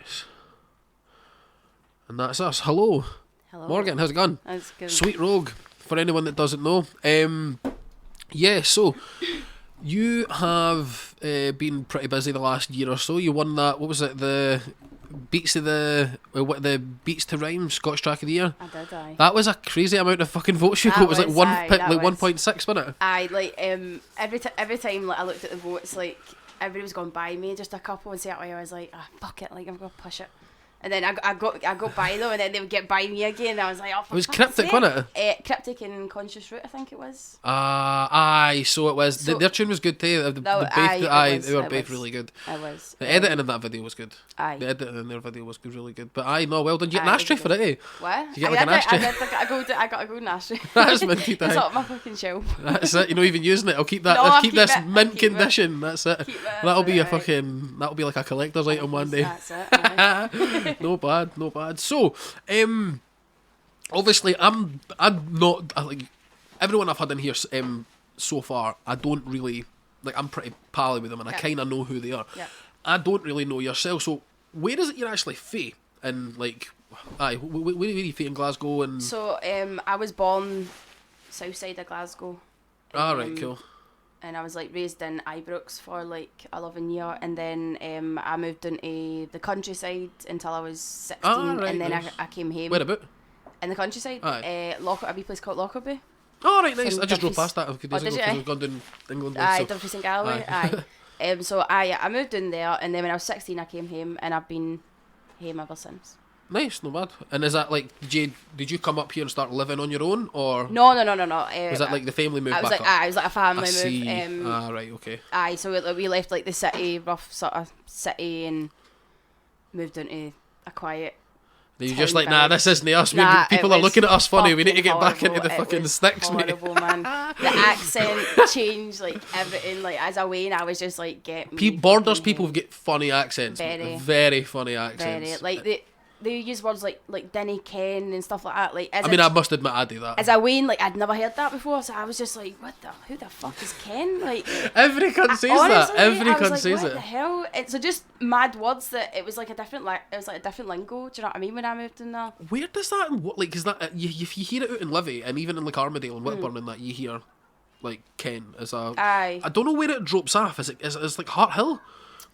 Nice. And that's us. Hello. Hello. Morgan, how's it going? That's good. Sweet Rogue, for anyone that doesn't know. Yeah, so you have been pretty busy the last year or so. You won that, what was it, the Beats of the Beats to Rhyme Scottish Track of the Year? I did, aye. That was a crazy amount of fucking votes you got. It was like 1.6, wasn't it? Aye, like every time like I looked at the votes, like everybody was going by me, just a couple, and certainly I was like, fuck it, like I'm gonna push it. And then I got by them, and then they would get by me again. And I was like, oh, for It was fuck's Cryptic, sake. wasn't it? Cryptic and Conscious Root, I think it was. Aye, so it was. So- Their tune was good too. They were both really good. It was. The editing in that video was good. Aye. The editing in their video was good, really good. But aye, no, well done. You get an Aye, it ashtray was for it, eh? What? You get like an ashtray. I got a golden ashtray. That's minty. It's up my fucking shelf. That's it. You're not even using it. I'll keep that. No, I'll I'll keep keep this it. mint I'll keep it. condition. That's it. Keep it, That'll be a right. fucking. That'll be like a collector's item one day. That's it. Aye. No bad, no bad. So, obviously, I'm not like everyone I've had in here so far. I don't really like. I'm pretty pally with them, and I Yeah. kind of know who they are. Yeah. I don't really know yourself. So, where is it you're actually fae? And like, aye, where are you fae in Glasgow? And So I was born south side of Glasgow. right, cool. And I was like raised in Ibrox for like 11 years, and then I moved into the countryside until I was 16, right, and then nice. I came home. Where about? In the countryside, Aye. a wee place called Lockerbie. Oh, right, nice. From I just drove Dumfries. past that a few days Oh, ago did you? because we've gone down England. Aye, so. Dumfries and Galloway. Aye. Aye. So I moved in there, and then when I was 16, I came home, and I've been home ever since. Nice, not bad. And is that like, did you come up here and start living on your own, or No. was that like the family move I was back like, up? I was like a family I see. move. Right, okay. Aye, so we left like the city, rough sort of city, and moved into a quiet. Then you're Town just like, nah, village. this isn't us. Nah, People it are looking at was us funny. We need to fucking get back into the horrible. fucking It was sticks, mate. horrible, man. The accent changed, like everything. Like as I went, I was just like, get me. Borders fucking people home. get funny accents. Very. Very funny accents. Very like they use words like Denny Ken and stuff like that. Like as I mean, I must admit, I do that. as I went, like I'd never heard that before, so I was just like, who the fuck is Ken? Like Every cunt says honestly, that. Every I was cunt like, says what it. the hell? So just mad words that it was like a different it was like a different lingo. Do you know what I mean? When I moved in there. Where does that, what, like, is that, if you hear it out in Livy, and even in like Armadale and Hmm. Whitburn and that, you hear, like, Ken as a, Aye. I don't know where it drops off. Is it like Hart Hill?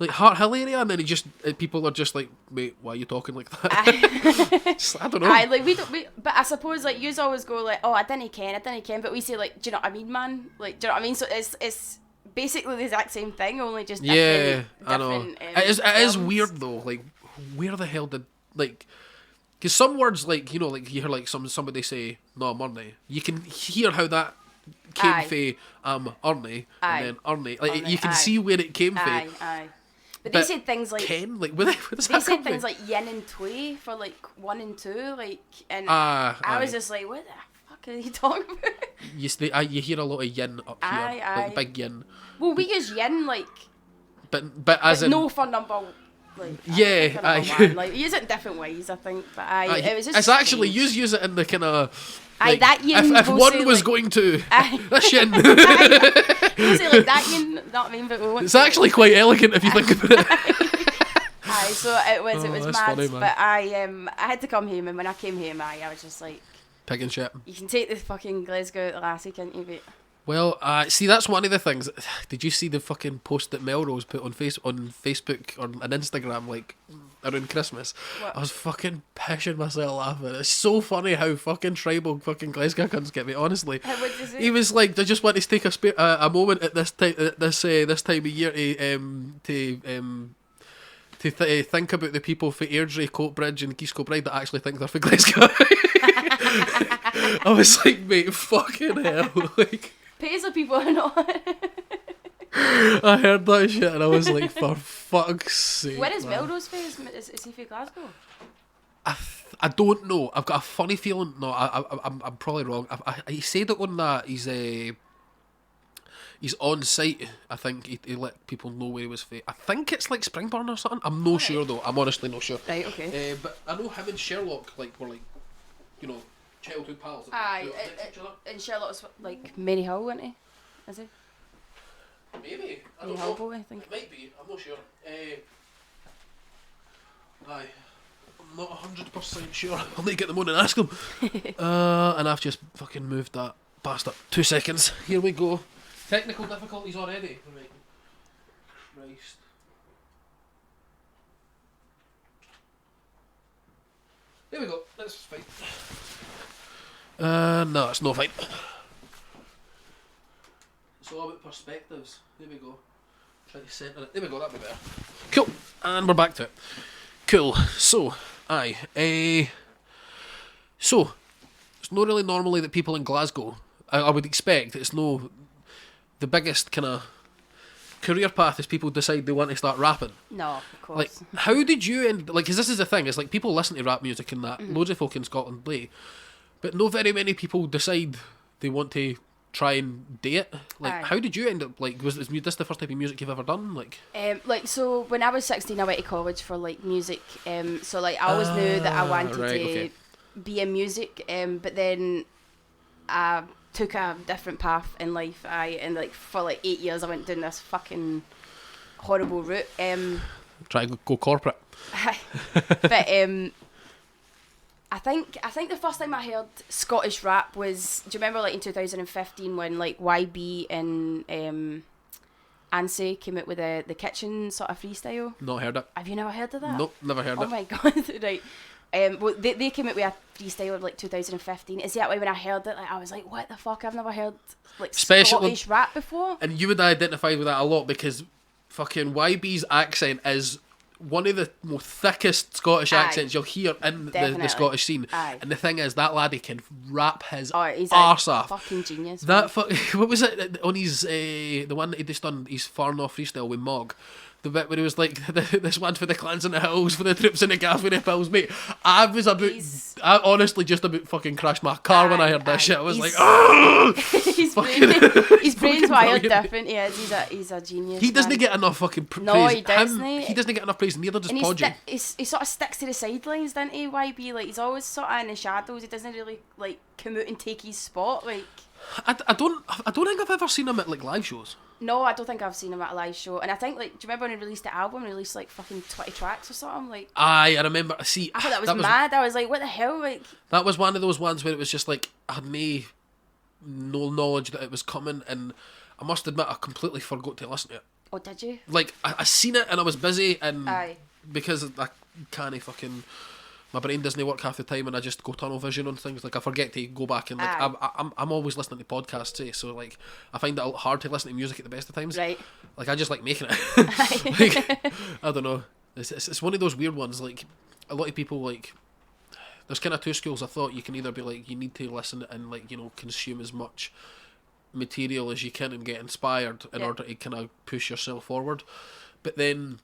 Like Hart Hill area, and then people are just like, mate, why are you talking like that? I don't know. Aye, like but I suppose like yous always go like, oh, I didn't ken, but we say like, do you know what I mean, man? Like, do you know what I mean? So it's basically the exact same thing, only just Yeah, different. I know. different, It is terms. weird though. Like, where the hell did like? Because some words, like, you know, like you hear like somebody say, "No, I'm Ernie." You can hear how that came Aye. Ernie, Aye. and then Ernie. Like Ernie, you can aye. see where it came Aye, from. aye. But But they said things like Ken, like where does they that said come things from? like yin and twee for like 1 and 2, like, and Ah, I was aye. just like, what the fuck are you talking about? You hear a lot of yin up here, Aye, aye. like big yin, Well, we use yin like, but as but in no for number. Like, Yeah, for number aye. one. Like, we use it in different ways, I think. But aye, it was just. it's actually strange. use it in the kind of. Aye, Like, that yin if will one say, was like- going to Aye. this yin, We'll say like that, you know what I mean? But we won't it's say, actually quite elegant if you think about it. Aye, so it was Oh, that's mad. funny, man. But I had to come home, and when I came home, I was just like, Pig and shit. you can take the fucking Glasgow lassie, can't you? But Well, see, that's one of the things. Did you see the fucking post that Melrose put on Facebook or on Instagram, like, around Christmas? What? I was fucking pissing myself laughing. It's so funny how fucking tribal fucking Glasgow cunts get me, honestly. what did you say? He was like, I just want to take a moment at this time this time of year to think about the people for Airdrie, Coatbridge and Geesco Bride that actually think they're for Glasgow. I was like, mate, fucking hell, like. Pays the people or not? I heard that shit and I was like, for fuck's sake. Where is man. Melrose from? Is he from Glasgow? I don't know. I've got a funny feeling. No, I'm probably wrong. He said it on that. He's on site. I think he let people know where he was from. I think it's like Springburn or something. I'm no sure though. I'm honestly not sure. Right, okay. But I know him and Sherlock were childhood pals. Aye, and Sherlock's like Mary Hill, wasn't he? Is he? Maybe. I Mary don't Hill know. boy, I think. It might be. I'm not sure. Aye. I'm not 100% sure. I'll need to get them on and ask them. And I've just fucking moved that past up. 2 seconds. Here we go. Technical difficulties already. Right. Christ. There we go. That's fine. No, it's no fine. It's all about perspectives. There we go. Try to centre it. There we go, that'll be better. Cool. And we're back to it. Cool. So, so, it's not really normally that people in Glasgow, I would expect, it's no, the biggest kind of career path is people decide they want to start rapping. No, of course. Like, how did you end, like, because this is the thing, it's like people listen to rap music and that, loads of folk in Scotland play, but no very many people decide they want to try and do it. Like, Aye. how did you end up, like, was this the first type of music you've ever done? Like So when I was 16, I went to college for like music. So like I always knew that I wanted to be in music. But then I took a different path in life. And like for like 8 years, I went down this fucking horrible route. Try to go corporate. But I think the first time I heard Scottish rap was, do you remember like in 2015 when like YB and Ansay came out with the kitchen sort of freestyle? Not heard it. Have you never heard of that? Nope, never heard it. Oh my god, right. Well, they came out with a freestyle of like 2015. Is that why when I heard it, like I was like, what the fuck? I've never heard like Scottish rap before. And you would identify with that a lot because fucking YB's accent is one of the most thickest Scottish accents you'll hear in the Scottish scene. Aye. And the thing is, that laddie can rap his He's arse a off. fucking genius. That what was it on his the one that he just done his Far North freestyle with Mog? The bit where he was like, this one for the clans in the hills, for the troops in the gaff with the pills, mate. I honestly just about fucking crashed my car when I heard that shit. I was like, oh! his brain's wired different. Yeah, he's a genius. He doesn't get enough fucking praise. No, he doesn't. He doesn't get enough praise, neither does Podgy. He sort of sticks to the sidelines, doesn't he, YB? Like, he's always sort of in the shadows. He doesn't really, like, come out and take his spot, like... I don't think I've ever seen him at, like, live shows. No, I don't think I've seen him at a live show. And I think, like, do you remember when he released the album? He released, like, fucking 20 tracks or something? Like, Aye, I remember. See, I thought that was mad. I was like, what the hell? Like, that was one of those ones where it was just like, I had no knowledge that it was coming, and I must admit, I completely forgot to listen to it. oh, did you? Like, I seen it, and I was busy, and Aye. because I can't fucking... My brain doesn't work half the time, and I just go tunnel vision on things. Like, I forget to go back and, like, I'm always listening to podcasts, so, like, I find it hard to listen to music at the best of times. Right. Like, I just like making it. Like, I don't know. It's one of those weird ones, like, a lot of people, like, there's kind of two schools of thought. You can either be like, you need to listen and, like, you know, consume as much material as you can and get inspired in order to kind of push yourself forward. But then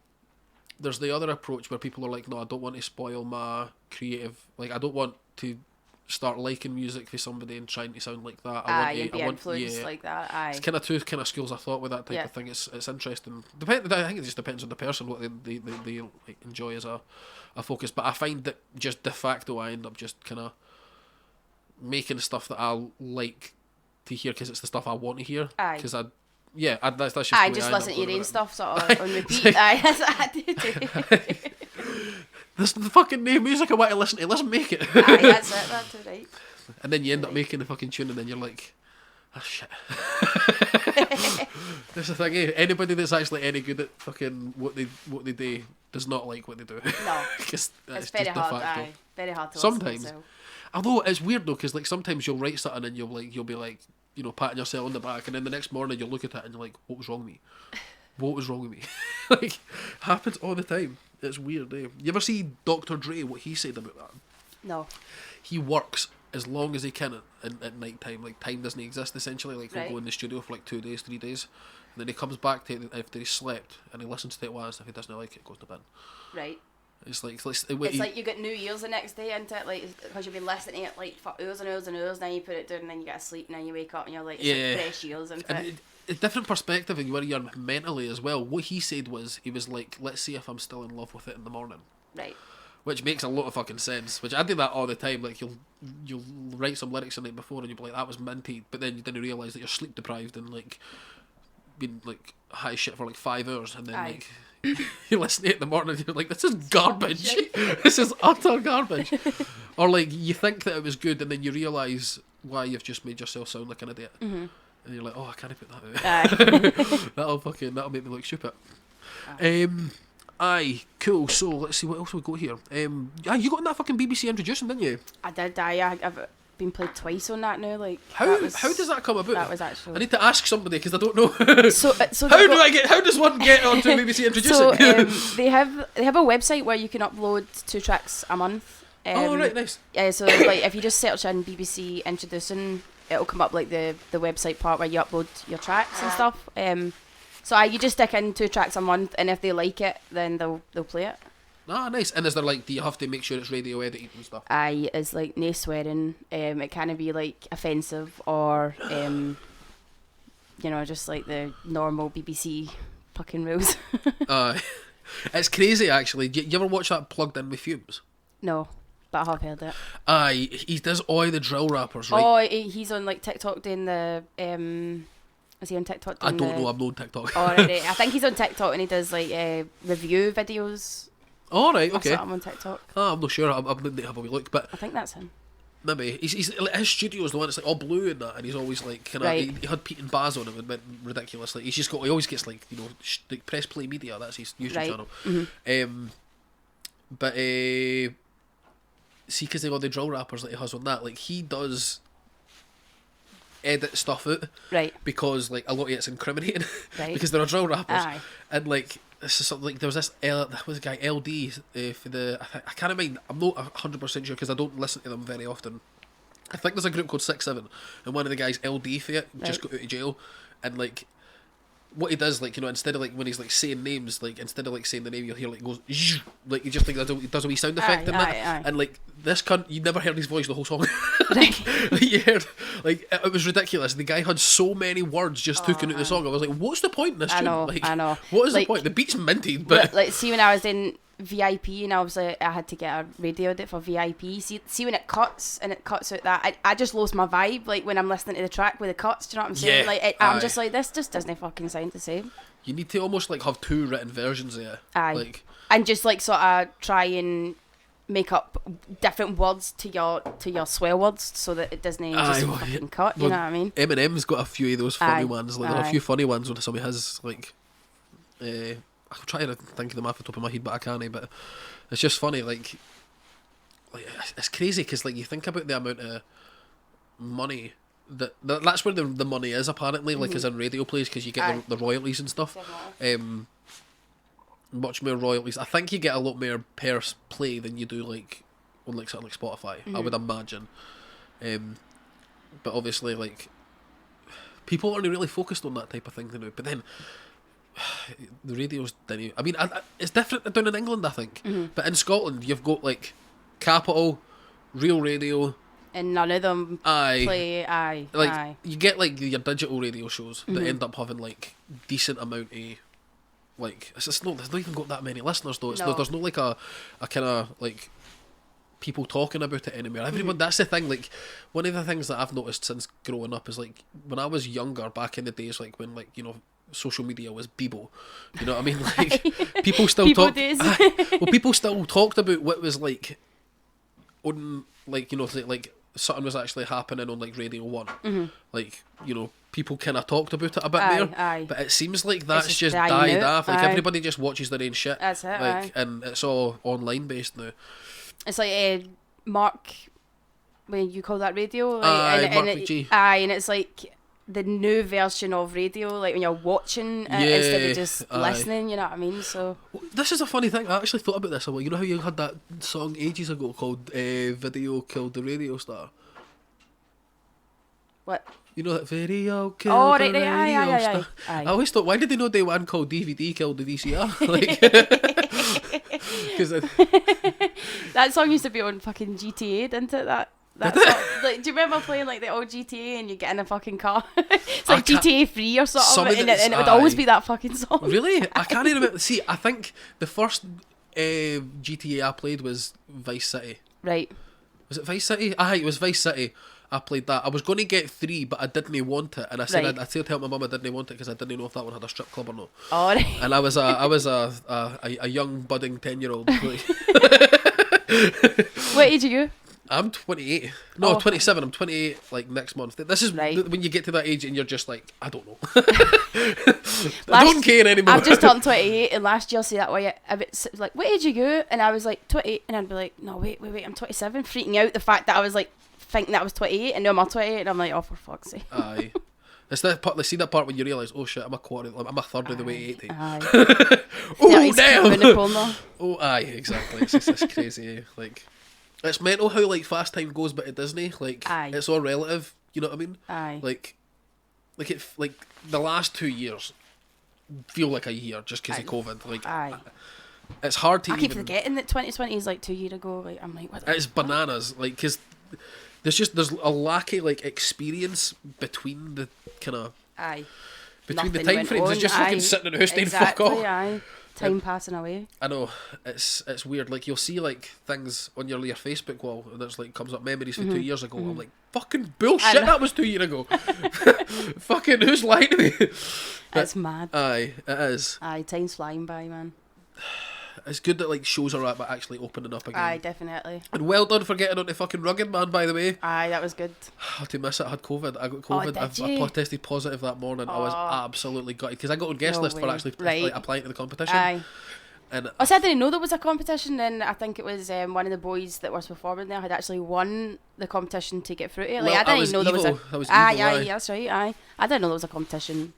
there's the other approach where people are like, no, I don't want to spoil my creative, like, I don't want to start liking music for somebody and trying to sound like that. I want influenced like that. Aye. It's kind of two kind of schools of thought with that type of thing. It's interesting. I think it just depends on the person what they like, enjoy as a focus. But I find that just de facto I end up just kind of making stuff that I like to hear because it's the stuff I want to hear. Aye. Because that's just I just listen to your own stuff sort of on repeat. Aye, that's what I do. This is the fucking new music I want to listen to. Let's make it. Aye, that's it. That's all right. And then you end up making the fucking tune, and then you're like, oh shit. That's the thing, eh? Anybody that's actually any good at fucking what they do does not like what they do. No. It's It's very hard. Aye, very hard to Sometimes. listen to. Although it's weird though, because like sometimes you'll write something and you'll be like, you know, patting yourself on the back, and then the next morning you'll look at it and you're like, what was wrong with me? What was wrong with me? Like, happens all the time. It's weird, eh? You ever see Dr. Dre, what he said about that? No. He works as long as he can at night time. Like, time doesn't exist essentially. Like, he'll go in the studio for like 2 days, 3 days, and then he comes back to it after he slept and he listens to it once. If he doesn't like it, it goes to bin. Right. It's like It's like you get New Year's the next day into it, like, because you've been listening to it like for hours and hours and hours, and then you put it down and then you get to sleep and then you wake up and you're like, it's like fresh years into it. A different perspective and where you're mentally as well. What he said was, he was like, let's see if I'm still in love with it in the morning. Right. Which makes a lot of fucking sense. Which I do that all the time. Like, you'll write some lyrics the night before and you'll be like, that was minty, but then you didn't realise that you're sleep deprived and like been like high shit for like 5 hours, and then like you listen to it in the morning and you're like, this is garbage. This is utter garbage. Or like you think that it was good and then you realise why you've just made yourself sound like an idiot. And you're like, oh, I can't put that out. that'll make me look stupid. Aye, cool. So let's see what else we got here. You got in that fucking BBC introducing, didn't you? I did. I've been played twice on that now. Like How does that come about? That was actually. I need to ask somebody because I don't know. So How does one get onto BBC introducing? So they have a website where you can upload 2 tracks a month. Oh right, nice. Yeah, so like if you just search in BBC introducing, it'll come up like the website part where you upload your tracks and stuff. So you just stick in 2 tracks a month, and if they like it, then they'll play it. Ah, nice. And is there like, do you have to make sure it's radio edited and stuff? Aye, it's like no swearing. It can't be like offensive or just like the normal BBC fucking rules. It's crazy actually. You ever watch that Plugged In with Fumes? No, but I have heard it. Aye, he does all the drill rappers, right? Oh, he's on like TikTok doing the Is he on TikTok? I don't know. I'm not on TikTok. Oh, right. I think he's on TikTok and he does like review videos. Oh right, okay. I'm on TikTok. I'm not sure. I'm going to have a wee look, but I think that's him. maybe he's like, his studio's the one that's like all blue and that, and he's always like kind of Right. he had Pete and Baz on him and went ridiculous. Like he always gets like like Press Play Media. That's his YouTube Right. channel. Mm-hmm. But see, because they got the drill rappers that he has on that, like he does edit stuff out, Right. because like a lot of it's incriminating, Right. because they're drill rappers. Aye. And like this is something like there was this was a guy LD for the I can't mind. I'm not 100% sure because I don't listen to them very often. I think there's a group called 6-7, and one of the guys LD for it just Right. got out of jail, and like what he does, like, instead of like when he's like saying names, like instead of like saying the name, you'll hear like goes zzz, like you just think he does a wee sound effect in that, aye. and like this cunt, you never heard his voice the whole song. Right. Like, you heard, like it was ridiculous. The guy had so many words just taken out of the song. I was like, what's the point in this I tune? know, Like, I know. What is Like, the point? The beat's minted, but like see when I was in VIP and I was like I had to get a radio edit for VIP. See when it cuts and it cuts out that I just lost my vibe. Like when I'm listening to the track with the cuts, do you know what I'm saying? Yeah, Like I'm aye. just like this just doesn't fucking sound the same. you need to almost like have 2 written versions of it. Aye. Like, And just like sort of try and make up different words to your swear words so that it doesn't Aye, just well, fucking cut. You know what I mean? Eminem's got a few of those funny Aye, ones. Like there are a aye. few funny ones when somebody has like. I'm trying to think of them off the top of my head, but I can't. But it's just funny, like it's crazy because like you think about the amount of money that's where the money is apparently, like as in radio plays, because you get Aye. the royalties and stuff. Much more royalties. I think you get a lot more per play than you do like on like something like Spotify. I would imagine. But obviously, like people aren't really focused on that type of thing now. But then the radio's didn't. I mean, it's different down in England, I think. But in Scotland, you've got like Capital, Real Radio. And none of them Aye. play. Aye. Like aye. you get like your digital radio shows that end up having like decent amount of like there's not even got that many listeners though. No. There's no like a kind of like people talking about it anymore. Everyone, that's the thing. Like one of the things that I've noticed since growing up is like when I was younger, back in the days, like when like social media was Bebo. You know what I mean? Like people still Bebo talk. days. Well, people still talked about what was like on like like something was actually happening on like Radio 1. Like people kind of talked about it a bit Aye, more. aye. But it seems like that's just just dying died out. off. Like Aye. everybody just watches their own shit. That's it, Like aye. and it's all online based now. It's like Mark, when you call that radio, like, Aye, Mark it, McGee. aye, and it's like the new version of radio, like when you're watching it instead Yeah, of just aye. listening. You know what I mean? So This is a funny thing. I actually thought about this a while. You know how you had that song ages ago called "Video Killed the Radio Star." what? You know that video killed Oh, the right, radio aye, star. aye. I always thought, why did they know they one called DVD killed the VCR? Like, because That song used to be on fucking GTA, didn't it? That song, like, do you remember playing like the old GTA and you get in a fucking car? It's like can't- GTA 3 or Some something, of and it's- it would always aye. be that fucking song. really, I can't even remember. See, I think the first GTA I played was Vice City. Right. Was it Vice City? Aye, it was Vice City. I played that. I was going to get 3, but I didn't want it, and I said Right. I told my mum I didn't want it because I didn't know if that one had a strip club or not. All right. And I was a young budding 10-year-old. What age are you? I'm 28. No, Oh. 27. I'm 28 like next month. This is Right. when you get to that age and you're just like, I don't know. I don't care anymore. I've just turned 28, and last year, see that way, it's like, what age are you? And I was like, 28, and I'd be like, no, wait, I'm 27, freaking out the fact that I was like, thinking that I was 28, and now I'm 28, and I'm like, oh, for fuck's sake. Aye. It's that part. See that part when you realise, oh shit, I'm a third of the way to 80. Aye. Oh 30's damn. around the corner. Oh aye, exactly. It's crazy. Like, it's mental how like fast time goes, but at Disney, like, Aye. it's all relative. You know what I mean? Aye. Like the last 2 years feel like a year just because of COVID. Like, Aye. it's hard to I keep even. forgetting that 2020 is like 2 years ago. Like, I'm like, what the It's bananas. Like, because there's a lack of like experience between the kind of Aye. between the Nothing time went frames. It's on, just aye. fucking sitting in the house saying Exactly, fuck off. aye. Time passing away. I know, it's weird. Like, you'll see like things on your Facebook wall, and it's like comes up memories from 2 years ago. I'm like, fucking bullshit. know. That was 2 years ago. Fucking who's lying to me? It's mad. Aye, it is. Aye, time's flying by, man. It's good that like shows are actually opening up again. Aye, definitely. And well done for getting on the fucking Rugged Man, by the way. Aye, that was good. I had to miss it. I had COVID. I got COVID. did I you? tested positive that morning. I was Oh. absolutely gutted because I got on guest No list for way. actually Right. like, applying to the competition. Aye. And I said I didn't know there was a competition, and I think it was one of the boys that was performing there had actually won the competition to get through to it. Like, Well, I didn't was even know there was Evo. a. That was Aye, Evo, aye, aye. that's right. Aye, I didn't know there was a competition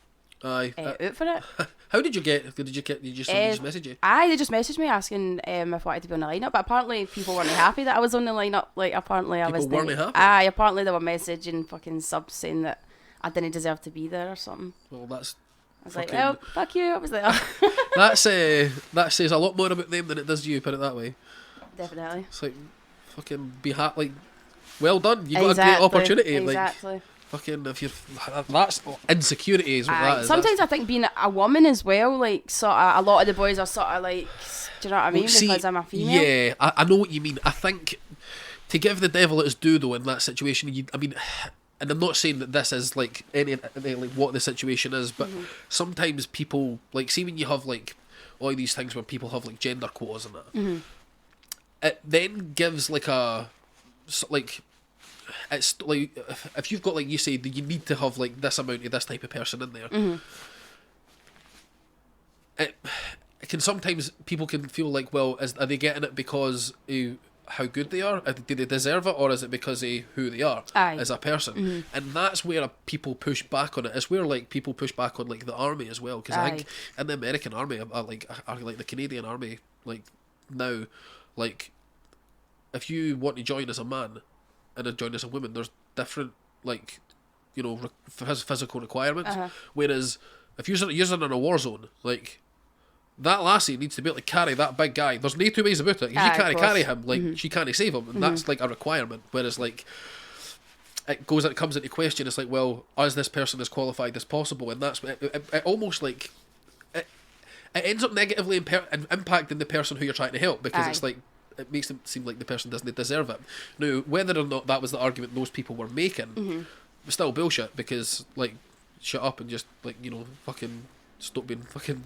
Aye. out for it. How did you get? Did you just message you? Aye, they just messaged me asking if I wanted to be on the lineup, but apparently people weren't happy that I was on the lineup. Like, apparently I People was. weren't happy? Aye, apparently they were messaging fucking subs saying that I didn't deserve to be there or something. Well, that's I was like, fucking- well, fuck you. I was like, oh. that says a lot more about them than it does you. Put it that way. Definitely. It's like fucking be like, well done. You got Exactly, a great opportunity. Exactly. Like fucking if you're that's insecurity is what Aye. that is. Sometimes I think being a woman as well, like sort of, a lot of the boys are sort of like, do you know what I mean? See, Because I'm a female. Yeah, I know what you mean. I think to give the devil its due though in that situation, I mean, and I'm not saying that this is like any like what the situation is, but sometimes people like see when you have like all these things where people have like gender quotas and that, it then gives like like it's like if you've got like you say that you need to have like this amount of this type of person in there. It can sometimes people can feel like, well, are they getting it because of how good they are? Do they deserve it, or is it because of who they are Aye. as a person? And that's where people push back on it. It's where like people push back on like the army as well, because I think in the American army, like the Canadian army, like now, like if you want to join as a man and join as a woman, there's different like physical requirements. Whereas if you're in a war zone, like that lassie needs to be able to carry that big guy. There's no two ways about it. If Aye, she of can't course. carry him, like she can't save him, and that's like a requirement. Whereas like it comes into question. It's like, well, is this person as qualified as possible? And that's it almost like it ends up negatively impacting the person who you're trying to help, because it's Aye. like it makes them seem like the person doesn't deserve it. Now, whether or not that was the argument those people were making, was still bullshit, because like shut up and just like fucking stop being fucking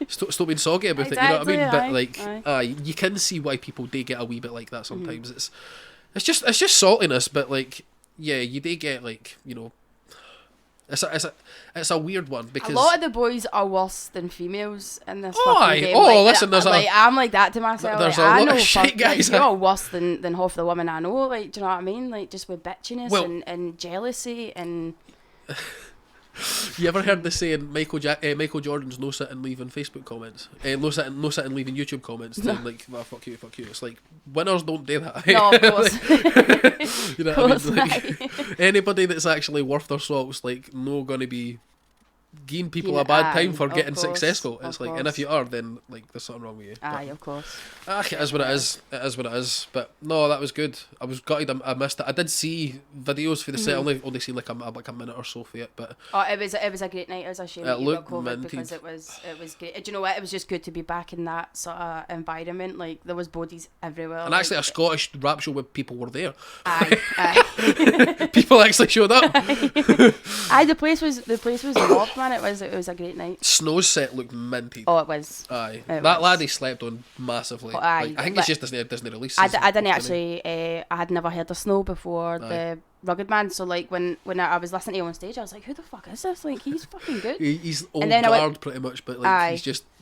stop being soggy about it. You know what I mean? Exactly, But like, aye. you can see why people do get a wee bit like that sometimes. It's just saltiness, but like, yeah, you do get like it's a weird one, because A lot of the boys are worse than females in this Oh, fucking aye. game. Oh, like, listen, there's like, I'm like that to myself. there's like, a I lot know of shit fuck, guys, Like, you're worse than half the women I know. Like, do you know what I mean? Like, just with bitchiness Well- and jealousy and. You ever heard the saying Michael Jordan's no sitting leaving Facebook comments, no sitting leaving YouTube comments, saying like, well, fuck you. It's like, winners don't do that. No, of course. You know Of what I course, mean? Like, anybody that's actually worth their salt's like no gonna be giving people Giving- a bad aye, time for of getting course, successful. of It's like, and if course. you are, then like there's something wrong with you. Aye, of course. It is what it is. It is what it is. But no, that was good. I was gutted. I missed it. I did see videos for the set. Only seen like a minute or so for it. But Oh, it was a great night. It was a shame It that you got looked COVID minted. because it was great. Do you know what? It was just good to be back in that sort of environment. Like there was bodies everywhere. and actually, a Scottish rap show where people were there. aye. People actually showed up. Aye, the place was loved, man. It was a great night. Snow's set looked minty. Oh, it was. Aye, It that was. laddie slept on massively. Oh, aye, Like, I think but- it's just Disney release. I season. didn't actually. I had never heard of Snow before the Rugged Man. So like when I was listening to him on stage, I was like, who the fuck is this? Like he's fucking good. He's old then I guard went- pretty much, but like Aye.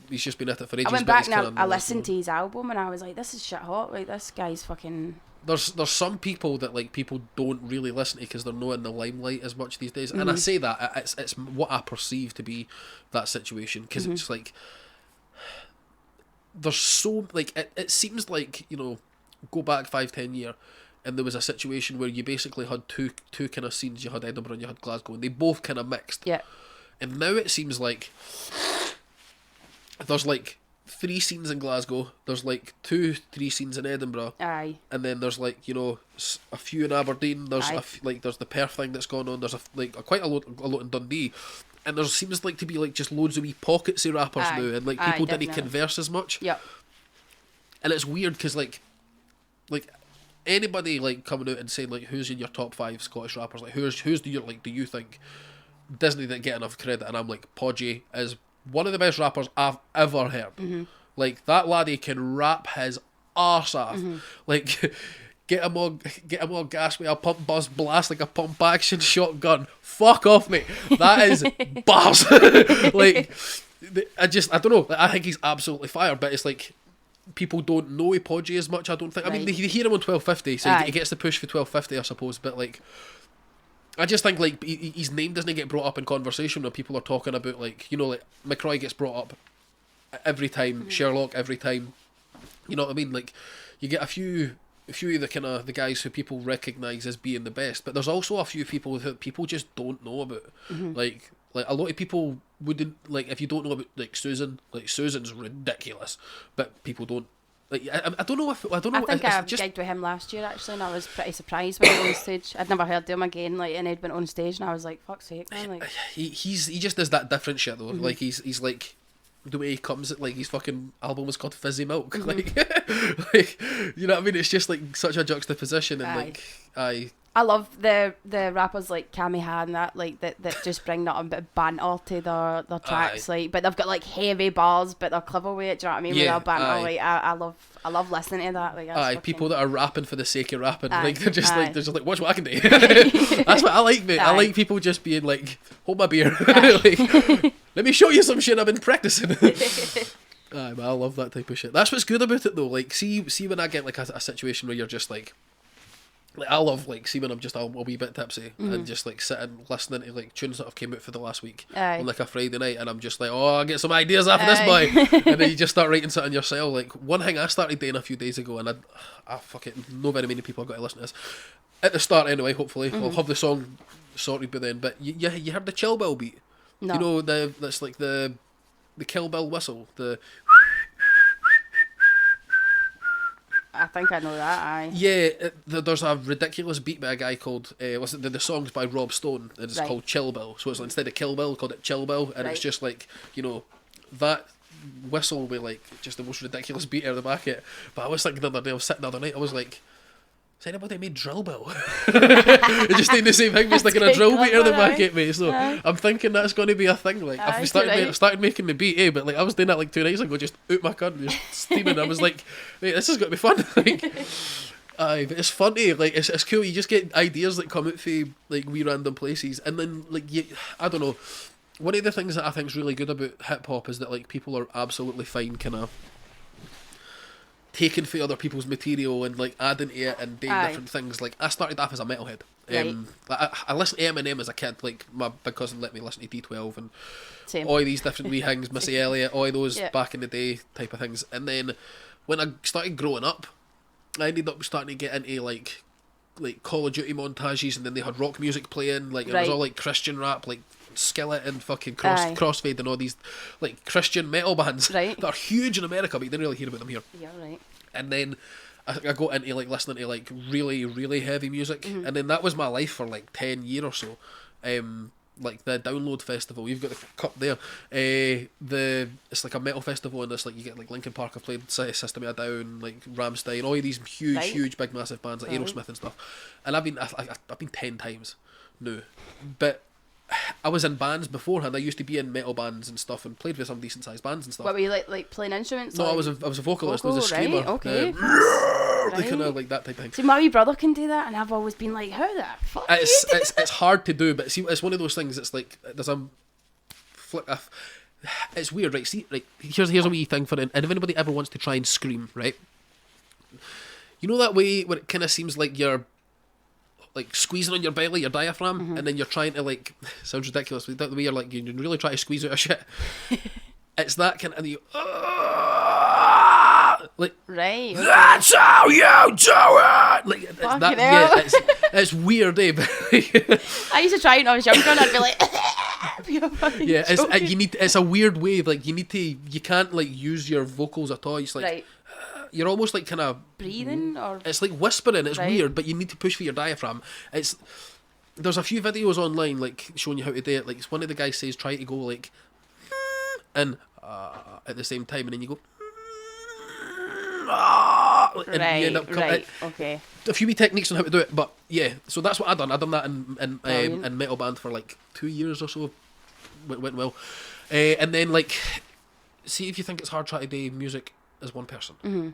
he's just been at it for ages. I went but back he's and kinda I listened to his album and I was like, this is shit hot. Like this guy's fucking. There's some people that like people don't really listen to because they're not in the limelight as much these days, Mm-hmm. and I say that it's what I perceive to be that situation because Mm-hmm. it's like there's so like it seems like, you know, go back 5-10 years and there was a situation where you basically had two kind of scenes. You had Edinburgh and you had Glasgow, and they both kind of mixed. Yeah. And now it seems like there's like 3 scenes in Glasgow, there's like 2-3 scenes in Edinburgh, Aye. and then there's like, you know, a few in Aberdeen. There's Aye. like there's the Perth thing that's gone on. There's quite a lot in Dundee, and there seems like to be like just loads of wee pockets of rappers Aye. now, and like Aye, people didn't definitely. converse as much. Yep. And it's weird because like anybody like coming out and saying like who's in your top 5 Scottish rappers, like who do you think Disney didn't get enough credit? And I'm like, Podgy is one of the best rappers I've ever heard. Mm-hmm. Like that laddie can rap his arse off. Like get him on gas with a pump buzz blast like a pump action shotgun. Fuck off, mate. That is bars. Like I don't know. I think he's absolutely fire, but it's like people don't know Podgy as much. I don't think. I mean, Right. they hear him on 1250, so Aye. he gets the push for 1250, I suppose. But like, I just think like his name doesn't get brought up in conversation when people are talking about, like, you know, like McCroy gets brought up every time, Sherlock every time. You know what I mean? Like, you get a few of the kind of the guys who people recognise as being the best, but there's also a few people that people just don't know about. Like a lot of people wouldn't, like, if you don't know about like Susan, like Susan's ridiculous, but people don't. Like, I don't know if I don't know. I think it's I just gigged with him last year actually, and I was pretty surprised when he went on stage. I'd never heard of him again, like, and he'd been on stage, and I was like, "Fuck's sake, man!" Like, he just does that different shit though. Like he's like the way he comes at, like, his fucking album was called Fizzy Milk. Like, like, you know what I mean? It's just like such a juxtaposition, and Aye. like I love the rappers like Cammy Ha and that, like that just bring that a bit of banter to their tracks, like, but they've got like heavy bars, but they're clever with it. Do you know what I mean? Yeah, With their banter, aye. like I love listening to that. Like, that's aye, fucking- people that are rapping for the sake of rapping, Aye, like they're just aye. like watch what I can do. That's what I like, mate. I Aye. like people just being like, hold my beer, like, let me show you some shit I've been practicing. Aye, man, I love that type of shit. That's what's good about it though. Like, see when I get like a situation where you're just like I love, like, see when I'm just a wee bit tipsy and just like sitting listening to like tunes that have came out for the last week Aye. on like a Friday night, and I'm just like, oh, I get some ideas after this Aye. boy, and then you just start writing something yourself. Like, one thing I started doing a few days ago, and I fuck it, no very many people have got to listen to this at the start anyway. Hopefully, I'll have the song sorted by then. But you heard the Chill Bill beat? No. You know, that's like the Kill Bill whistle. I think I know that. Aye. Yeah, there's a ridiculous beat by a guy called the song's by Rob Stone, and it's Right. called Chill Bill. So it's like, instead of Kill Bill, called it Chill Bill, and it's Right. just like, you know, that whistle with like just the most ridiculous beat out of the back of it. But I was thinking the other day, I was sitting the other night, I was like, has anybody made Drill Bill? It just ain't the same thing as like a That's drill quite beat out of the clever, back of it, mate. So Aye. I'm thinking that's going to be a thing. Like, Aye, I've started, you're right. started making the beat, but like I was doing that like 2 nights ago, just out my cunt, just steaming. I was like, mate, this is going to be fun. Like, aye, but it's funny. Like, it's cool. You just get ideas that come out from like wee random places, and then like I don't know. One of the things that I think is really good about hip hop is that like people are absolutely fine, kind of taking for other people's material and like adding to it and doing Aye. different things. Like, I started off as a metalhead. Right. I listened to Eminem as a kid. Like, my big cousin let me listen to D12 and Same. all these different wee things, Missy Elliott, all those Yeah. back in the day type of things. And then when I started growing up, I ended up starting to get into like Call of Duty montages, and then they had rock music playing. Like, it was Right. all like Christian rap, like Skillet and fucking Aye. Crossfade and all these like Christian metal bands Right. that are huge in America, but you didn't really hear about them here. Yeah, right. And then I got into like listening to like really, really heavy music, and then that was my life for like 10 years or so. Like the Download Festival, you've got the cup there. It's like a metal festival, and it's like you get like Linkin Park have played, System of a Down, like Rammstein, all of these huge, Right. huge, big, massive bands like Right. Aerosmith and stuff. And I've been 10 times, no, but I was in bands beforehand. I used to be in metal bands and stuff, and played with some decent sized bands and stuff. What were you like playing instruments? No, or- I was a vocalist. I was a Vocal, screamer. right, okay. The Right. kind of like that type of thing. See, my wee brother can do that, and I've always been like, how the fuck? do you do It's hard to do, but see, it's one of those things. It's like there's a flick. It's weird, right? See, right. Here's a wee thing for it. And if anybody ever wants to try and scream, right? You know that way where it kind of seems like you're like squeezing on your belly, your diaphragm, and then you're trying to like sounds ridiculous, but the way you're like you really try to squeeze out of shit. It's that kind of and you like. Right. Okay. That's how you do it. Like it's Fucking that. hell. Yeah, it's weird, eh? But I used to try when I was younger, and I'd be like, you're fucking yeah, joking. you need. It's a weird way. Like you can't like use your vocals at all. It's like right. you're almost like kind of. Breathing or It's like whispering. It's Right. weird, but you need to push for your diaphragm. There's a few videos online like showing you how to do it. Like one of the guys says try to go like and at the same time, and then you go. And you end up right. Okay. a few wee techniques on how to do it, but yeah, so that's what I done. I done that in Brilliant. metal band for like 2 years or so. Went well, and then like, see if you think it's hard trying to do music as one person.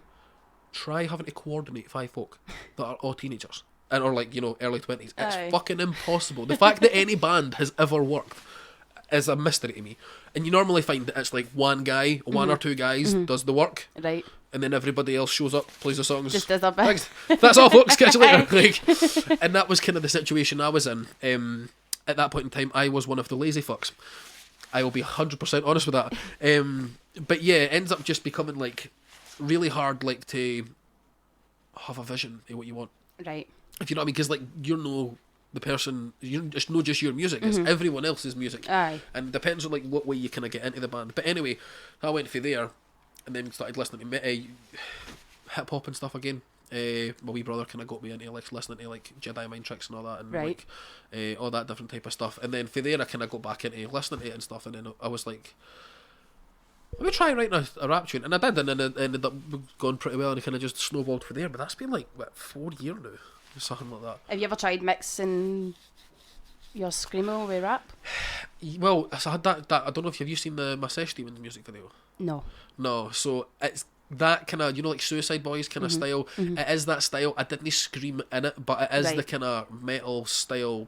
Try having to coordinate 5 folk that are all teenagers and or like early 20s. It's Aye. fucking impossible. The fact that any band has ever worked is a mystery to me. And you normally find that it's like one guy, one or two guys does the work. Right. And then everybody else shows up, plays the songs. Just does a bit. Thanks. That's all, folks. Catch you later. Like, and that was kind of the situation I was in. At that point in time, I was one of the lazy fucks. I will be 100% honest with that. But yeah, it ends up just becoming like really hard, like to have a vision of what you want. Right. If you know what I mean, because like you're no the person, it's not just your music; it's everyone else's music. Aye. And it depends on like what way you kind of get into the band. But anyway, I went for there. And then started listening to hip hop and stuff again. My wee brother kind of got me into like listening to like Jedi Mind Tricks and all that, and Right. like all that different type of stuff. And then for there, I kind of got back into listening to it and stuff. And then I was like, "Let me try writing a rap tune," and I did, and then it ended up going pretty well, and it kind of just snowballed for there. But that's been like 4 years now, or something like that. Have you ever tried mixing your screamo with rap? Well, so I had that. I don't know if have you seen my Sesh Demons music video. No. No, so it's that kind of like Suicide Boys kind of style. It is that style. I didn't scream in it, but it is Right. the kind of metal style.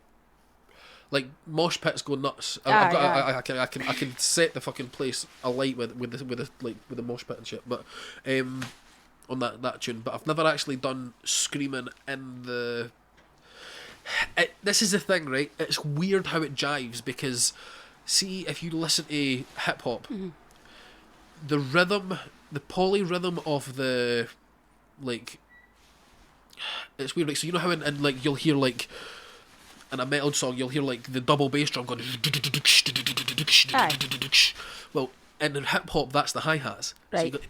Like mosh pits go nuts. Aye, I can set the fucking place alight with the mosh pit and shit. But on that tune, but I've never actually done screaming in the. This is the thing, right? It's weird how it jives because, see, if you listen to hip hop. The rhythm, the polyrhythm of the, like, it's weird. Like, so you know how in like you'll hear like, in a metal song you'll hear like the double bass drum going. Aye. Well, in hip hop that's the hi hats. Right. So you got,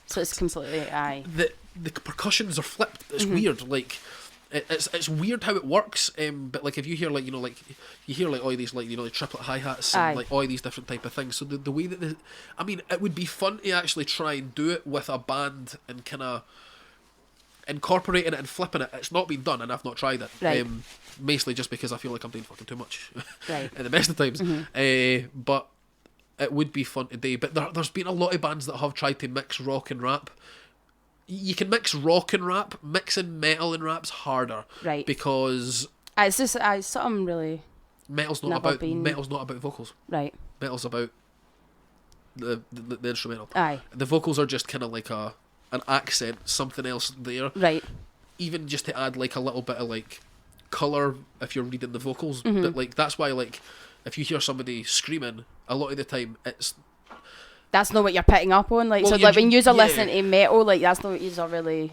So it's completely aye. the percussions are flipped. It's weird. Like. It's weird how it works, but like if you hear like you hear like all these like like triplet hi hats and Aye. like all these different type of things. So the way that I mean, it would be fun to actually try and do it with a band and kind of incorporating it and flipping it. It's not been done, and I've not tried it. Right. Mostly just because I feel like I'm doing fucking too much. Right. At the best of times. But it would be fun to do. But there's been a lot of bands that have tried to mix rock and rap. You can mix rock and rap. Mixing metal and rap's harder, Right. Because It's just something really metal's not Never about been- vocals. right. Metal's about the instrumental. Aye. The vocals are just kind of like an accent, something else there. Right. Even just to add like a little bit of like color if you're reading the vocals. But like that's why like if you hear somebody screaming, a lot of the time That's not what you're picking up on. Like, Well, so you like when you're yeah. listening to metal, like that's not what you're really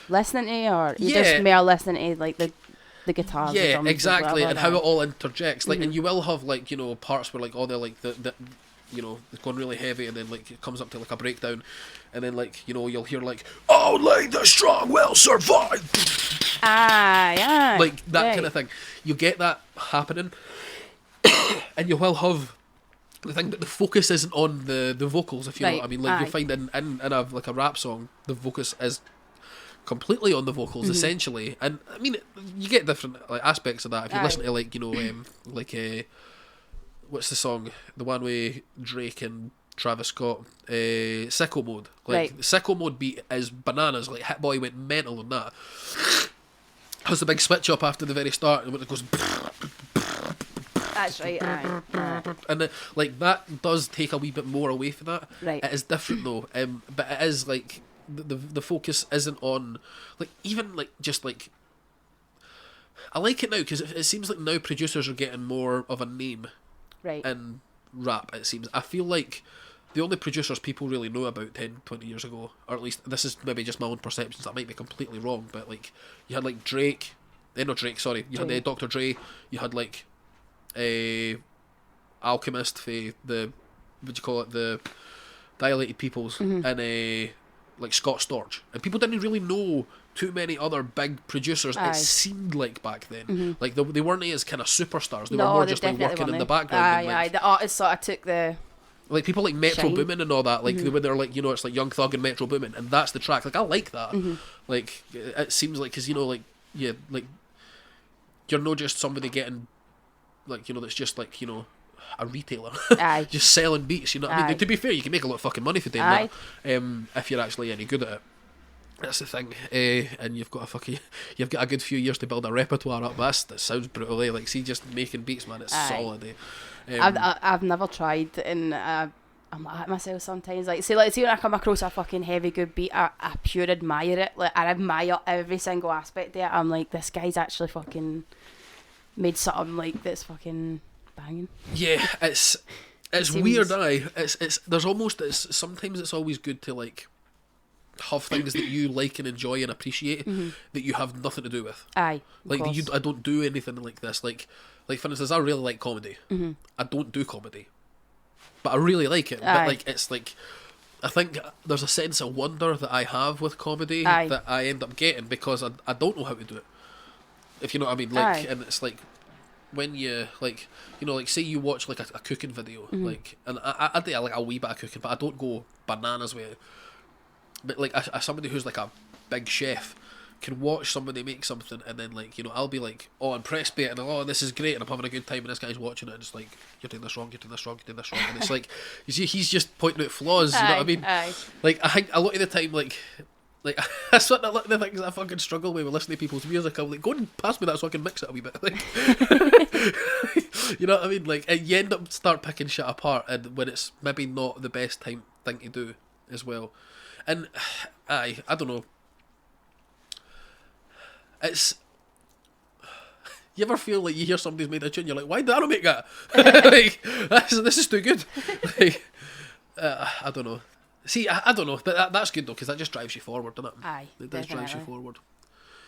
listening to, or you Yeah. just more listening to like the the guitars. the Yeah, drums, exactly, whatever, and how aye. it all interjects. Like, and you will have like parts where like all the you know, it's going really heavy, and then like it comes up to like a breakdown, and then like you'll hear like only the strong will survive, Aye. like that right. kind of thing. You get that happening, and you will have the thing that the focus isn't on the vocals, if you know Right, what I mean. Like you aye. find in a rap song, the focus is completely on the vocals essentially, and I mean you get different like aspects of that if you Aye. listen to like what's the song, the one with Drake and Travis Scott, Sicko Mode. Like Right. Sicko Mode beat is bananas. Like Hit Boy went mental on that. Has the big switch up after the very start, and when it goes, That's right. Aye. and like that does take a wee bit more away from that. Right. It is different though, but it is like the focus isn't on like even like just like. I like it now because it seems like now producers are getting more of a name Right. in rap, it seems. I feel like the only producers people really know about 10, 20 years ago, or at least this is maybe just my own perceptions, that might be completely wrong, but like you had like Drake, not Drake, sorry, you had Dre. Dr. Dre, you had like Alchemist for the, what do you call it, the Dilated Peoples, and like Scott Storch, and people didn't really know too many other big producers. Aye. It seemed like back then, like they weren't as kind of superstars. They were No, more they just like definitely working in the weren't. background. Aye, and, like, aye. The artists sort of took the. like people like Metro Shine. Boomin and all that, like when they're like it's like Young Thug and Metro Boomin, and that's the track. Like I like that. Like it seems like because like like you're not just somebody getting like that's just like a retailer Aye. just selling beats. You know what I mean? Aye. To be fair, you can make a lot of fucking money for doing Aye. that. If you're actually any good at it. That's the thing, and you've got a good few years to build a repertoire up. That sounds brutal, eh? Like, see, just making beats, man, it's Aye. solid, eh? I've never tried, and I'm like at myself sometimes. Like see when I come across a fucking heavy good beat, I pure admire it. Like I admire every single aspect of it. I'm like, this guy's actually fucking made something like that's fucking banging. Yeah, it's seems- weird, aye. Sometimes it's always good to like have things that you like and enjoy and appreciate that you have nothing to do with. Aye. Like of course. I don't do anything like this. Like for instance, I really like comedy. I don't do comedy, but I really like it. Aye. But like it's like I think there's a sense of wonder that I have with comedy Aye. that I end up getting because I don't know how to do it. If you know what I mean, like, Aye. and it's like when you like like say you watch like a cooking video, like, and I do like a wee bit of cooking, but I don't go bananas with it. But like somebody who's like a big chef can watch somebody make something and then like I'll be like, oh, impressed by it, and this is great, and I'm having a good time, and this guy's watching it and it's like, you're doing this wrong, you're doing this wrong, you're doing this wrong, and it's like you see he's just pointing out flaws. You know what I mean? Aye. Like I think a lot of the time like that's what a lot of the things I fucking struggle with listening to people's music. I'm like, go and pass me that so I can mix it a wee bit. Like, you know what I mean? Like, and you end up start picking shit apart, and when it's maybe not the best thing to do as well. And I don't know. It's you ever feel like you hear somebody's made a tune, you're like, why did I not make that? Like, this is too good. Like, I don't know. See, I don't know, but that's good though, because that just drives you forward, doesn't it? Aye, It does drives you definitely. forward.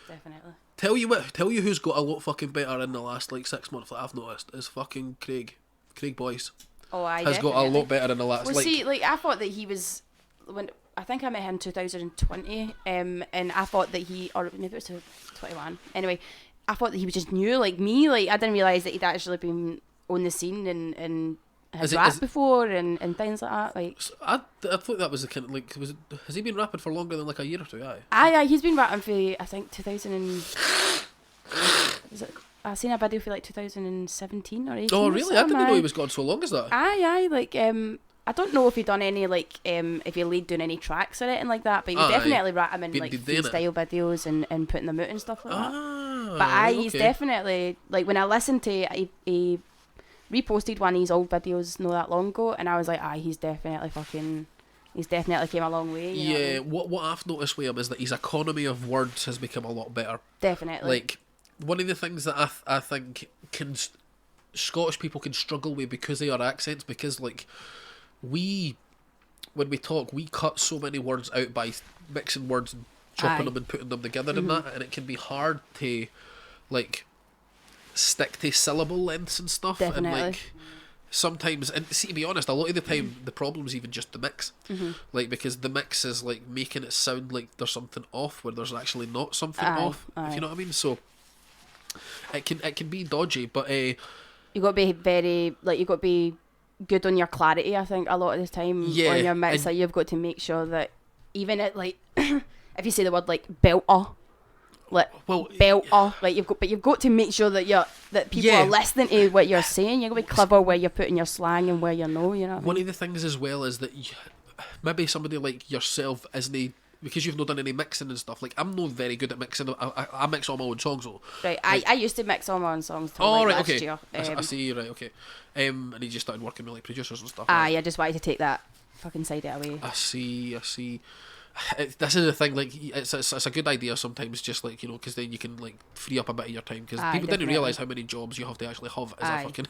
Definitely. Tell you who's got a lot fucking better in the last like 6 months that I've noticed is fucking Craig Boyce Oh, aye. has got a definitely. lot better in the last Well, like see, like I thought that he was when I think I met him in 2020, and I thought that or maybe it was 2021. Anyway, I thought that he was just new, like me. Like I didn't realise that he'd actually been on the scene and had rapped before and things like that. Like I thought that was the kind of like has he been rapping for longer than like a year or two? Aye. aye, he's been rapping for I think 2000 and was it? I seen a video for like 2017 or 18. Oh or really? I something, didn't know aye. he was gone so long as that. Aye, like I don't know if he done any like if he laid doing any tracks or anything like that, but he would Aye. definitely rap him in Been like doing it. freestyle videos and putting them out and stuff like that. Ah, But aye, he's okay. definitely like when I listened to he reposted one of his old videos not that long ago, and I was like, aye, he's definitely came a long way. You know what I Yeah, mean? what I've noticed with him is that his economy of words has become a lot better. Definitely. Like one of the things that I think Scottish people can struggle with because of our accents, because like when we talk, we cut so many words out by mixing words and chopping Aye. them and putting them together and that, and it can be hard to like stick to syllable lengths and stuff. Definitely. And like sometimes, and see, to be honest, a lot of the time the problem's even just the mix. Like, because the mix is like making it sound like there's something off where there's actually not something off. If you know what I mean. So it can be dodgy, but you got to be very, like, you got to be good on your clarity, I think, a lot of the time on your mix. Like, you've got to make sure that even at, like, if you say the word, like, belter, like, like, you've got to make sure that people are listening to what you're saying. You've got to be clever where you're putting your slang and where you know, you know what I mean? One of the things as well is that maybe somebody like yourself isn't, because you've not done any mixing and stuff. Like, I'm not very good at mixing. I mix all my own songs though. Right, like, I used to mix all my own songs till last year. I see, right, okay. And you just started working with like producers and stuff. I just wanted to take that fucking side it away. I see. This is the thing, like, it's a good idea sometimes, just like, you know, because then you can like free up a bit of your time, because people didn't realise how many jobs you have to actually have as a fucking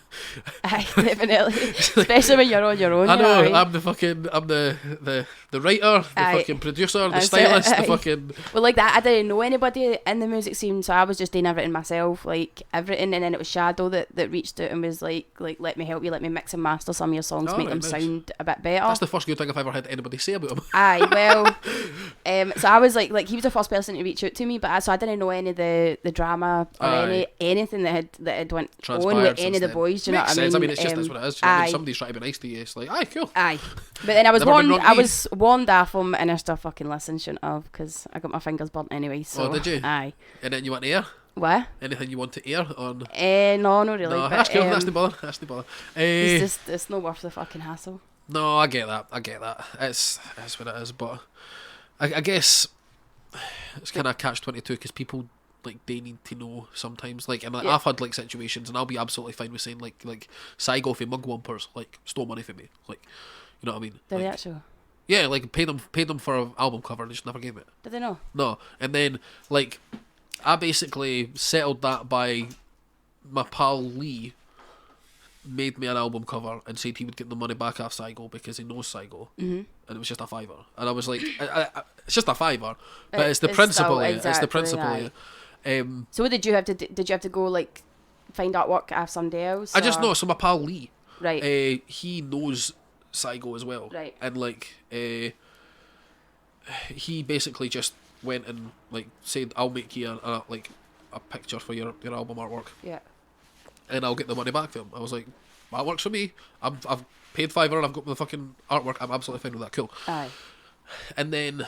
definitely, especially when you're on your own. I know, you know I'm the writer, the fucking producer, the stylist, the fucking... Well, like that, I didn't know anybody in the music scene, so I was just doing everything myself, like everything, and then it was Shadow that reached out and was like let me help you, let me mix and master some of your songs, make them sound a bit better. That's the first good thing I've ever had anybody say about him. Well, so I was like he was the first person to reach out to me, but so I didn't know any of the drama or anything that had went on with any of the boys. Do you know what I mean? I mean, it's just that's what it is. You know, when somebody's trying to be nice to you, it's like, aye, cool. Aye, but then I was warned off him, and I still fucking listened, shouldn't have, because I got my fingers burnt anyway. So, did you? Aye. And then you want to air? What? Anything you want to air on? No, not really. No, but, that's cool. That's the bother. It's not worth the fucking hassle. No, I get that. It's what it is, but I guess it's kind of catch-22, because people, like, they need to know sometimes, like, and like, I've had like situations, and I'll be absolutely fine with saying like Saigo for Mugwampers like stole money from me, like, you know what I mean? Did like, they actually? Yeah, like paid them for an album cover and just never gave it. Did they know? No, and then like I basically settled that by my pal Lee made me an album cover and said he would get the money back off Saigo because he knows Saigo, and it was just a $5, and I was like, it's just a $5, but it's the principle. It's the principle. So what did you have to do? Did you have to go like find artwork off somebody else? I just know. So my pal Lee, right? He knows Saigo as well, right? And like, he basically just went and like said, "I'll make you a picture for your album artwork." Yeah. And I'll get the money back for him. I was like, that works for me. I've paid $5 and I've got the fucking artwork. I'm absolutely fine with that. Cool. Aye. And then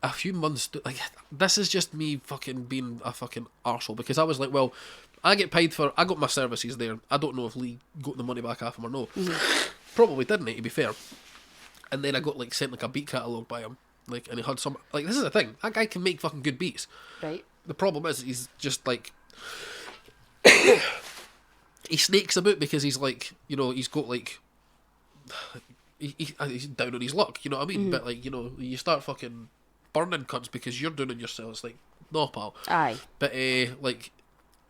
a few months, like, this is just me fucking being a fucking arsehole, because I was like, well, I got my services there. I don't know if Lee got the money back off him or no. Probably didn't, to be fair. And then I got like sent like a beat catalogue by him. Like, and he had some, like, this is the thing. That guy can make fucking good beats. Right. The problem is he's just like he snakes about, because he's like, you know, he's got like he's down on his luck, you know what I mean? But like, you know, you start fucking burning cunts because you're doing it yourself. It's like, no, pal. Aye. But like,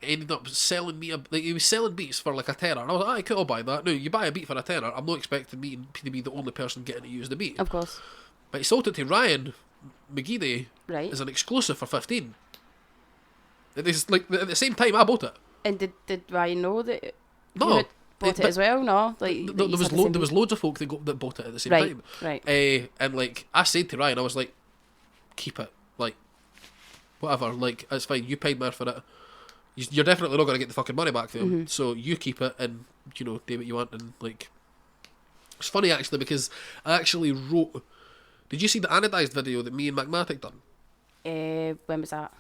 ended up selling me like, he was selling beats for like a tenner, and I was like, aye, cool, I'll buy that. No, you buy a beat for a tenner, I'm not expecting me to be the only person getting to use the beat. Of course. But he sold it to Ryan McGeady as an exclusive for 15. It's like at the same time I bought it. And did Ryan know that no, you had bought it as well? No, like there was loads of folk that bought it at the same time. Right. And like I said to Ryan, I was like, keep it, like, whatever, like, it's fine. You paid more for it. You're definitely not gonna get the fucking money back for him. So you keep it, and you know, do what you want. And like, it's funny actually, because I actually wrote. Did you see the anodized video that me and Magmatic done? When was that?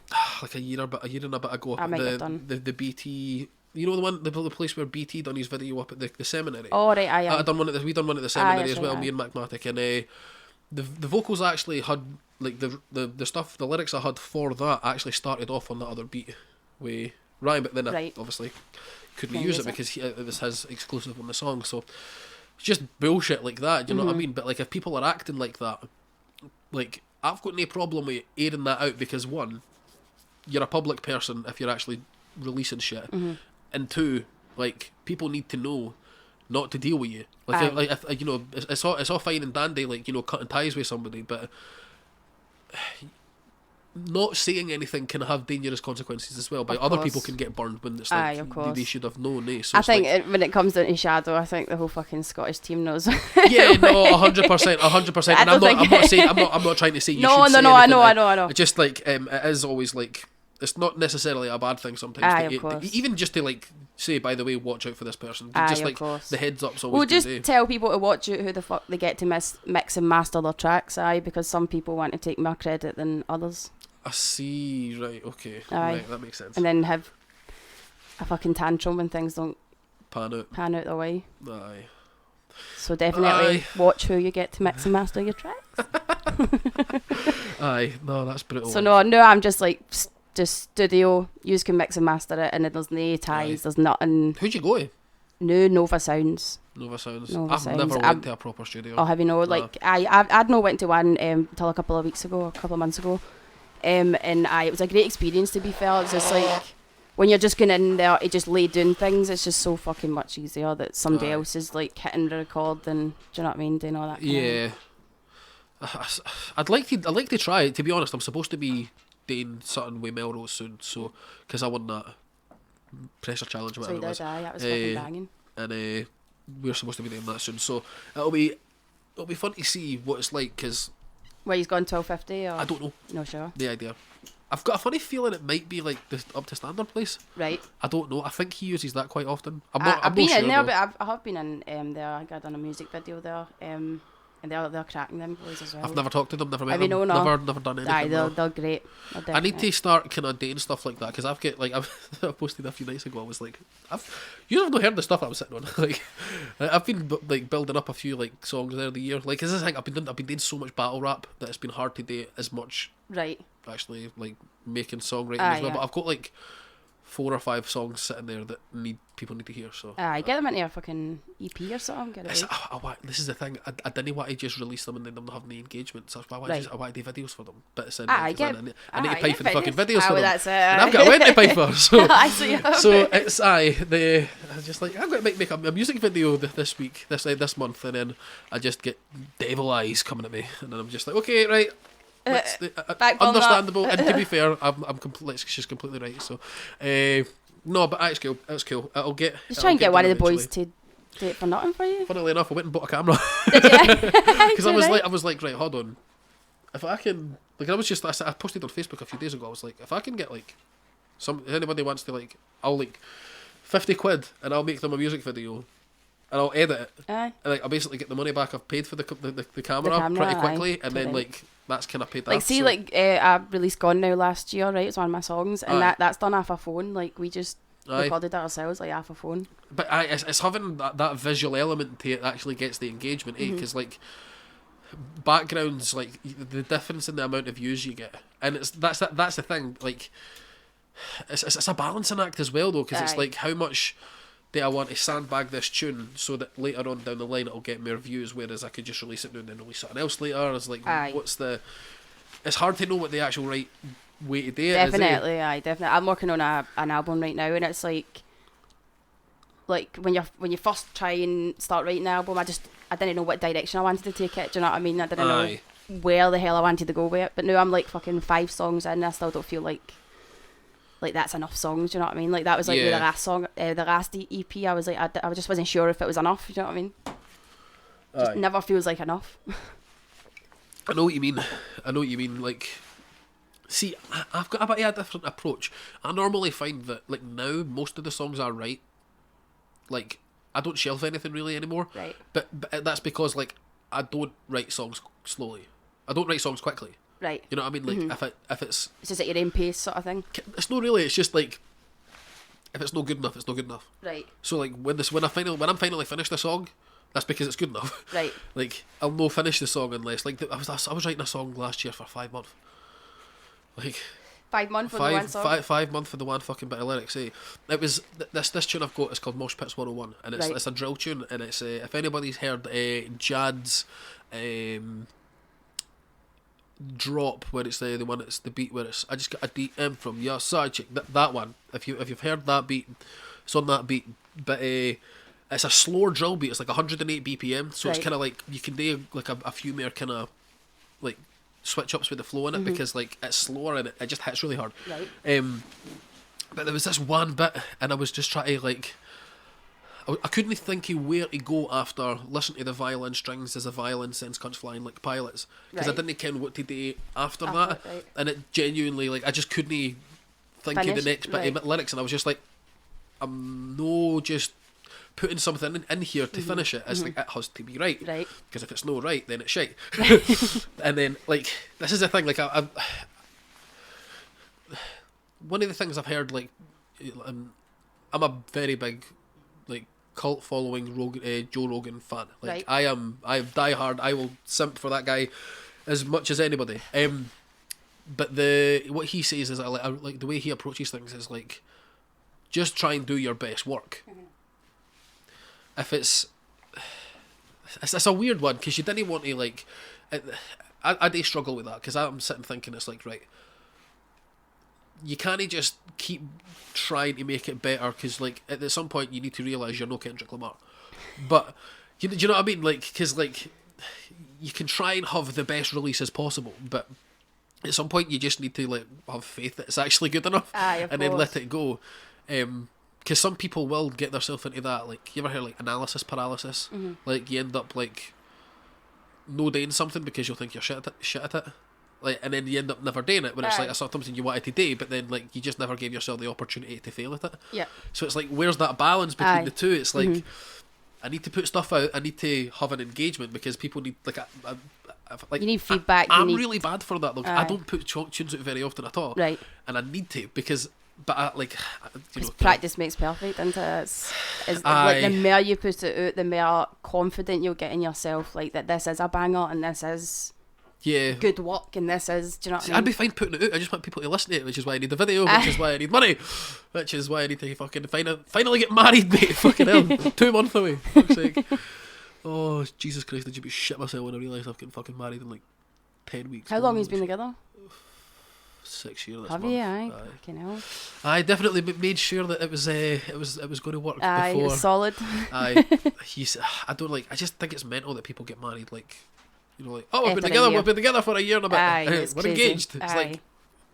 Like a year and a bit ago. I might have done. The BT, you know, the place where BT done his video up at the seminary. Oh right, I done one we done one at the seminary as well. Right, me and Magmatic, and the vocals actually had like the stuff, the lyrics I had for that actually started off on that other beat with Ryan, but then I obviously couldn't use it because it was his exclusive on the song. So it's just bullshit like that. You know what I mean? But like, if people are acting like that, like, I've got no problem with airing that out, because one, you're a public person if you're actually releasing shit, and two, like, people need to know not to deal with you. Like, if you know, it's all fine and dandy, like, you know, cutting ties with somebody, but not saying anything can have dangerous consequences as well. But Of other course. people can get burned when it's Aye, like of course. they should have known. So I it's think like, when it comes down to Shadow, I think the whole fucking Scottish team knows. yeah, no, 100%, 100%. I And I'm don't not think- saying, I'm not trying to say you No, should no, say no, I anything, know, like, I know. It's just like it is always like it's not necessarily a bad thing sometimes. Aye, to, of course. even just to like say, by the way, watch out for this person. Aye, Just of like course. the heads up's always Well, good. just tell people to watch it who the fuck they get to mix and master their tracks, because some people want to take more credit than others, I see. Right. Okay. Aye. Right. That makes sense. and then have a fucking tantrum when things don't Pan out. pan out their way. Aye. So definitely Aye. watch who you get to mix and master your tracks. Aye. No, that's brutal. So no, I'm just like just studio. You can mix and master it, and then there's no ties. Aye. There's nothing. Who'd you go to? No Nova Sounds. Nova Sounds. Nova I've Sounds. never went to a proper studio. Oh, have you know? Like I'd not went to one until a couple of weeks ago, a couple of months ago, and it was a great experience. To be fair, it's just like when you're just going in there to just lay down things, it's just so fucking much easier that somebody Aye. else is like hitting the record and do you know what I mean, doing all that. Kind Yeah. I'd like to try it. To be honest, I'm supposed to be doing something with Melrose soon, so because I won that pressure challenge, So whatever you it was, did, aye, that was fucking banging. and we're supposed to be doing that soon. So it'll be fun to see what it's like because Where he's gone 12.50 or I don't know no sure. the idea. I've got a funny feeling it might be like the up to standard place. Right. I don't know. I think he uses that quite often. I'm I've been not sure in there, though. but I have been in there. I got done a music video there, and they're cracking them boys as well. I've never talked to them, never met Have you them, no? never done anything. Aye, no. they're great. They're I need definitely- to start kind of doing stuff like that because I've got like I posted a few nights ago. I was like, you have not heard the stuff I was sitting on. Like, I've been like building up a few like songs there the year. Like, this is the thing I've been doing so much battle rap that it's been hard to do as much Right. actually like making songwriting Aye, as well. yeah. But I've got like 4 or 5 songs sitting there that people need to hear. So. Aye, get them into a fucking EP or something. Get it out. This is the thing. I didn't want to just release them and then them not have any engagement. So that's why Right. I want to do videos for them. But it's in Aye, there, 'cause get- I need to aye, pay get for the fucking videos. videos Aye, for well, them. that's it. And I've got a wedding to pay for. So I see. so it's I'm just like I'm going to make a music video this week, this month, and then I just get devil eyes coming at me, and then I'm just like, okay, right. Back on that. Understandable, and to be fair, she's completely right. So, no, but it's cool. It's cool. I'll get. Just try and get one of the done boys to do it for nothing for you. Funnily enough, I went and bought a camera Did you? because I was like, right, hold on. If I can, like, I posted on Facebook a few days ago. I was like, if I can get like, if anybody wants to like, I'll like 50 quid and I'll make them a music video. And I'll edit it, Aye. and like I'll basically get the money back I've paid for the camera, camera, pretty aye, quickly, and then totally. like that's kind of paid Like, off. see, so, like, I released Gone Now last year, right? It's one of my songs, and Aye. that's done off a phone. Like, we just Aye. recorded that ourselves, like, off a phone. But it's having that visual element to it that actually gets the engagement, Mm-hmm. because like backgrounds, like the difference in the amount of views you get, and that's the thing. Like, it's a balancing act as well, though, because it's Aye. like how much do I want to sandbag this tune so that later on down the line it'll get more views, whereas I could just release it now and then release something else later. It's like, Aye. It's hard to know what the actual right way to do it is, eh? Definitely, aye, definitely. I'm working on an album right now, and it's like when you first try and start writing an album, I didn't know what direction I wanted to take it. Do you know what I mean? I didn't Aye. know where the hell I wanted to go with it. But now I'm like fucking 5 songs in, and I still don't feel like that's enough songs. Do you know what I mean? Like, that was like with Yeah. the last song, the last EP. I was like, I just wasn't sure if it was enough. Do you know what I mean? Just Aye. never feels like enough. I know what you mean. Like, see, I've got a bit of a different approach. I normally find that, like, now most of the songs I write, like, I don't shelve anything really anymore. Right. But that's because, like, I don't write songs slowly. I don't write songs quickly. Right. You know what I mean? Like, if it's It's just at your own pace, sort of thing. it's not really. It's just like, if it's not good enough, it's not good enough. Right. So like when I'm finally finished the song, that's because it's good enough. Right. Like, I'll no finish the song unless like I was writing a song last year for 5 months. Like 5 months for the one song. 5 months for the one fucking bit of lyrics. Eh? It was this tune I've got is called Mosh Pits 101, and Right. it's a drill tune, and it's if anybody's heard Jad's drop where it's the one that's the beat where it's I just got a DM from your side chick, that one, if you've heard that beat, it's on that beat, but it's a slower drill beat. It's like 108 BPM, so it's Right. kind of like you can do like a few more kind of like switch ups with the flow in it because like it's slower and it just hits really hard. Right. But there was this one bit, and I was just trying to like. I couldn't think of where to go after listening to the violin strings as a violin sends cunts flying like pilots, because I Right. didn't ken what to do after After that, it, right. and it genuinely like I just couldn't think of the Finish, next bit right. of lyrics, and I was just like, I'm no just putting something in here to finish it. It's like it has to be right, Right. because if it's no right, then it's shite. And then like this is the thing, like I one of the things I've heard, like I'm a very big like cult following Joe Rogan fan. Like Right. I am die hard. I will simp for that guy as much as anybody. But what he says is I like the way he approaches things is like just try and do your best work. If it's a weird one because you didn't want to like. I do struggle with that because I'm sitting thinking it's like right. You can't just keep trying to make it better because, like, at some point you need to realise you're no Kendrick Lamar. But, do you know what I mean? Like, because, like, you can try and have the best release as possible, but at some point you just need to, like, have faith that it's actually good enough Of then let course. it go. Because some people will get themselves into that. Like, you ever hear, like, analysis paralysis? Like, you end up, like, no doing something because you'll think you're shit at it. Like, and then you end up never doing it when it's like Aye. it's something you wanted to do, but then like you just never gave yourself the opportunity to fail at it. Yeah. So it's like, where's that balance between Aye. the two? It's like I need to put stuff out. I need to have an engagement because people need like like You need feedback, you I'm need- really bad for that. Like, I Aye. don't put tunes out very often at all. Right. And I need to because, but I, like you Because know, practice makes perfect, isn't it? It's Aye. like the more you put it out, the more confident you'll get in yourself. Like that, this is a banger, and this is yeah. good work, and this is. Do you know what I mean? I'd be fine putting it out. I just want people to listen to it, which is why I need the video, which is why I need money, which is why I need to fucking finally get married, mate. Fucking hell, 2 months away. Fuck's sake. Oh Jesus Christ! Did you be shit myself when I realised I've getting fucking married in like 10 weeks? How long has been together? 6 years. This Have month. you? Aye. Fucking hell. I definitely made sure that it was going to work Aye, before. it's solid. I don't like. I just think it's mental that people get married. Like, you know, like, oh, we've been After a together. year. We've been together for a year and a bit. Aye, it's We're crazy. engaged. It's Aye. like,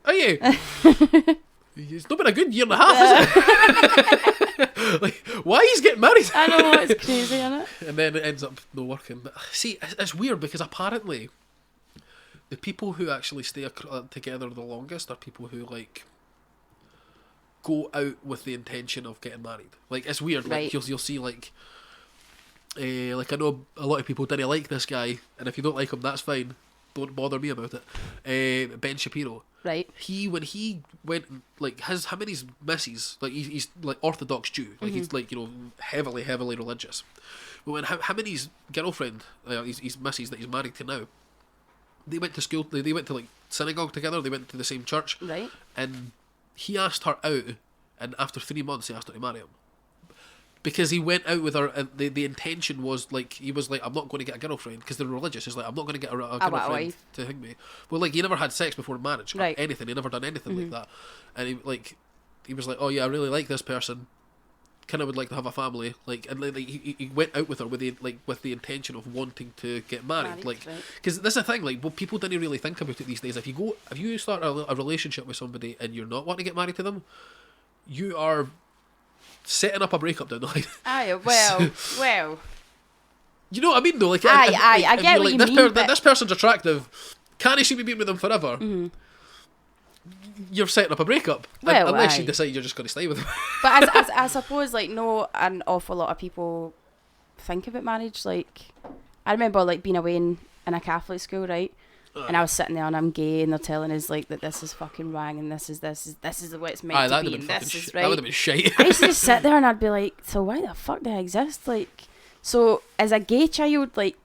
are you? It's not been a good year and a half, is it? Like, why he's getting married? I know, it's crazy, isn't it? And then it ends up not working. But see, it's weird because apparently the people who actually stay together the longest are people who like go out with the intention of getting married. Like, it's weird. Like Right. you'll see like I know a lot of people didn't like this guy, and if you don't like him, that's fine. Don't bother me about it. Ben Shapiro. Right. When he went like him and his missus, like he's like Orthodox Jew, like he's like, you know, heavily religious. But when him and his girlfriend, his missus that he's married to now, they went to school. They went to like synagogue together. They went to the same church, Right. and he asked her out, and after 3 months, he asked her to marry him. Because he went out with her, and the intention was like, he was like, I'm not going to get a girlfriend because they're religious. He's like, I'm not going to get a want a girlfriend wife. to hang me. Well, like, he never had sex before marriage, or Right. anything. He never done anything like that, and he was like, oh yeah, I really like this person. Kind of would like to have a family, like, and like he went out with her with the intention of wanting to get married, Married, like, right. because that's the thing, like, well, people didn't really think about it these days. If you start a relationship with somebody and you're not wanting to get married to them, you are setting up a breakup down the line. Aye, well. You know what I mean, though? Like, Aye, if- aye, I if get you're what like, you this mean, but- this person's attractive. Can I see me being with them forever? You're setting up a breakup, Well, unless aye. you decide you're just going to stay with them. But as I suppose, like, no, an awful lot of people think about marriage. Like, I remember, like, being away in a Catholic school, right? And I was sitting there and I'm gay and they're telling us, like, that this is fucking wrong and this is the way it's meant Aye, to that be would have and been this fucking is shit. right. That would have been shite. I used to just sit there and I'd be like, so why the fuck do I exist? Like, so as a gay child, like,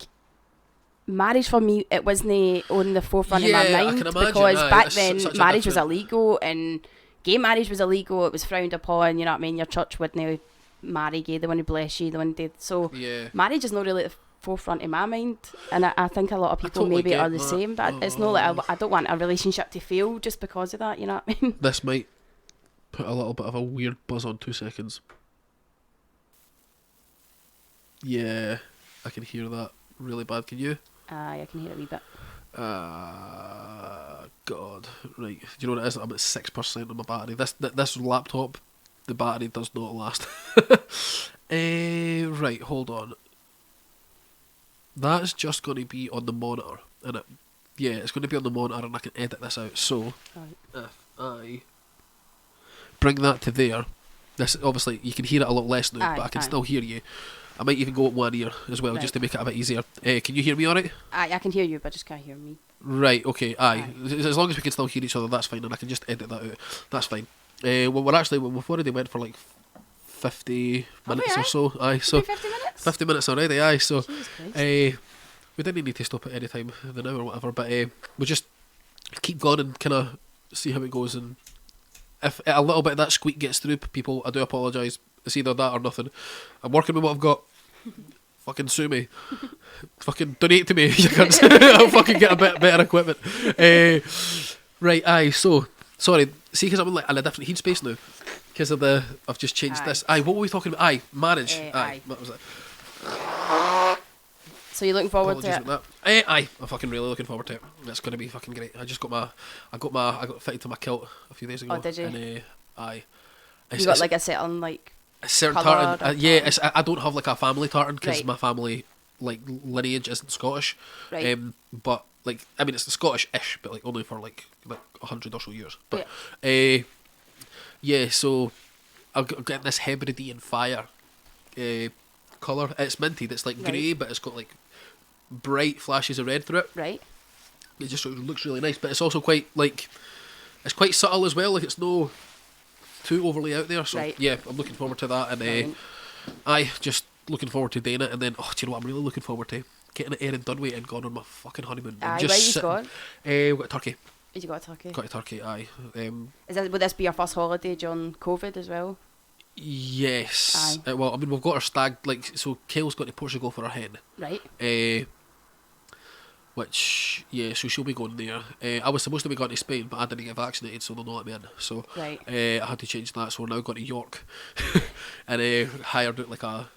marriage for me, it wasn't on the forefront Yeah, of I my mind can imagine, because aye, back it's then such a marriage was different- illegal and gay marriage was illegal. It was frowned upon. You know what I mean? Your church wouldn't marry gay. They wouldn't bless you. They wouldn't. So Yeah. marriage is not really at the forefront of my mind, and I think a lot of people totally maybe get are the that. same. But it's not like I don't want a relationship to fail just because of that. You know what I mean? This might put a little bit of a weird buzz on. 2 seconds. Yeah, I can hear that really bad. Can you? I can hear a wee bit. God, right. Do you know what it is? I'm at 6% on my battery. This laptop, the battery does not last. Right, hold on. That's just going to be on the monitor, and it's going to be on the monitor, and I can edit this out. So Right. if I bring that to there, this obviously you can hear it a lot less now, but I can still hear you. I might even go up one ear as well, just to make it a bit easier. Can you hear me alright? I can hear you, but just can't hear me. Right, okay, As long as we can still hear each other, that's fine, and I can just edit that out. That's fine. Well, we've already went for like 50 minutes or so. So 50 minutes? 50 minutes already, so Jesus Christ. we didn't need to stop at any time of the now or whatever, but we just keep going and kind of see how it goes, and if a little bit of that squeak gets through people, I do apologise. It's either that or nothing. I'm working with what I've got. Fucking sue me. Fucking donate to me, you cunts. I'll fucking get a bit better equipment. Right, so sorry. See, because I'm in a different headspace now because of I've just changed this. What were we talking about? Marriage. What was it? So you're looking forward to it? That. I'm fucking really looking forward to it. It's going to be fucking great. I got fitted to my kilt a few days ago. Oh, did you? And You got like a set on like a certain colour tartan. I don't have like a family tartan because Right. my family like lineage isn't Scottish. Right. But like I mean it's Scottish-ish, but like only for like 100 or so years. But so I'm getting this Hebridean fire colour. It's minted. It's like Right. grey, but it's got like bright flashes of red through it. right. It just sort of looks really nice, but it's also quite like it's quite subtle as well. Like it's no too overly out there. So Right. yeah, I'm looking forward to that, and Brilliant. just looking forward to doing it, and then do you know what I'm really looking forward to? Getting it Erin Dunway and going on my fucking honeymoon. And Aye, just where you sitting- going? We've got Turkey. Did you got a Turkey? Got to Turkey. Aye. Would this be your first holiday during COVID as well? Yes. Aye. Well, I mean, we've got our stag. Like, so Kayle's got to Portugal for her hen. Right. Which so she'll be going there. I was supposed to be going to Spain, but I didn't get vaccinated, so they'll not let me in. So Right. I had to change that. So we're now going to York, and hired out like a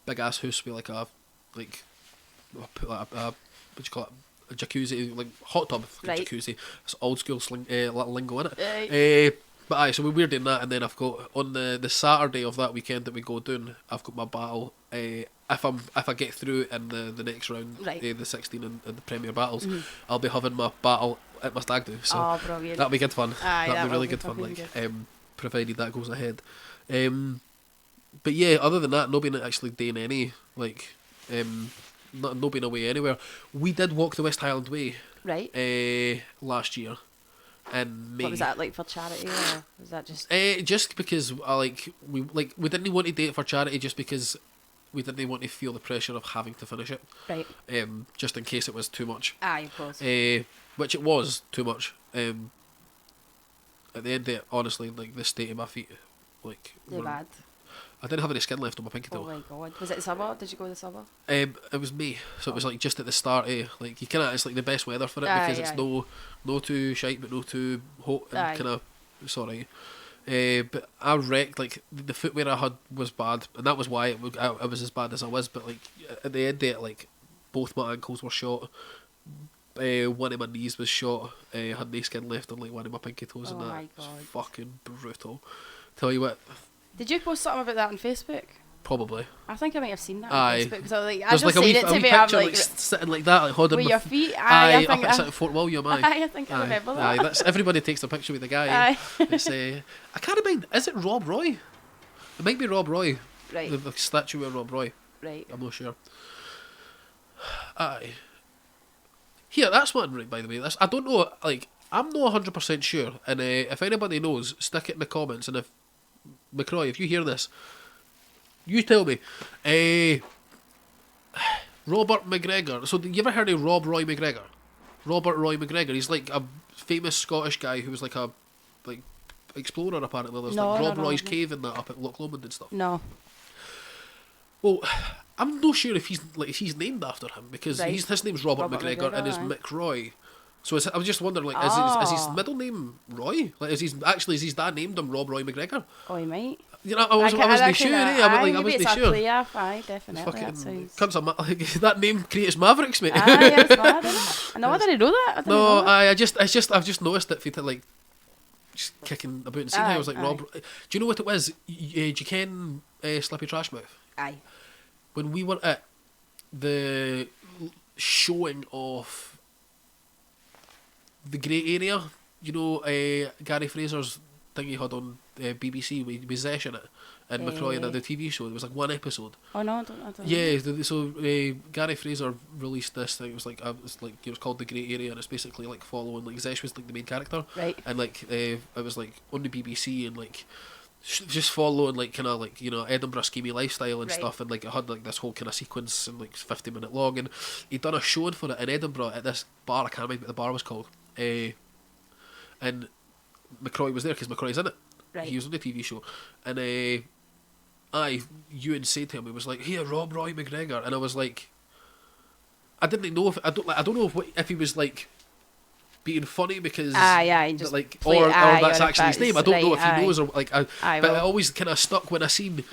big ass house with what do you call it? A jacuzzi, like hot tub, Right. jacuzzi. It's old school lingo in it. Right. But so we're doing that, and then I've got on the Saturday of that weekend that we go down, I've got my battle. If I get through in the next round, Right. the 16 and the Premier battles, I'll be having my battle at my stag do. So Oh, brilliant. that'll be good fun. Aye, that'll that be will really be good fun. fucking Like, provided that goes ahead. But yeah, other than that, nobody actually doing any not being away anywhere. We did walk the West Highland Way Right. last year in May. What was that like for charity, or was that just? Just because we didn't want to do it for charity, just because we didn't want to feel the pressure of having to finish it. Right. Just in case it was too much. Aye, of course. Which it was too much. At the end of it, honestly, like the state of my feet, like They're bad. I didn't have any skin left on my pinky Oh toe. my god. Was it the summer? Did you go to the summer? It was May, so it was like just at the start. Like you kind of, it's like the best weather for it because it's Aye. no too shite, but no too hot, Aye. and kind of sorry. But I wrecked, like the footwear I had was bad, and that was why it was as bad as I was. But like at the end of it, like both my ankles were shot. One of my knees was shot. I had no skin left on like one of my pinky toes, Oh and my that God. was fucking brutal. Tell you what, Did you post something about that on Facebook? probably. I think I might have seen that on Aye. Facebook. Because I was like, I There's just like said it a to wee me. I'm picture like, like sitting like that, like holding with my your feet. Aye, I up think. at Fort William. Aye. Aye, I think I remember that. Aye, that's everybody takes a picture with the guy. Aye. It's I can't mind. Is it Rob Roy? It might be Rob Roy. Right. The statue of Rob Roy. Right. I'm not sure. Aye. Here, that's one right. By the way, I don't know. Like, I'm not 100% sure. And if anybody knows, stick it in the comments. And if McCroy, if you hear this, you tell me. Robert McGregor. So, you ever heard of Roy McGregor? Robert Roy McGregor. He's like a famous Scottish guy who was like a explorer. Apparently, there's No, like no, Rob no, Roy's no. cave and that up at Loch Lomond and stuff. No. Well, I'm not sure if he's named after him because Right. his name's Robert Robert McGregor and his McGregor, aye. Mick Roy So I was just wondering, like, is his middle name Roy? Like, is his dad named him Rob Roy McGregor? Oh, he might. You know, I wasn't sure. I maybe wasn't it's sure. a playoff. Aye, definitely. Fucking That sounds... like, that name creates Mavericks, mate. Aye, it's mad, isn't it? No, I didn't know that. I've just noticed it. For like, just kicking about and seeing how I was like, Rob. Do you know what it was? Do you ken Slippy Trashmouth? Aye. When we were at the showing of the Grey Area, you know, Gary Fraser's thing he had on BBC with Zesh in it, and McCroy in the TV show. There was like one episode. Oh no, I don't know. Yeah, so Gary Fraser released this thing. It was called the Grey Area, and it's basically like following, like, Zesh was like the main character, right? And like it was like on the BBC, and like just following like kind of like, you know, Edinburgh schemey lifestyle and stuff, and like it had like this whole kind of sequence and like 50-minute long, and he'd done a showing for it in Edinburgh at this bar. I can't remember what the bar was called, and McCroy was there because McCroy's in it. Right. He was on the TV show, and Ewan said to him, he was like, "Here, Rob Roy McGregor," and I was like, I didn't know if I don't know if he was like being funny because just like play, or that's or actually his name. I don't know if he knows or like but it well. always kind of stuck when I seen.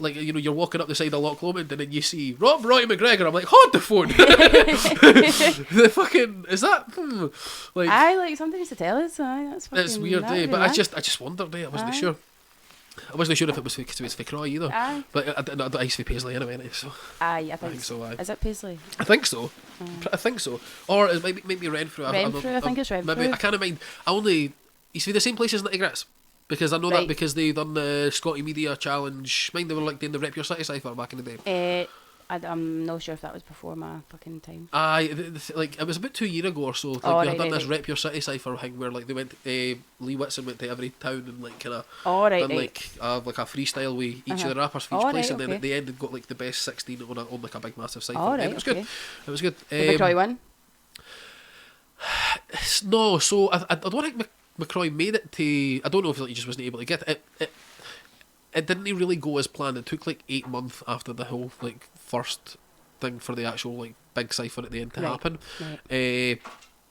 Like, you know, you're walking up the side of Loch Lomond and then you see Rob Roy McGregor. I'm like, hold the phone. The fucking is that like? Like something used to tell us. That's fucking. It's weird, but I just wondered. I wasn't sure. I wasn't sure if it was because it was for Roy either. But I didn't know. I used to be Paisley anyway. So. I think so. Is it Paisley? I think so. I think so. Or it might be Renfrew. Renfrew, I think it's Renfrew. Maybe I can't mind. I only used to be the same place as Nitty Grits. Because I know that because they done the Scotty Media Challenge. Mind they were like doing the Rep Your City cipher back in the day. I'm not sure if that was before my fucking time. Like it was about 2 years ago or so. Like they had done this Rep Your City cipher thing where like they went. Lee Whitson went to every town and like kind of done like a freestyle with each of the rappers for each place, and then at the end it got like the best 16 on like a big massive cipher. It was good. It was good. Did McCroy win? No, so I don't think McCroy made it to. I don't know if he just wasn't able to get it. It didn't really go as planned. It took like 8 months after the whole like first thing for the actual like big cipher at the end to happen,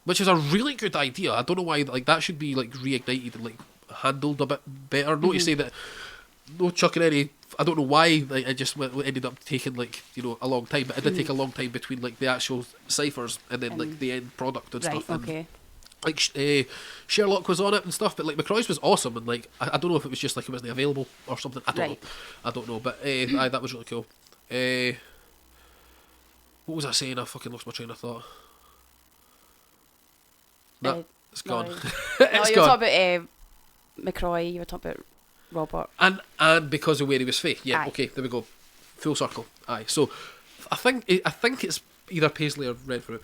which is a really good idea. I don't know why like that should be like reignited and like handled a bit better. Not to say that no chucking any. I don't know why like, it just ended up taking like, you know, a long time, but it did take a long time between like the actual ciphers and then like the end product and stuff. And, like Sherlock was on it and stuff, but like McCroy's was awesome, and like I don't know if it was just like it wasn't available or something. I don't know, but that was really cool. What was I saying? I fucking lost my train of thought. Nah, it's gone. It's you were talking about McCroy. You were talking about Robert, and because of where he was from. Yeah, Aye. okay, there we go, full circle. Aye, so I think it's either Paisley or Renfrew.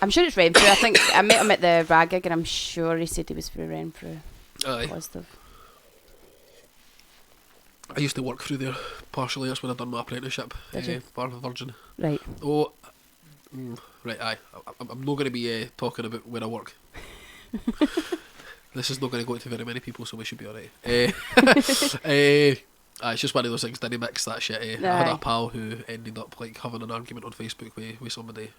I'm sure it's Renfrew. I think I met him at the Rag gig and I'm sure he said he was for Renfrew. Aye. Positive. I used to work through there partially. That's when I done my apprenticeship. Did you? Bar of Virgin. Right. Oh, right. Aye. I'm not going to be talking about where I work. This is not going to go to very many people, so we should be alright. It's just one of those things. Didn't mix that shit. I had a pal who ended up like having an argument on Facebook with somebody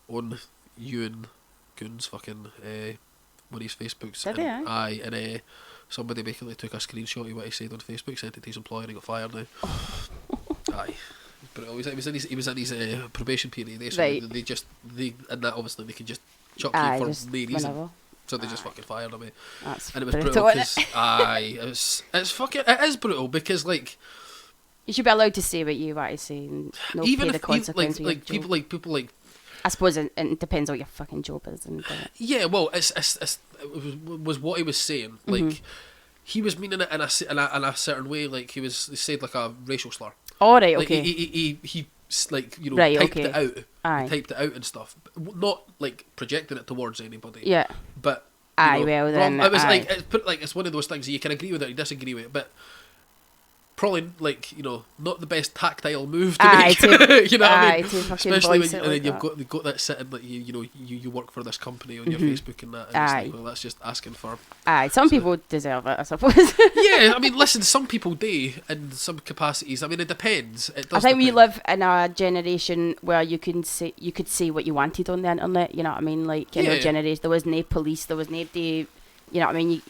on Ewan Goon's fucking one of his Facebooks. Did they? Aye, and somebody basically took a screenshot of what he said on Facebook, sent it to his employer, and he got fired now. Aye. But he was in his probation period. So right. they and that obviously they can just chuck you for no reason. Whenever. So they just fucking fired him. That's and it was brutal because it is brutal because like you should be allowed to say what you want to say and not even pay the consequences. Like people like. I suppose it depends on what your fucking job is, and yeah, well, it was what he was saying. Like he was meaning it in a certain way. Like he said like a racial slur. All right, like, okay. He like, you know, right, typed okay. it out. Aye. He typed it out and stuff. Not like projecting it towards anybody. Yeah. But aye, well then. It was like it's one of those things you can agree with it, or you disagree with it, but probably like, you know, not the best tactile move to Aye, make. to- You know what I aye, mean? to fucking Especially when voice you, it and like then you've that. got that sitting like you know you work for this company on your Facebook and that, and it's Aye. like, well, that's just asking for. Aye, some people deserve it, I suppose. Yeah, I mean, listen, some people do in some capacities. I mean, it depends. It does I think we depend. live in a generation where you could say what you wanted on the internet. You know what I mean? Like in our Yeah. generation, there was no police, there was nobody. You know what I mean?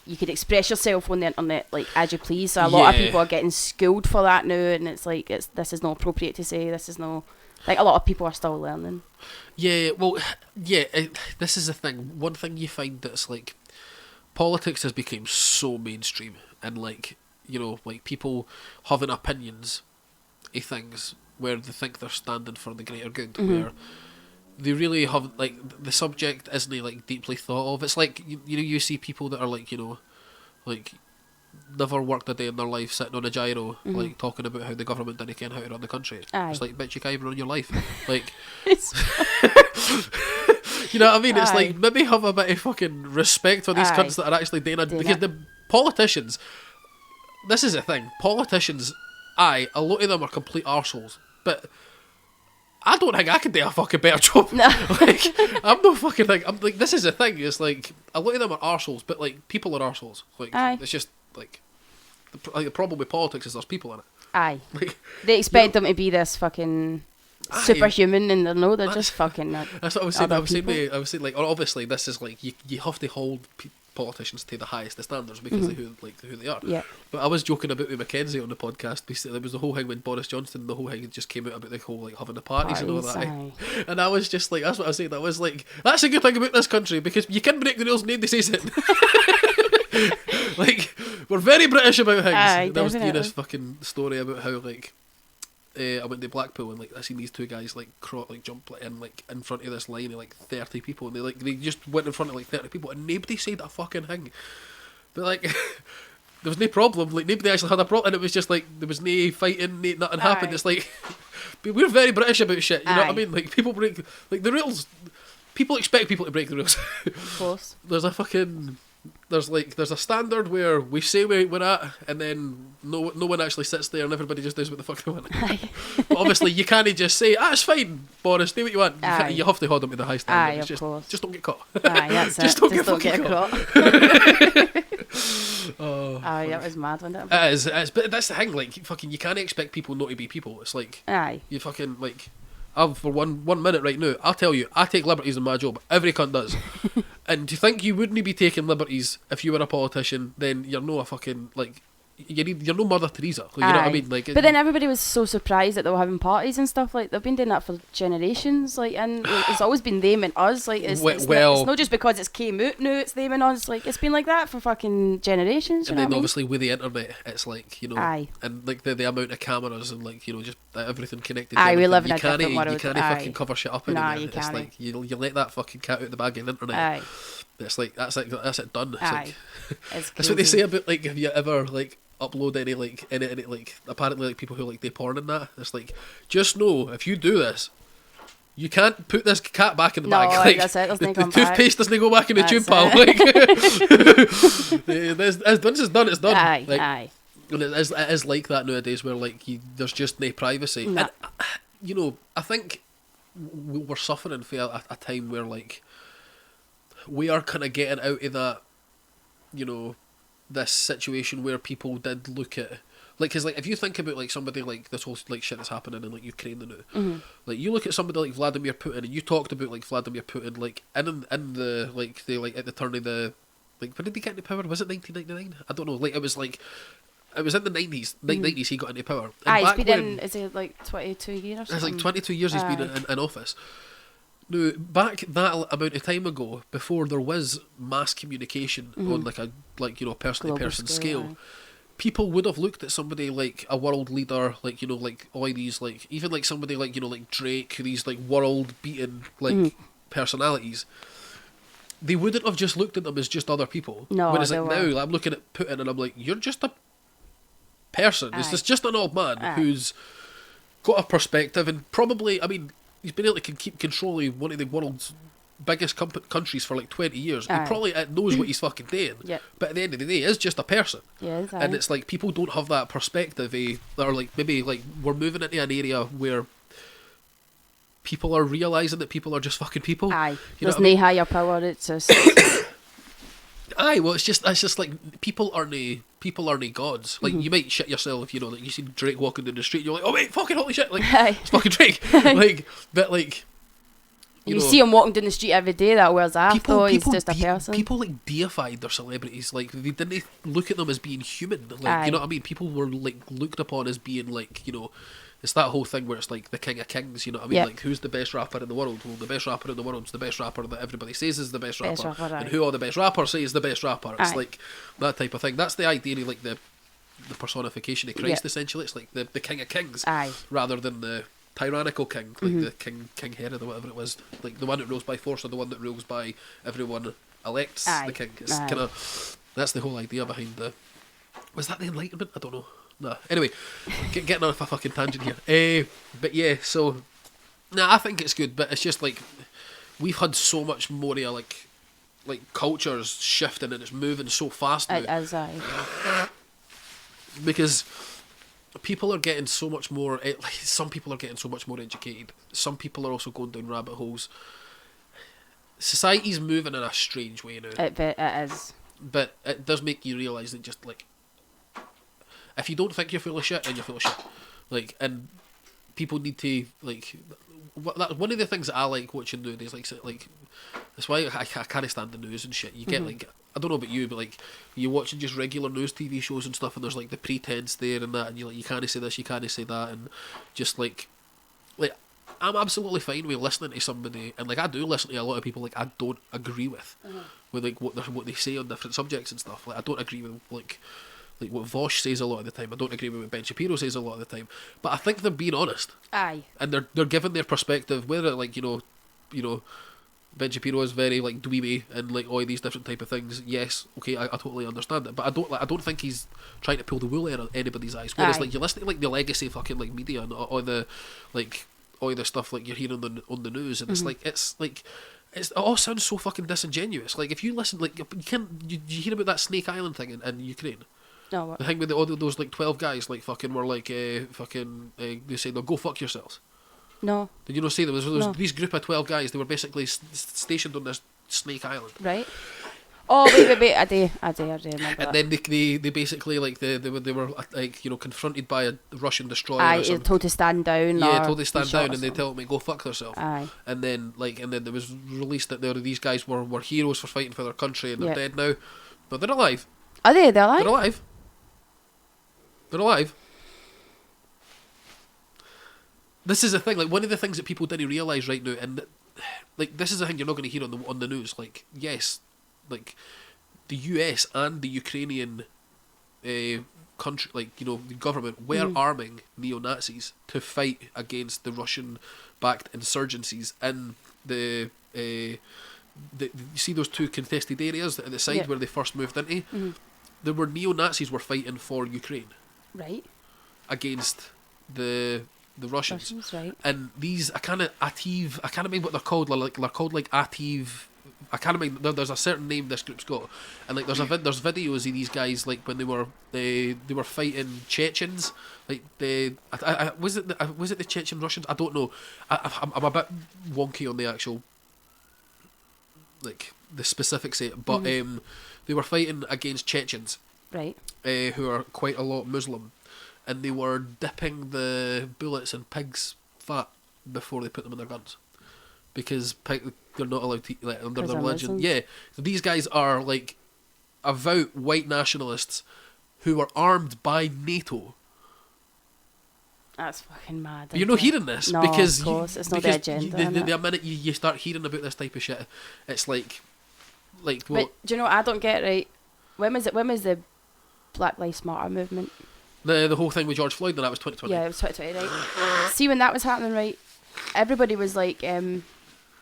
You could express yourself on the internet like as you please. So a lot of Yeah. people are getting schooled for that now, and it's like this is not appropriate to say. This is no like a lot of people are still learning. Yeah, well, yeah. This is the thing. One thing you find that's like politics has become so mainstream, and like, you know, like people having opinions of things where they think they're standing for the greater good, where they really have like the subject isn't like deeply thought of. It's like you know, you see people that are like, you know, like never worked a day in their life sitting on a gyro, like talking about how the government didn't care how to run the country. Aye. It's like, bitch, you can't even run your life. Like, It's you know what I mean? It's Aye. like, maybe have a bit of fucking respect for these Aye. cunts that are actually doing it, Doing because it. the politicians. This is the thing. Politicians, a lot of them are complete arseholes, but I don't think I could do a fucking better job. No. Like, I'm no fucking like, I'm like, this is the thing. It's like a lot of them are arseholes, but like people are arseholes. Like, Aye. it's just like the problem with politics is there's people in it. aye. Like, They expect them to be this fucking Aye. superhuman, and they're just fucking. That's what I was saying. other I was saying, people. I was saying, like, obviously, this is like you have to hold politicians to the highest of standards because of who they are. Yeah. But I was joking about with Mackenzie on the podcast. Basically, there was the whole thing when Boris Johnson, the whole thing just came out about the whole like having the parties and all that. Parties, aye. And I was just like, that's what I was saying. I was like, that's a good thing about this country because you can break the rules and nobody says it. Like, we're very British about things. Aye, That was doing definitely. this fucking story about how like. I went to Blackpool and like I seen these two guys like jump in front of this line of like 30 people, and they just went in front of like 30 people and nobody said a fucking thing. But like there was no problem, like nobody actually had a problem, and it was just like there was no fighting, nothing happened. Aye. It's like but we're very British about shit, you know what I Aye. mean? Like people break like the rules. People expect people to break the rules. Of course. There's a standard where we say we're at, and then no one actually sits there and everybody just does what the fuck they want. Aye. But obviously you can't just say, it's fine, Boris, do what you want. Aye. You have to hold them to the high standard. Aye, It's of just, course. just don't get caught. Aye, that's Just it. don't Just don't get get fucking caught. Oh, Aye, that was mad, wasn't it? it is, but that's the thing, like, fucking, you can't expect people not to be people. It's like, Aye. you fucking, like, for one minute right now, I'll tell you, I take liberties in my job. Every cunt does. And to think you wouldn't be taking liberties if you were a politician, then you're no a fucking, like, you're no Mother Teresa. Like, you know what I Aye. mean? Like, But then everybody was so surprised that they were having parties and stuff. Like they've been doing that for generations. Like, and it's always been them and us. Like, it's Well- it's not just because it's came out now. It's them and us. Like, it's been like that for fucking generations. You and know then what I mean? obviously with the internet, it's like, you know, Aye. and like the amount of cameras and like, you know, just everything connected. Aye, we everything. live in You a can't- different world. You can't Aye. fucking cover shit up Nah, anymore. you It's can't. like you let that fucking cat out the bag in the internet. Aye. It's like that's it done. It's Aye. like, It's that's what they crazy. say about like, have you ever like upload any like apparently like people who like do porn and that. It's like, just know if you do this, you can't put this cat back in the No, bag. Like, that's it, doesn't the come back. toothpaste doesn't go back in the That's tube, pal. it. Like, once it's done, it's done. Aye, Like, aye. and it is like that nowadays, where like there's just no privacy. No. And you know, I think we're suffering for a time where like we are kind of getting out of that, you know, this situation where people did look at like, because like if you think about like somebody like this whole like shit that's happening in like Ukraine and now, like you look at somebody like Vladimir Putin, and you talked about like Vladimir Putin like in the like they like at the turn of the like when did he get into power? Was it 1999? I don't know. Like it was in the 90s. 90s he got into power. And Aye, back he's been when- in, is it like 22 years or it's something? like 22 years he's been Aye. in office. Now, back that amount of time ago, before there was mass communication on like a person to Global person scale, scale, aye. people would have looked at somebody like a world leader, like, you know, like all these like even like somebody like, you know, like Drake, these like world beaten like personalities. They wouldn't have just looked at them as just other people. No, Whereas they like were. now, I'm looking at Putin and I'm like, you're just a person. Aye. It's just an old man Aye. who's got a perspective and probably, I mean, he's been able to keep controlling one of the world's biggest countries for like 20 years. Aye. He probably knows what he's fucking doing. Yep. But at the end of the day, he's just a person. Yes, And aye. it's like people don't have that perspective, or like maybe like we're moving into an area where people are realising that people are just fucking people. Aye. You know There's what I mean? no higher power. It's just Aye, well, it's just like people aren't gods. Like you might shit yourself, you know, like you see Drake walking down the street, you're like, oh wait, fucking holy shit, like Aye. it's fucking Drake. Like, but like you know, see him walking down the street every day. That wears off though. He's just a person. People like deified their celebrities. Like they didn't look at them as being human. Like Aye. you know what I mean? People were like looked upon as being like, you know, it's that whole thing where it's like the king of kings. You know what I mean? Yep. Like who's the best rapper in the world? Well, the best rapper in the world is the best rapper that everybody says is the best rapper. Best rapper, aye. And who are the best rappers say is the best rapper? It's Aye. like that type of thing. That's the idea of like the personification of Christ. Yep. Essentially, it's like the king of kings Aye. rather than the tyrannical king, like the King Herod or whatever it was, like the one that rules by force or the one that rules by everyone elects Aye. the king. It's Aye. kind of that's the whole idea behind the. Was that the Enlightenment? I don't know. Nah. Anyway, getting off a fucking tangent here. But yeah, so I think it's good, but it's just like we've had so much more of like cultures shifting and it's moving so fast now It is. Aye. because people are getting so much more. Like, some people are getting so much more educated. Some people are also going down rabbit holes. Society's moving in a strange way now, It is. but it does make you realise that just like if you don't think you're full of shit, then you're full of shit. Like, and people need to like. One of the things that I like watching nowadays, like that's why I can't stand the news and shit. You get like, I don't know about you, but like you're watching just regular news TV shows and stuff, and there's like the pretense there and that, and you're like, you can't say this, you can't say that, and just like I'm absolutely fine with listening to somebody, and like I do listen to a lot of people like I don't agree with like what they say on different subjects and stuff. Like I don't agree with like what Vosh says a lot of the time. I don't agree with what Ben Shapiro says a lot of the time. But I think they're being honest. Aye. And they're giving their perspective, whether like, you know, Ben Shapiro is very like dweeby and like all these different type of things. Yes, okay, I totally understand it. But I don't think he's trying to pull the wool out of anybody's eyes. Whereas Aye. like you listen to like the legacy fucking like media and all the stuff like you're hearing on the news, and it's like it all sounds so fucking disingenuous. Like if you listen, like you hear about that Snake Island thing in Ukraine. No. What? The thing with all those like 12 guys like fucking were like they say they'll go fuck yourselves. No. Did you not see there was No. these group of 12 guys? They were basically stationed on this Snake Island. Right. Oh wait! I do remember And that. then they basically like they were like, you know, confronted by a Russian destroyer. Aye, or you're something. told to stand down. Yeah, or told they stand be shot down, or and they something. tell them to go fuck themselves. Aye. And then there was released that these guys were heroes for fighting for their country, and they're Yep. dead now, but they're alive. Are they? They're like. They're alive. They're alive. This is the thing. Like one of the things that people didn't realise right now, and like this is the thing you're not going to hear on the news. Like yes, like the US and the Ukrainian country, like, you know, the government were arming neo-Nazis to fight against the Russian-backed insurgencies in the you see those two contested areas at the side Yeah. where they first moved into. There were neo-Nazis were fighting for Ukraine Right. against the Russians. Right. And these I can't remember what they're called. They're called like Ativ. I can't remember. There's a certain name this group's got, and like there's videos of these guys like when they were fighting Chechens. Like was it the Chechen Russians? I don't know. I'm a bit wonky on the actual like the specifics of it, but they were fighting against Chechens, Right. who are quite a lot Muslim, and they were dipping the bullets in pigs' fat before they put them in their guns, because they're not allowed to eat, like, under 'Cause their they're religion. Muslims? Yeah, so these guys are like avowed white nationalists who are armed by NATO. That's fucking mad. You're not hearing this No, because of course, it's not the agenda, innit? the minute you start hearing about this type of shit, it's like well, But do you know what I don't get right? When was the Black Lives Matter movement? the whole thing with George Floyd, and that was 2020. Yeah, it was 2020, right? See, when that was happening, right? Everybody was like, you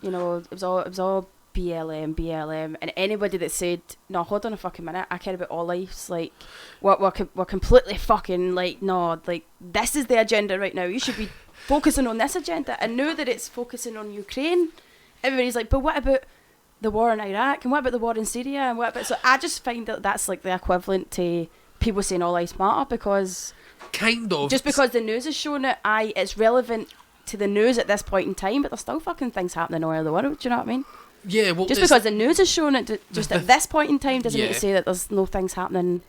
know, it was all BLM, and anybody that said, no, hold on a fucking minute, I care about all lives, like, we're completely fucking, like, no, like, this is the agenda right now, you should be focusing on this agenda, and now that it's focusing on Ukraine, everybody's like, but what about the war in Iraq? And what about the war in Syria? And what about... So I just find that that's like the equivalent to people saying all lives matter, because... Kind of. Just because the news is showing it, it's relevant to the news at this point in time, but there's still fucking things happening all over the world, do you know what I mean? Yeah, well... Just because the news is showing it just at this point in time doesn't mean to say that there's no things happening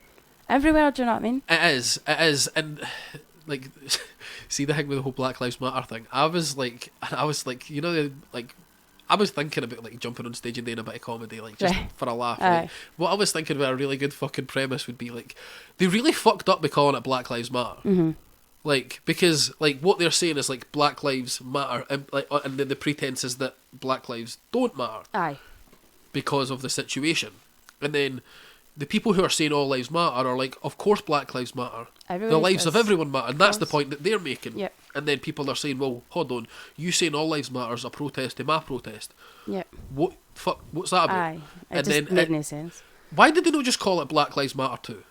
everywhere, do you know what I mean? It is, and like, see the thing with the whole Black Lives Matter thing. I was like, you know, like, I was thinking about like jumping on stage and doing a bit of comedy, like just for a laugh. Right? What I was thinking about a really good fucking premise would be like, they really fucked up by calling it Black Lives Matter. Mm-hmm. Like, because like what they're saying is like Black Lives Matter, and like, and then the pretense is that Black lives don't matter. Aye. Because of the situation, and then the people who are saying all lives matter are like, of course Black lives matter. The lives of everyone matter, and that's the point that they're making. Yep. And then people are saying, well, hold on, you saying all lives matter is a protest to my protest. Yep. What's that about? Aye. It just made no sense. Why did they not just call it Black Lives Matter too?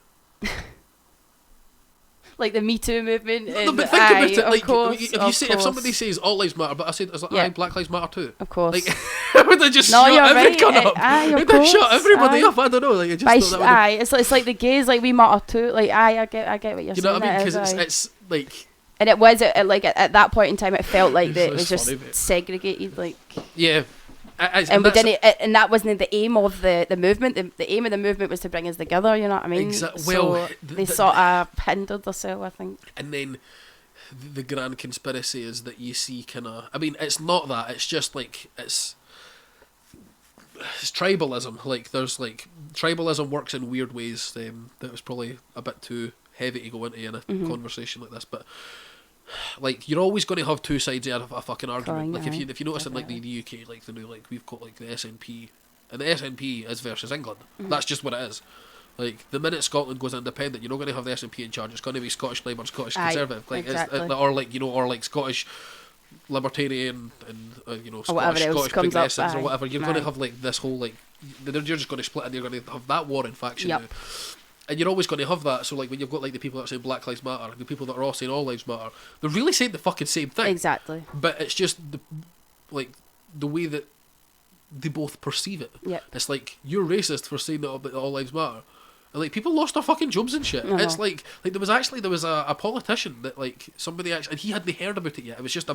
Like the Me Too movement. No, but think about it. Like, if somebody course. says all lives matter, but I said, aye, Black Lives Matter too. Of course. Like, would they just shut every gun up? Would they shut everybody up? I don't know. Like, it's like the gays, like we matter too. Like, I get what you're saying. You know what I mean? Because it's like. And it was like at that point in time, it felt like that it was just segregated. Like. Yeah. And we didn't, and that wasn't the aim of the movement. The aim of the movement was to bring us together. You know what I mean? Well, so they sort of hindered themselves, I think. And then the grand conspiracy is that you see kind of. I mean, it's not that. It's just like it's tribalism. Like there's like tribalism works in weird ways. That was probably a bit too heavy to go into in a conversation like this, but. Like you're always going to have two sides of a fucking argument. Like if you notice in like the UK, like the new like we've got like the SNP, and the SNP is versus England. That's just what it is. Like the minute Scotland goes independent, you're not going to have the SNP in charge. It's going to be Scottish Labour, Scottish Conservative, like exactly. or like Scottish Libertarian and Scottish Progressives or whatever. You're going to have like this whole like you're just going to split and you're going to have that warring faction. Now. And you're always going to have that. So like when you've got like the people that are saying Black Lives Matter, the people that are all saying all lives matter, they're really saying the fucking same thing. Exactly. But it's just the way that they both perceive it. Yep. It's like you're racist for saying that all lives matter, and like people lost their fucking jobs and shit. It's like there was a politician that like somebody actually, and he hadn't heard about it yet. It was just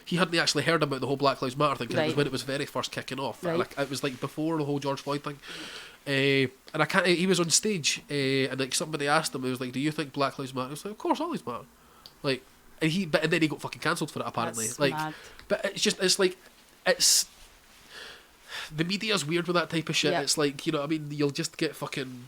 he hadn't actually heard about the whole Black Lives Matter thing. Cause it was when it was very first kicking off. Right. Like, it was like before the whole George Floyd thing. And I can't. He was on stage, and like somebody asked him, he was like, "Do you think Black Lives Matter?" He was like, "Of course, all lives matter." Like, and then he got fucking cancelled for it apparently. That's like, mad. But it's the media's weird with that type of shit. Yep. It's like, you know what I mean, you'll just get fucking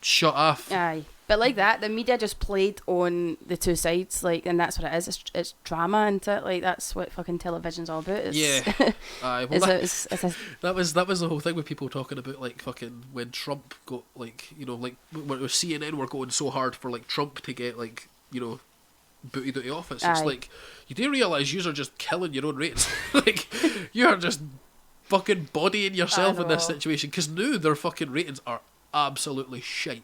shut off. Aye. But like that, the media just played on the two sides, like, and that's what it is. It's drama, isn't it? Like that's what fucking television's all about. Aye. Well, that was the whole thing with people talking about like fucking when Trump got like, you know, like when it was CNN were going so hard for like Trump to get like, you know, booted out of office. It's like you do realise you are just killing your own ratings. Like you are just fucking bodying yourself in this situation because now their fucking ratings are absolutely shite.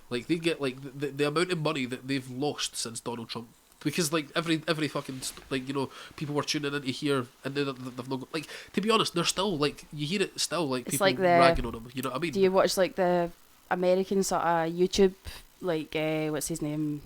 Like they get like the amount of money that they've lost since Donald Trump, because like every fucking like, you know, people were tuning in to hear, and they've not, like, to be honest, they're still like, you hear it still, like, it's people like ragging on them. You know what I mean? Do you watch like the American sort of YouTube, like what's his name,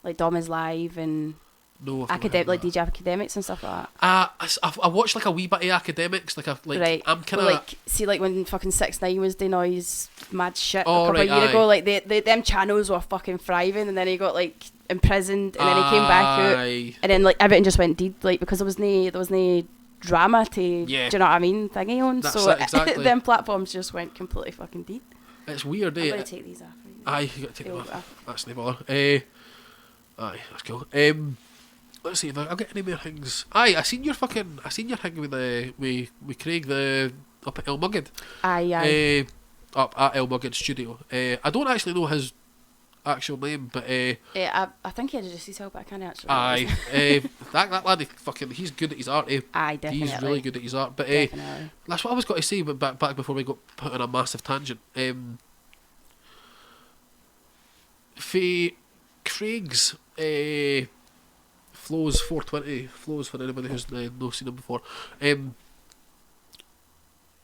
like Dom is Live and like DJ Academics and stuff like that? I watched like a wee bit of Academics, right. I'm kind of like, see, like when fucking 6ix9ine was doing all his mad shit a couple of years ago, like them channels were fucking thriving, and then he got like imprisoned, and then he came back out, and then like everything just went dead, like because there was no drama to, do you know what I mean, thingy on. That's so exactly. them platforms just went completely fucking dead. It's weird, I'm gonna take these off. Aye, you gotta take them off. That's no bother. Aye, that's cool. Let's see if I'll get any more things. Aye, I seen your thing with Craig up at El Mugged. Aye. Up at El Mugged Studio. I don't actually know his actual name, but I think he introduced himself, but I can't actually. Aye. that lad, he's good at his art. Aye, definitely. He's really good at his art. But that's what I was going to say. But back before we got put on a massive tangent. For Craig's Flows 420. Flows for anybody who's not seen him before.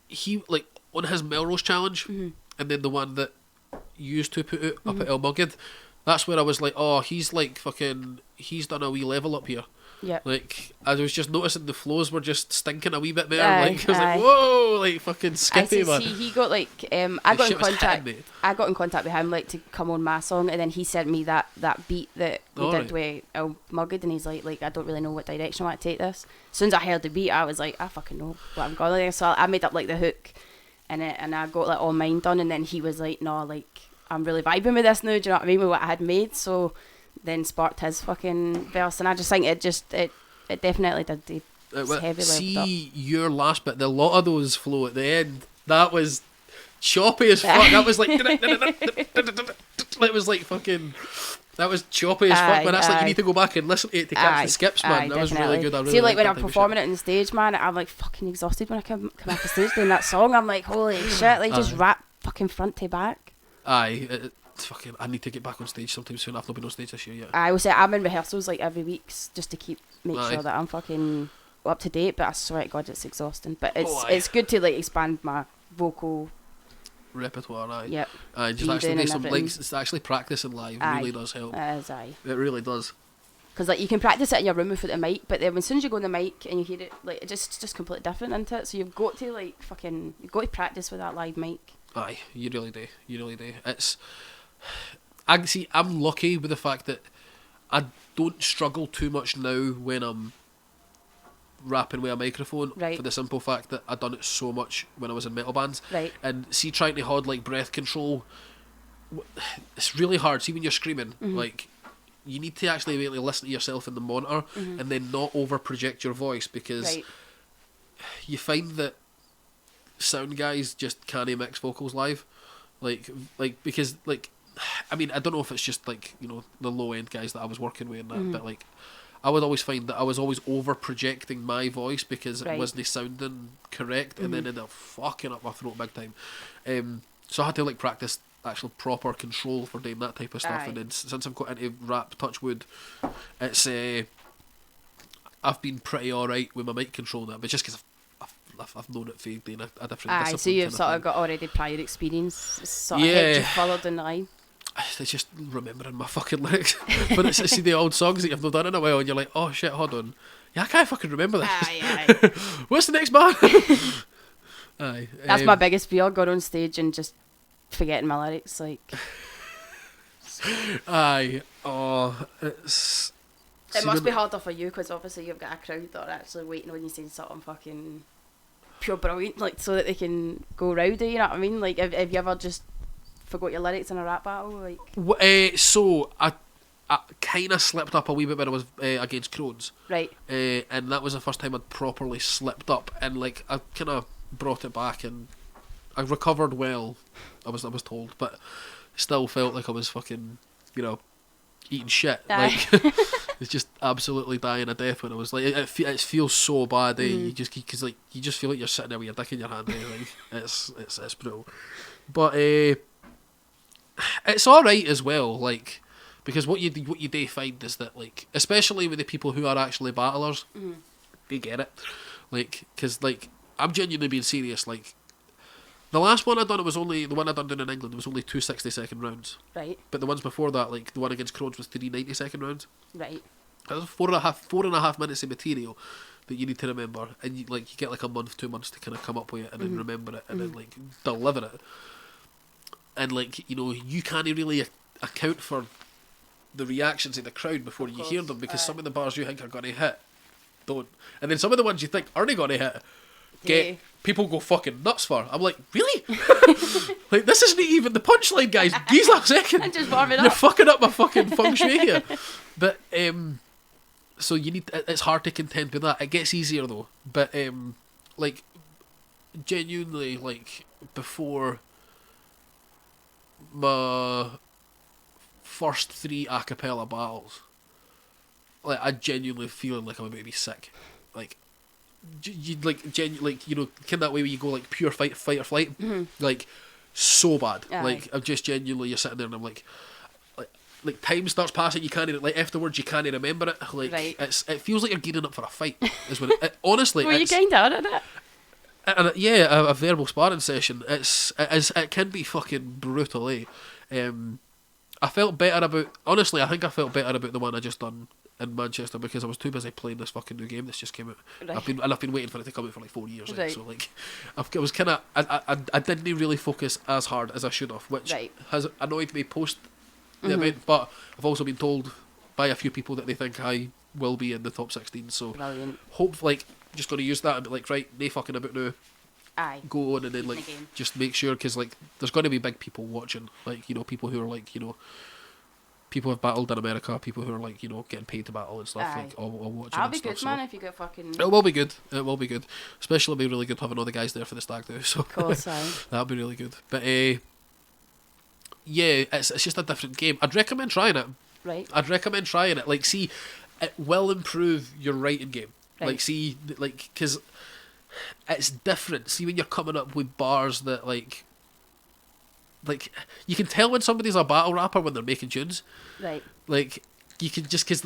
He like on his Melrose challenge, and then the one that you used to put out up at El Mugid. That's where I was like, oh, he's like fucking. He's done a wee level up here. Yeah. Like I was just noticing the flows were just stinking a wee bit better. Aye, Like I was aye. like, whoa, like fucking I skippy see, man. he got like I Like, got in shit was hitting contact. me. I got in contact with him like to come on my song, and then he sent me that beat that we All did right. with El Mugged, and he's like I don't really know what direction I want to take this. As soon as I heard the beat, I was like, I fucking know what I'm going. So I made up like the hook, and I got like all mine done, and then he was like, no, like I'm really vibing with this now. Do you know what I mean? With what I had made, so then sparked his fucking verse, and I just think it definitely did. It's heavy leveled up. See your last bit, the lot of those flow at the end, that was choppy as fuck. That was like it was like fucking that was choppy as fuck, Aye, man. That's like aye. you need to go back and listen to it to catch the skips, man. That was really good. I really See, like liked when that I'm type of performing shit. it on the stage, man, I'm like fucking exhausted when I come off the stage doing that song. I'm like, holy shit, like just rap fucking front to back. Aye, it's fucking. I need to get back on stage sometime soon. I've not been on stage this year yet. I will say I'm in rehearsals like every week just to make Aye. sure that I'm fucking up to date. But I swear to God, it's exhausting. But Aye. it's good to like expand my vocal. Repertoire, aye. Yep. Aye, just breathing actually do and some like everything. it's actually practicing live Aye. really does help. As I. It really does. Because like you can practice it in your room without the mic, but then as soon as you go on the mic and you hear it, like it's just completely different into it. So you've got to like fucking you've got to practice with that live mic. Aye, you really do. You really do. It's. I see. I'm lucky with the fact that I don't struggle too much now when I'm rapping with a microphone. Right. For the simple fact that I done it so much when I was in metal bands. Right. And see, trying to hold like breath control, it's really hard. See when you're screaming, like you need to actually really listen to yourself in the monitor and then not over project your voice because Right. you find that sound guys just can't mix vocals live, like because like I mean I don't know if it's just like you know the low end guys that I was working with and that, but like I would always find that I was always over projecting my voice because it Right. wasn't sounding correct and then ended up fucking up my throat big time. So I had to like practice actual proper control for doing that type of stuff. Aye. And then since I've got into rap, touch wood, it's I've been pretty alright with my mic control now, but just because I've known it for being a different Aye, discipline. so you've kind sort of thing. got already prior experience, sort of Yeah. helped you followed in the line. It's just remembering my fucking lyrics. But it's see the old songs that you've not done in a while and you're like, oh shit, hold on. Yeah, I can't fucking remember this. Aye. What's the next bar? Aye. That's my biggest fear, going on stage and just forgetting my lyrics. Like, Aye. Oh, it's... it see, must be when- harder for you because obviously you've got a crowd that are actually waiting on you saying something fucking pure brilliant, like so that they can go rowdy. You know what I mean? Like, have you ever just forgot your lyrics in a rap battle? Like, So I kind of slipped up a wee bit when I was against Crohn's, right, and that was the first time I'd properly slipped up, and like I kind of brought it back, and I recovered well. I was told, but still felt like I was fucking, you know, eating shit. Aye. Like it's just absolutely dying a death when I was like it feels so bad. You just because like you just feel like you're sitting there with your dick in your hand. Like it's brutal, but it's all right as well. Like because what you do find is that like especially with the people who are actually battlers, they get it. Like because like I'm genuinely being serious. Like the last one I done, it was only the one I done down in England. It was only 2 60-second rounds. right, But the ones before that, like the one against Crohn's, was 3 90-second rounds. right. That was 4.5 minutes of material that you need to remember, and you get like a month, 2 months to kind of come up with it and then remember it and then like deliver it. And like you know, you can't really account for the reactions of the crowd before you hear course, them because aye. some of the bars you think are going to hit don't, and then some of the ones you think aren't going to hit get Yeah. people go fucking nuts for. I'm like, really? Like this isn't even the punchline, guys. Geez, a second. I'm just warming You're up. fucking up my fucking feng shui here. But so you need. It's hard to contend with that. It gets easier though. But like genuinely, like before my first 3 a cappella battles, like I genuinely feeling like I'm about to be sick. Like you like you know kind that way where you go like pure fight or flight, like so bad. Aye. Like I'm just genuinely you're sitting there and I'm like like time starts passing, you can't like afterwards you can't remember it. Like Right. it feels like you're gearing up for a fight. Is what it honestly. Well, you it's, kind of are, isn't it? and yeah, a verbal sparring session. It can be fucking brutal, eh? I felt better about. Honestly, I think I felt better about the one I just done in Manchester because I was too busy playing this fucking new game that's just came out. Right. I've been waiting for it to come out for like 4 years. Right. So like, I was kind of. I didn't really focus as hard as I should have, which Right. has annoyed me post the event. But I've also been told by a few people that they think I will be in the top 16. So Brilliant. hope like just going to use that and be like, right, no fucking about now. Aye. Go on and then like Again. just make sure because like there's going to be big people watching, like people who are like people who've battled in America, people who are like getting paid to battle and stuff. Aye. Like all watching. That'll and be stuff, good, so. man, if you get fucking... It will be good. It will be good. Especially it'll be really good having all the guys there for the stag do. So Of course, aye. that'll be really good. But yeah, it's just a different game. I'd recommend trying it. Right. I'd recommend trying it. Like, see, it will improve your writing game. Right. Like, see, like, because it's different. See, when you're coming up with bars that, like, you can tell when somebody's a battle rapper when they're making tunes. Right. Like, you can just, because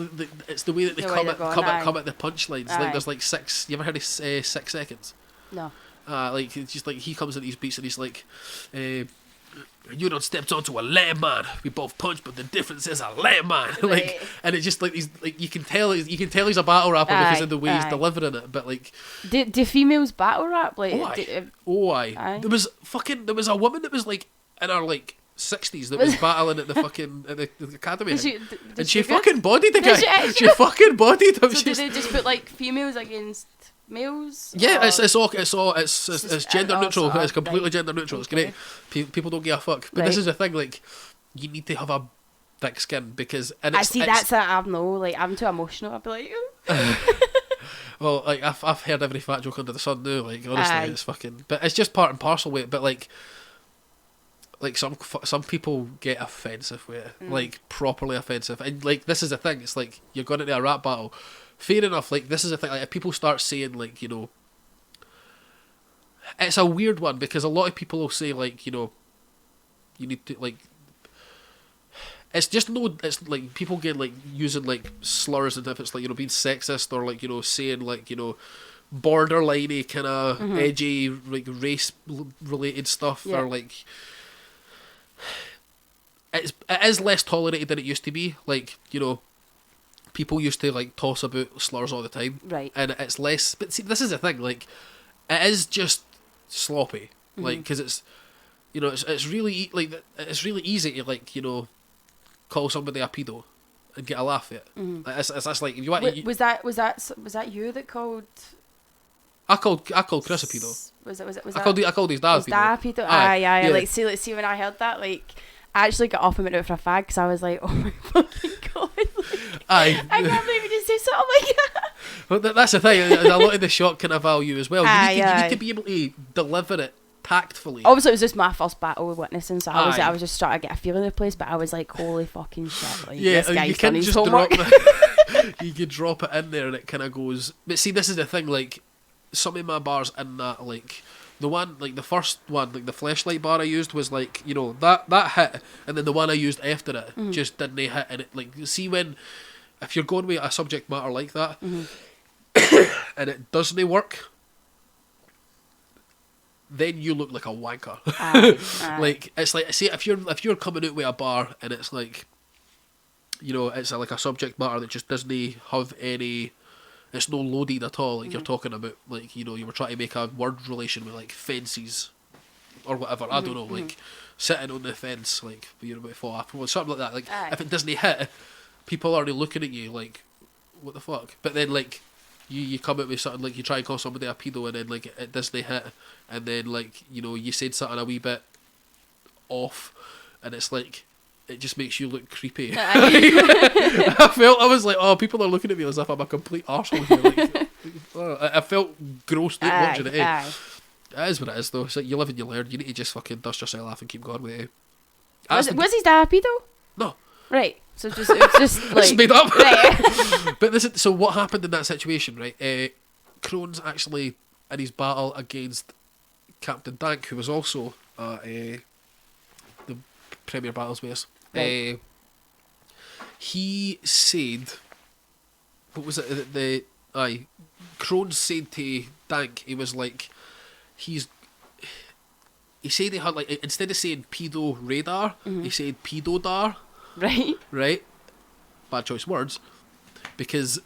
it's the way that they The way come they're at, going, come aye. at the punchlines. Aye. Like, there's like 6, you ever heard of 6 seconds? No. Like, it's just like, he comes in these beats and he's like, you don't stepped onto a landmine. We both punch, but the difference is a landmine. Like, Right. and it's just like these, like you can tell he's a battle rapper because Aye, of the way he's aye. delivering it. But like, Do females battle rap? Like, aye. There was a woman that was like in her like 60s that was battling at the fucking at the academy, did and she she good? fucking bodied the Did guy. she? She fucking bodied him. So She's- did they just put like females against males? Yeah, Or- it's gender neutral. also, It's completely right. gender neutral. It's Okay. great. People don't give a fuck. But this Right. is the thing. Like, you need to have a thick skin because and I it's, see. it's, That's it. I'm no like. I'm too emotional. I'd be like, well, like I've heard every fat joke under the sun now. Like honestly, Aye. it's fucking. But it's just part and parcel with it. But like some people get offensive with it, like properly offensive. And like this is the thing. It's like you're going into a rap battle. Fair enough. Like this is the thing. Like if people start saying like it's a weird one because a lot of people will say like you need to like. It's just no. It's like people get like using like slurs and if it's like being sexist or like saying like borderliney kind of edgy like race related stuff Yeah. or like it is less tolerated than it used to be. Like people used to like toss about slurs all the time, right. and it's less. But see, this is the thing. Like it is just sloppy. Like because it's it's really like it's really easy to like call somebody a pedo and get a laugh at it. It's like if you want. Was that you that called? I called Chris a pedo. Was I that? called his dad a Was pedo. that a pedo? Aye. Yeah. Like see when I heard that, like I actually got off and went out for a fag because I was like, oh my fucking god! Like, Aye. I can't believe you just say something like that. But that's the thing. A lot of the shock kind of value as well. You Aye. need to be able to deliver it tactfully. Obviously, it was just my first battle with witnessing, so Aye. I was just trying to get a feel of the place. But I was like, holy fucking shit! Like, Yeah, this you guy's can done his just homework. drop it. You can drop it in there and it kind of goes. But see, this is the thing. Like some of my bars in that, like the one, like the first one, like the fleshlight bar I used was like that hit, and then the one I used after it just didn't hit, and it like see when if you're going with a subject matter like that, and it doesn't work. Then you look like a wanker. Aye. Like it's like see if you're coming out with a bar and it's like it's like a subject matter that just doesn't have any, it's no loaded at all. Like you're talking about like you were trying to make a word relation with like fences or whatever. I don't know, like sitting on the fence like you're about to fall off or something like that. Like Aye. if it doesn't hit, people are already looking at you like what the fuck. But then like you come out with something like you try and call somebody a pedo and then like it doesn't hit, and then like you said something a wee bit off, and it's like it just makes you look creepy. I was like, oh, people are looking at me as if I'm a complete arsehole here. Like, I felt grossed out watching it. Aye. It is what it is though. It's like you live and you learn. You need to just fucking dust yourself off and keep going with it. Was his dad a pedo? No. Right. So it was just like It's made up. Right. But so what happened in that situation, right? Crone's actually in his battle against Captain Dank, who was also the Premier Battles with us. Right. he said, what was it? Crones said to Dank, he was like, he said he had like, instead of saying pedo radar, he said pedodar. Right. Right? Bad choice words. Because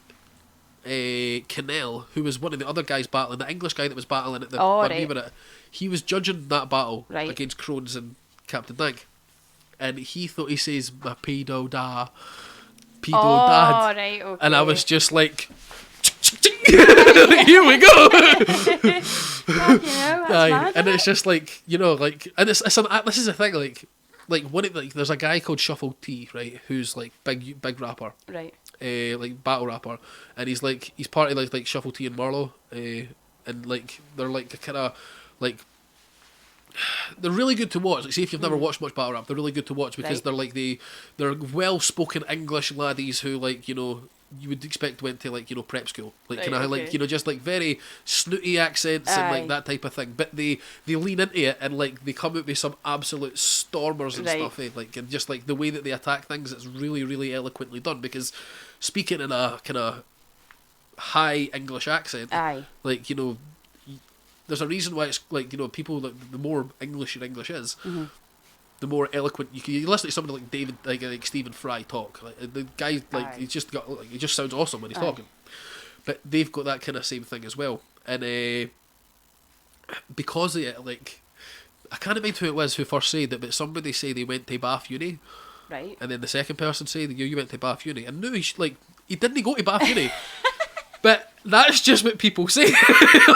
Cannell, who was one of the other guys battling, the English guy that was battling at the when we were at, he was judging that battle against Crones and Captain Dank. And he thought he says my pedo dad. Right, okay. And I was just like, here we go. And it's just like, you know, like, and this is the thing, like one of there's a guy called Shuffle T, right, who's like big rapper, right, like battle rapper, and he's part of like Shuffle T and Marlow, and like they're like kind of like. They're really good to watch. Like, see if you've never watched much battle rap, they're really good to watch because they're like they're well-spoken English laddies who, like, you know, you would expect went to, like, you know, prep school, like kind of like, you know, just like very snooty accents and like that type of thing. But they lean into it and like they come out with some absolute stormers and stuff. Like, and just like the way that they attack things, it's really, really eloquently done because speaking in a kind of high English accent, like, you know. There's a reason why it's like, you know, people, like, the more English your English is, the more eloquent you listen to somebody like David, like Stephen Fry talk. Like, the guy, like, he's just got, like, he just sounds awesome when he's talking. But they've got that kind of same thing as well, and because of it, like, I can't remember who it was who first said it, but somebody said they went to Bath Uni, right, and then the second person said you went to Bath Uni, and no, he didn't go to Bath Uni. But that's just what people say.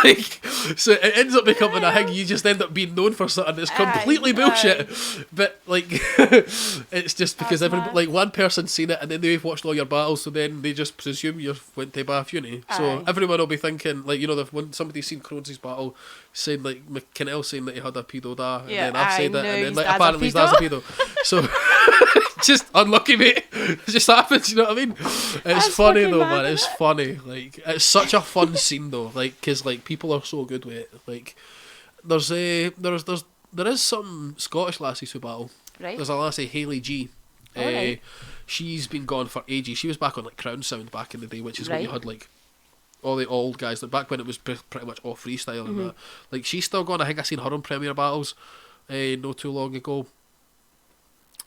Like, so it ends up becoming a thing. You just end up being known for something that's completely bullshit. But like, it's just because everybody, like, one person's seen it and then they've watched all your battles, so then they just presume you went to Bath Uni. So everyone will be thinking, like, you know, when somebody's seen Crone's battle, saying like McKinnell saying that he had a pedo da, and then I've said that, and then like apparently his dad's a pedo. So. Just unlucky, mate. It just happens, you know what I mean? It's funny though, man. It's funny. Like, it's such a fun scene though. Like, because like people are so good with it. Like, there is some Scottish lassies who battle. Right. There's a lassie, Hayley G. She's been gone for ages. She was back on like Crown Sound back in the day, which is when you had like all the old guys. Like back when it was pretty much all freestyle and that. Like, she's still gone. I think I seen her on Premier Battles, not too long ago.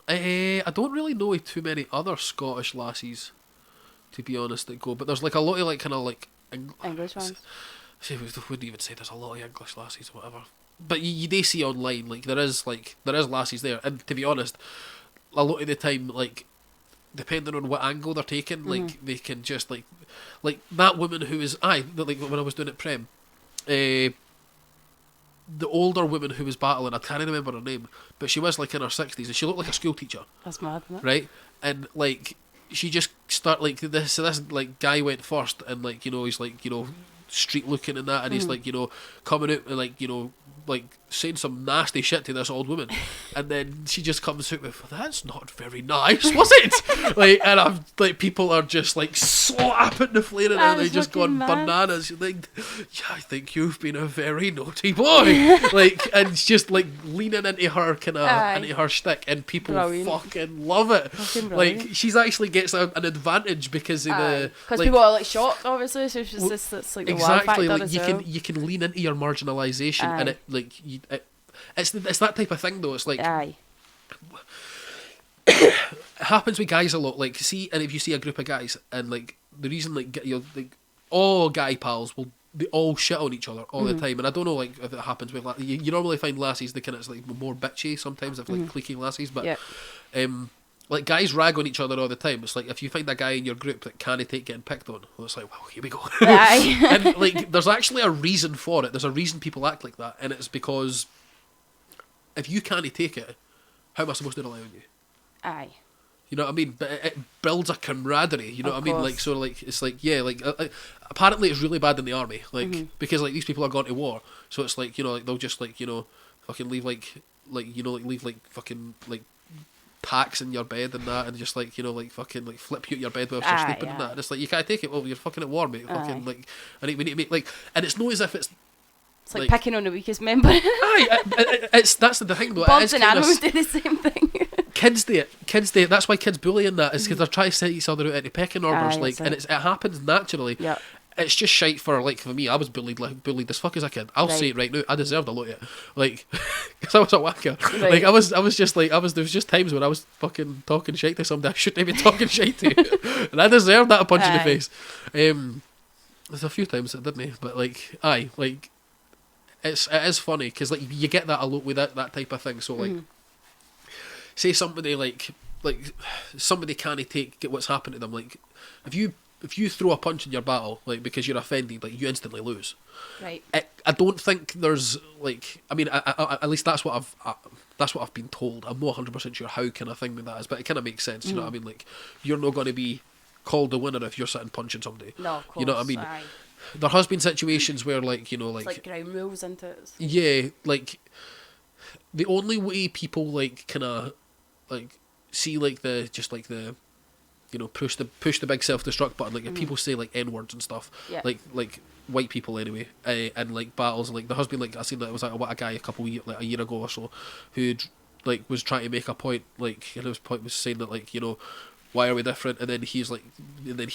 I don't really know too many other Scottish lassies, to be honest, that go. But there's like a lot of like kind of like English ones. We wouldn't even say there's a lot of English lassies or whatever. But you do see online, like there is lassies there, and to be honest, a lot of the time, like depending on what angle they're taking, like they can just like that woman who is like when I was doing it Prem, the older woman who was battling, I can't remember her name, but she was like in her 60s and she looked like a school teacher. That's mad, isn't it? Right? And like she just like this like guy went first and like, you know, he's like, you know, street looking and that, and he's like, you know, coming out and like, you know, like saying some nasty shit to this old woman, and then she just comes out with, "That's not very nice, was it?" Like, and I'm like, people are just like slapping the flare and they just gone bananas. You're like, yeah, I think you've been a very naughty boy. Like, and it's just like leaning into her kind of into her shtick, and people fucking love it. Like, she's actually gets an advantage because of the because people are like shocked, obviously. So it's just it's like the exactly wow like factor you can lean into your marginalisation and it like it's that type of thing though. It's like it happens with guys a lot. Like, see, and if you see a group of guys and like the reason like you're like all guy pals will they all shit on each other all the time, and I don't know like if it happens with you normally find lassies the kind of like more bitchy sometimes if like cliquey lassies, but like guys rag on each other all the time. It's like if you find a guy in your group that can't take getting picked on, well, it's like, well, here we go. And like there's actually a reason for it. There's a reason people act like that, and it's because if you can't take it, how am I supposed to rely on you? You know what I mean? But it builds a camaraderie. You know what I mean? Like, so like it's like, yeah, like apparently it's really bad in the army, like because like these people are going to war, so it's like, you know, like they'll just like, you know, fucking leave like you know, like leave like fucking like tacks in your bed and that, and just like, you know, like fucking like flip you at your bed whilst you're sleeping and that. And it's like, you can't take it. Well, you're fucking at war, mate. Fucking like, we need to make like, and it's not as if it's like picking on the weakest member. That's the thing though. Birds and animals do the same thing. kids do it. Kids do it. That's why kids bully in that, is because they're trying to set each other out into pecking orders, Aye, like, that's and it happens naturally. Yeah. It's just shite for me. I was bullied as fuck as a kid. I'll say it right now. I deserved a lot of it, like, because I was a whacker. Right. Like I was just like there was just times when I was fucking talking shite to somebody I shouldn't have been talking shite to, and I deserved that punch in the Aye. face. There's a few times it didn't, but like, like, it is funny because like you get that a lot with that type of thing. So like, say somebody like somebody can't get what's happened to them. Like, if you throw a punch in your battle, like, because you're offended, like, you instantly lose. Right. I don't think there's like, I mean, I at least that's what I've been told. I'm not 100% sure how kind of thing that is, but it kind of makes sense. You know what I mean? Like, you're not going to be called the winner if you're sitting punching somebody. No, of course. You know what I mean? Aye. There has been situations where, like, you know, It's like ground rules, isn't it? yeah, like, the only way people like kind of like see like the you know, push the big self-destruct button, like if people say like N-words and stuff, Yeah. like white people anyway, and like battles, and like there has been like, I seen that it was like a guy a year ago or so who like was trying to make a point, like, and his point was saying that, like, you know, why are we different, and then he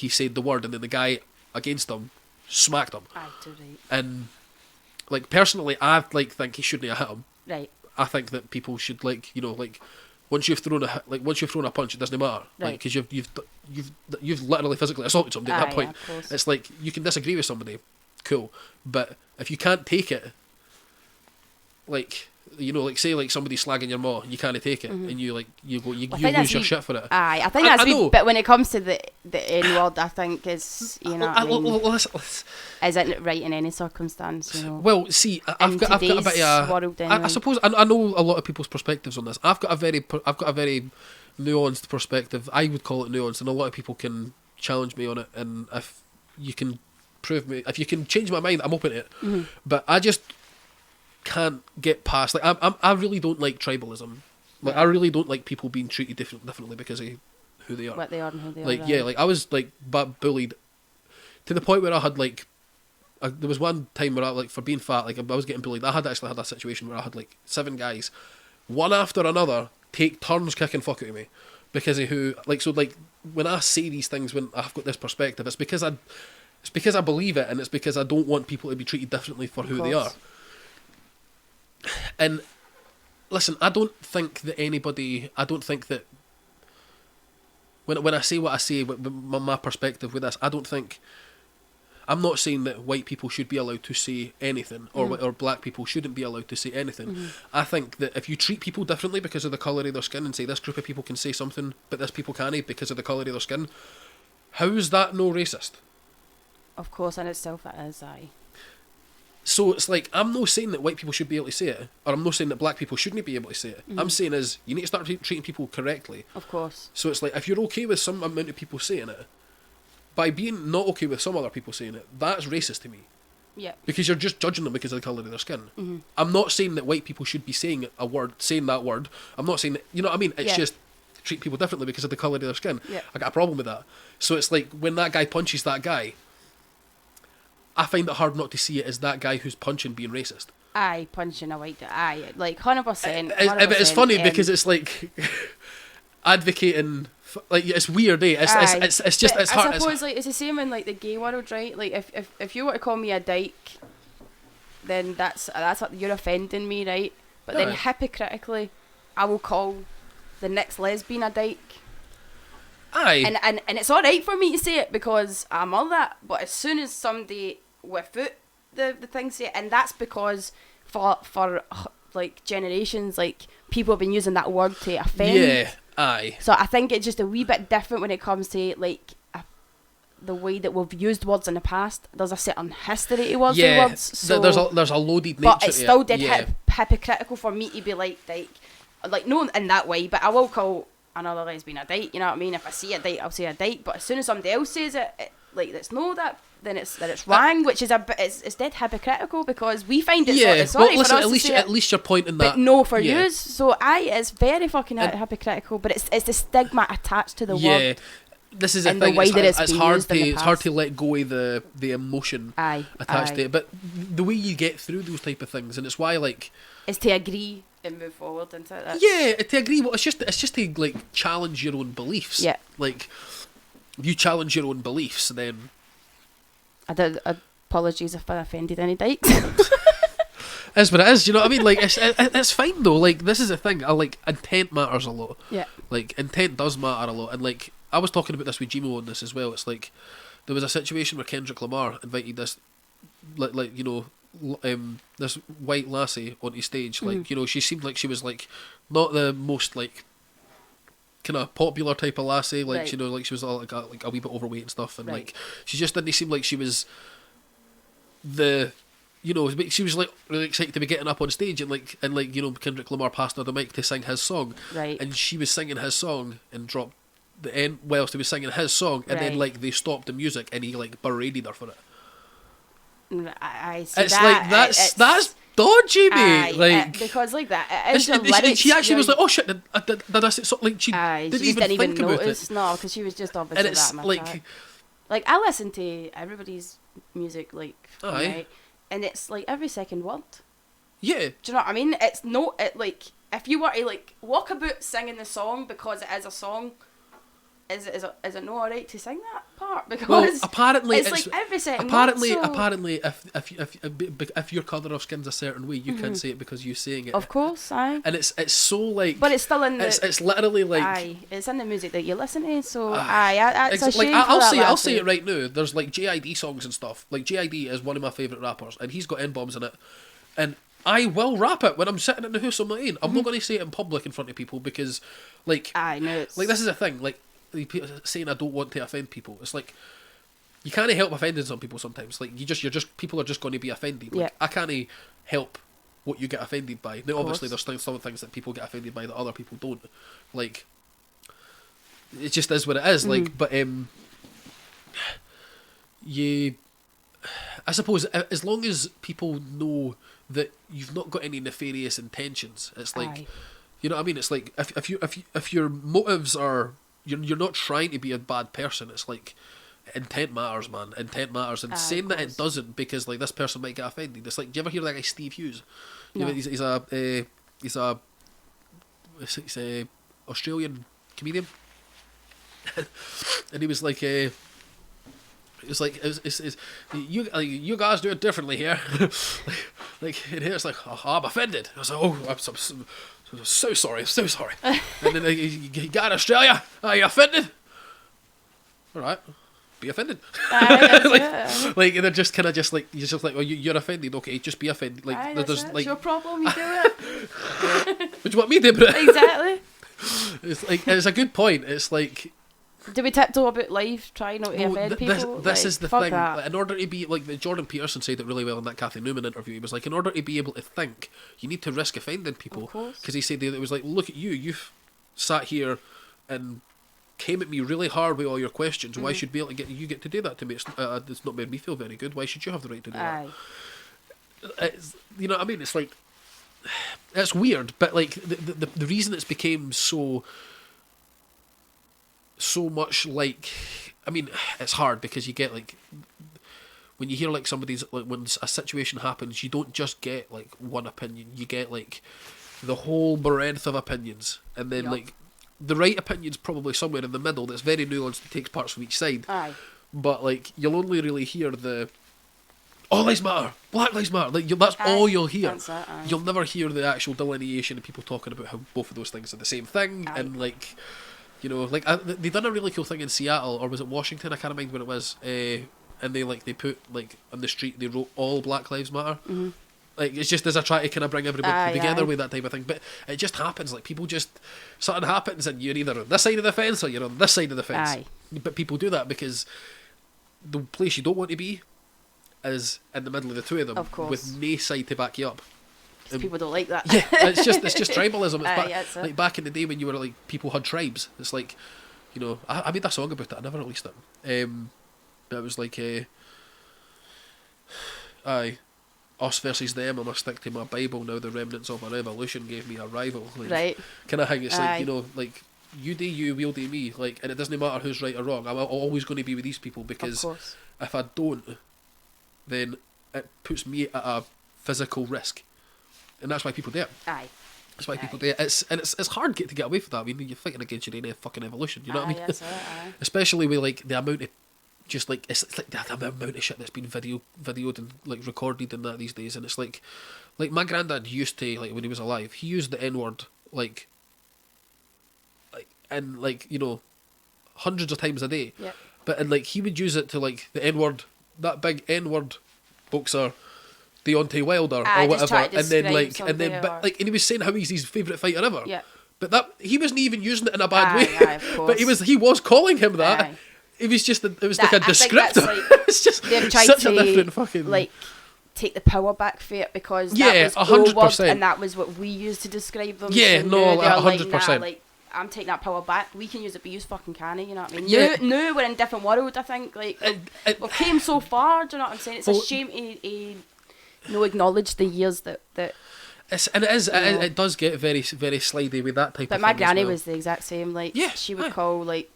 said the word, and then the guy against him smacked him. Aye, too right. And like, personally, I like think he shouldn't have hit him. Right. I think that people should, like, you know, like, once you've thrown a punch, it doesn't matter, like, Right. because you've literally physically assaulted somebody at Aye, that point. of course. It's like, you can disagree with somebody, cool, but if you can't take it, like, you know, like, say like somebody's slagging your maw, you can't take it, and you like you think lose that's your wee- shit for it. Aye, I think I that's know. but when it comes to the N-word, I think is, you know what I mean, Listen, isn't right in any circumstance, you know. well, see, I've got a bit of today's a. world, I anyway. suppose I know a lot of people's perspectives on this. I've got a very nuanced perspective. I would call it nuanced, and a lot of people can challenge me on it. And if you can prove me, if you can change my mind, I'm open to it. But I just can't get past. Like, I really don't like tribalism. Like, I really don't like people being treated differently because of who they are. What they are and who they Like, are. yeah, like I was like bullied to the point where I had like. There was one time where I, like, for being fat, like, I was getting bullied. I had actually had a situation where I had like 7 guys, one after another, take turns kicking fuck out of me because of who, like, so like when I say these things, when I've got this perspective, it's because I believe it, and it's because I don't want people to be treated differently for who they are. And listen, I don't think that when I say what I say, with my perspective with this, I'm not saying that white people should be allowed to say anything, or black people shouldn't be allowed to say anything. I think that if you treat people differently because of the colour of their skin, and say this group of people can say something but this people can't because of the colour of their skin, how is that no racist? Of course, in itself it is, aye. So it's like, I'm not saying that white people should be able to say it, or I'm not saying that black people shouldn't be able to say it. I'm saying is, you need to start treating people correctly. Of course. So it's like, if you're okay with some amount of people saying it, by being not okay with some other people saying it, that's racist to me. Yeah. Because you're just judging them because of the colour of their skin. I'm not saying that white people should be saying that word. I'm not saying that, you know what I mean? It's Yeah. just treat people differently because of the colour of their skin. Yeah. I got a problem with that. So it's like, when that guy punches that guy, I find it hard not to see it as that guy who's punching being racist. Aye, punching a white, aye, like 100%. But it's funny because it's like advocating, like, it's weird, eh? It's just, But it's hard. I suppose like it's the same in like the gay world, right? Like if you want to call me a dyke, then that's you're offending me, right? But then Aye. hypocritically, I will call the next lesbian a dyke. Aye. And it's alright for me to say it because I'm all that, but as soon as somebody without the thing say it, and that's because for like generations, like people have been using that word to offend. Yeah, aye. So I think it's just a wee bit different when it comes to like the way that we've used words in the past. There's a certain history to words. Yeah, Words, so, there's a loaded nature but it still to it. did Yeah. hypocritical for me to be like no in that way, but I will call another lesbian a dyke, you know what I mean? If I see a dyke, I'll say a dyke, but as soon as somebody else says it like that's no that, then it's wrong, which is a bit, it's dead hypocritical because we find it Yeah, sorry well, listen, for us to say at it, least you're pointing that. but no for yeah. yous. So it's very fucking And- hypocritical, but it's the stigma attached to the Yeah, word. this is the and the thing. way that it's it's been hard used in the it's hard past. to let go of the emotion Aye, attached aye. to it. But the way you get through those type of things, and it's why, like, Is to agree and move forward into it. That's, Yeah, to agree. Well, it's just to like challenge your own beliefs. Yeah. Like, you challenge your own beliefs, then I did. Apologies if I offended any dykes. is what it is. You know what I mean? Like, it's fine though. Like, this is the thing. I like intent matters a lot. Yeah. Like, intent does matter a lot, and like I was talking about this with Gmo on this as well. It's like there was a situation where Kendrick Lamar invited this, like you know, this white lassie onto stage. Like, you know, she seemed like she was like not the most like kind of popular type of lassie. Like, Right. you know, like she was all like a wee bit overweight and stuff, and Right. like she just didn't seem like she was the. You know, she was like really excited to be getting up on stage, and you know, Kendrick Lamar passed her the mic to sing his song, Right. and she was singing his song and dropped the end whilst he was singing his song, and then Right. like they stopped the music and he like berated her for it. I see It's that. like that's it's- dodgy, mate. Aye, like because like that, it is your and lyrics. she actually was your- like, "Oh shit, did I say so?" Like she Aye, didn't she just even think about notice. it. No, because she was just obviously And it's that like, matter. Like I listen to everybody's music, like Aye. right, and it's like every second word. yeah, Do you know what I mean? It's no, it like if you were to like walk about singing the song because it is a song, is it not alright to sing that part? Because well, apparently it's like every second apparently, word. So apparently, if your colour of skin's a certain way, you can't say it because you're saying it. of course, aye. And it's so like, But it's still in the. it's literally like. Aye, it's in the music that you listen to, so Aye. it's a shame. I'll for that I'll lassie. say it right now. There's like JID songs and stuff. Like JID is one of my favourite rappers, and he's got N-bombs in it. And I will rap it when I'm sitting in the house on my own. I'm not going to say it in public in front of people because, like, Aye, no, it's like this is the thing. Like saying I don't want to offend people. It's like you can't help offending some people sometimes. Like you're just people are just going to be offended. Like, Yeah. I can't help what you get offended by. Now, obviously, course. there's some things that people get offended by that other people don't. Like it just is what it is. Like, but I suppose as long as people know that you've not got any nefarious intentions, it's like, Aye. you know what I mean? It's like if your motives are you're not trying to be a bad person. It's like intent matters, man. Intent matters, and Aye, saying of that course. it doesn't because like this person might get offended. It's like, do you ever hear that guy Steve Hughes? You No. know, he's a Australian comedian, and he was like it's like you guys do it differently here. like in here it's like, oh, I'm offended. I was like, oh, I'm so sorry, so sorry. And then you got Australia, are you offended? All right, be offended. Aye, like, that's it. like they're just kind of just like you're just like, oh, you're offended. Okay, just be offended. Like Aye, there's that's it. like, It's your problem. You do it what do you want me to do about it? exactly. It's like it's a good point. It's like. Do we tiptoe about life, try not to Well, offend this people? this Like, is the fuck thing. that. Like, in order to be like the Jordan Peterson said it really well in that Kathy Newman interview. He was like, in order to be able to think, you need to risk offending people. Of course. Because he said that it was like, look at you. You've sat here and came at me really hard with all your questions. Why should be able to get to do that to me? It's not made me feel very good. Why should you have the right to do Aye. that? You know what I mean? It's like it's weird, but like the reason it's became so much like, I mean, it's hard because you get like when you hear like somebody's like when a situation happens, you don't just get like one opinion, you get like the whole breadth of opinions, and then Yup. like the right opinion's probably somewhere in the middle that's very nuanced and takes parts from each side, Aye. but like you'll only really hear the all lives matter, Black Lives Matter, like that's Aye, all you'll hear. that's it, aye. You'll never hear the actual delineation of people talking about how both of those things are the same thing, Aye. and like, you know, like they done a really cool thing in Seattle, or was it Washington? I can't remember what it was. And they put like on the street they wrote all Black Lives Matter. Mhm. Like it's just as I try to kind of bring everybody Aye, together aye. with that type of thing, but it just happens. Like people just something happens and you're either on this side of the fence or you're on this side of the fence. Aye. But people do that because the place you don't want to be is in the middle of the two of them, Of course. with no side to back you up. People don't like that. Yeah, it's just tribalism. It's Aye, that's it. like back in the day when you were like people had tribes. It's like, you know, I made a song about it. I never released it. But it was like, aye, us versus them. I must stick to my Bible. Now the remnants of a revolution gave me a rival. Like, Right. kind of thing. It's like, Aye. you know, like you do you, we'll do me. Like, and it doesn't matter who's right or wrong. I'm always going to be with these people Of because course. if I don't, then it puts me at a physical risk, and that's why people do it. Aye. That's why people do it. It's hard to get away from that. I mean, you're fighting against your own fucking evolution. You know what I mean? That's it, aye. Especially with like the amount of just like it's like the amount of shit that's been videoed and like recorded and that these days, and it's like my granddad used to, like when he was alive, he used the N-word like and like, you know, hundreds of times a day. Yep. But and like he would use it to like the N-word, that big N-word boxer Deontay Wilder or just whatever, try to and then like describe and then somebody but or- like and he was saying how he's his favourite fighter ever. Yeah. But that he wasn't even using it in a bad Aye, way. aye, of But he course. was calling him that. Aye. It was just it was That- like a I think that's descriptor. like- It's just They've tried such to a different fucking like take the power back for it because Yeah, that was 100%. and that was what we used to describe them. Yeah, so no, now they're like, 100%. nah, like I'm taking that power back. We can use it, but you fucking can't. You know what I mean? Yeah. No, we're in a different world. I think like we've came so far. Do you know what I'm saying? It's Well- a shame to no acknowledge the years that. and it is Yeah. it does get very very slidey with that type But of my thing as granny well. was the exact same. Like Yeah, she would aye. call like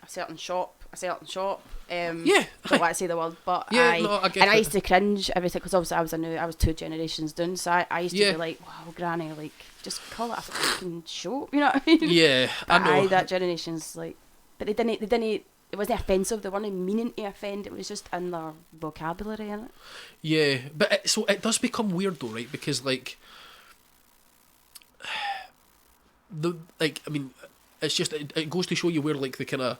a certain shop. Yeah, Don't want to say the word, but Yeah, no, I get and I it. used to cringe everything because obviously I was 2 generations down, so I used to Yeah. be like, wow, granny, like just call it a fucking shop, you know what I mean? Yeah, I But know. that generation's like, but they didn't. It wasn't offensive. They weren't meaning to offend. It was just in their vocabulary, innit? Yeah, but so it does become weird though, right? Because like I mean, it's just it goes to show you where like the kind of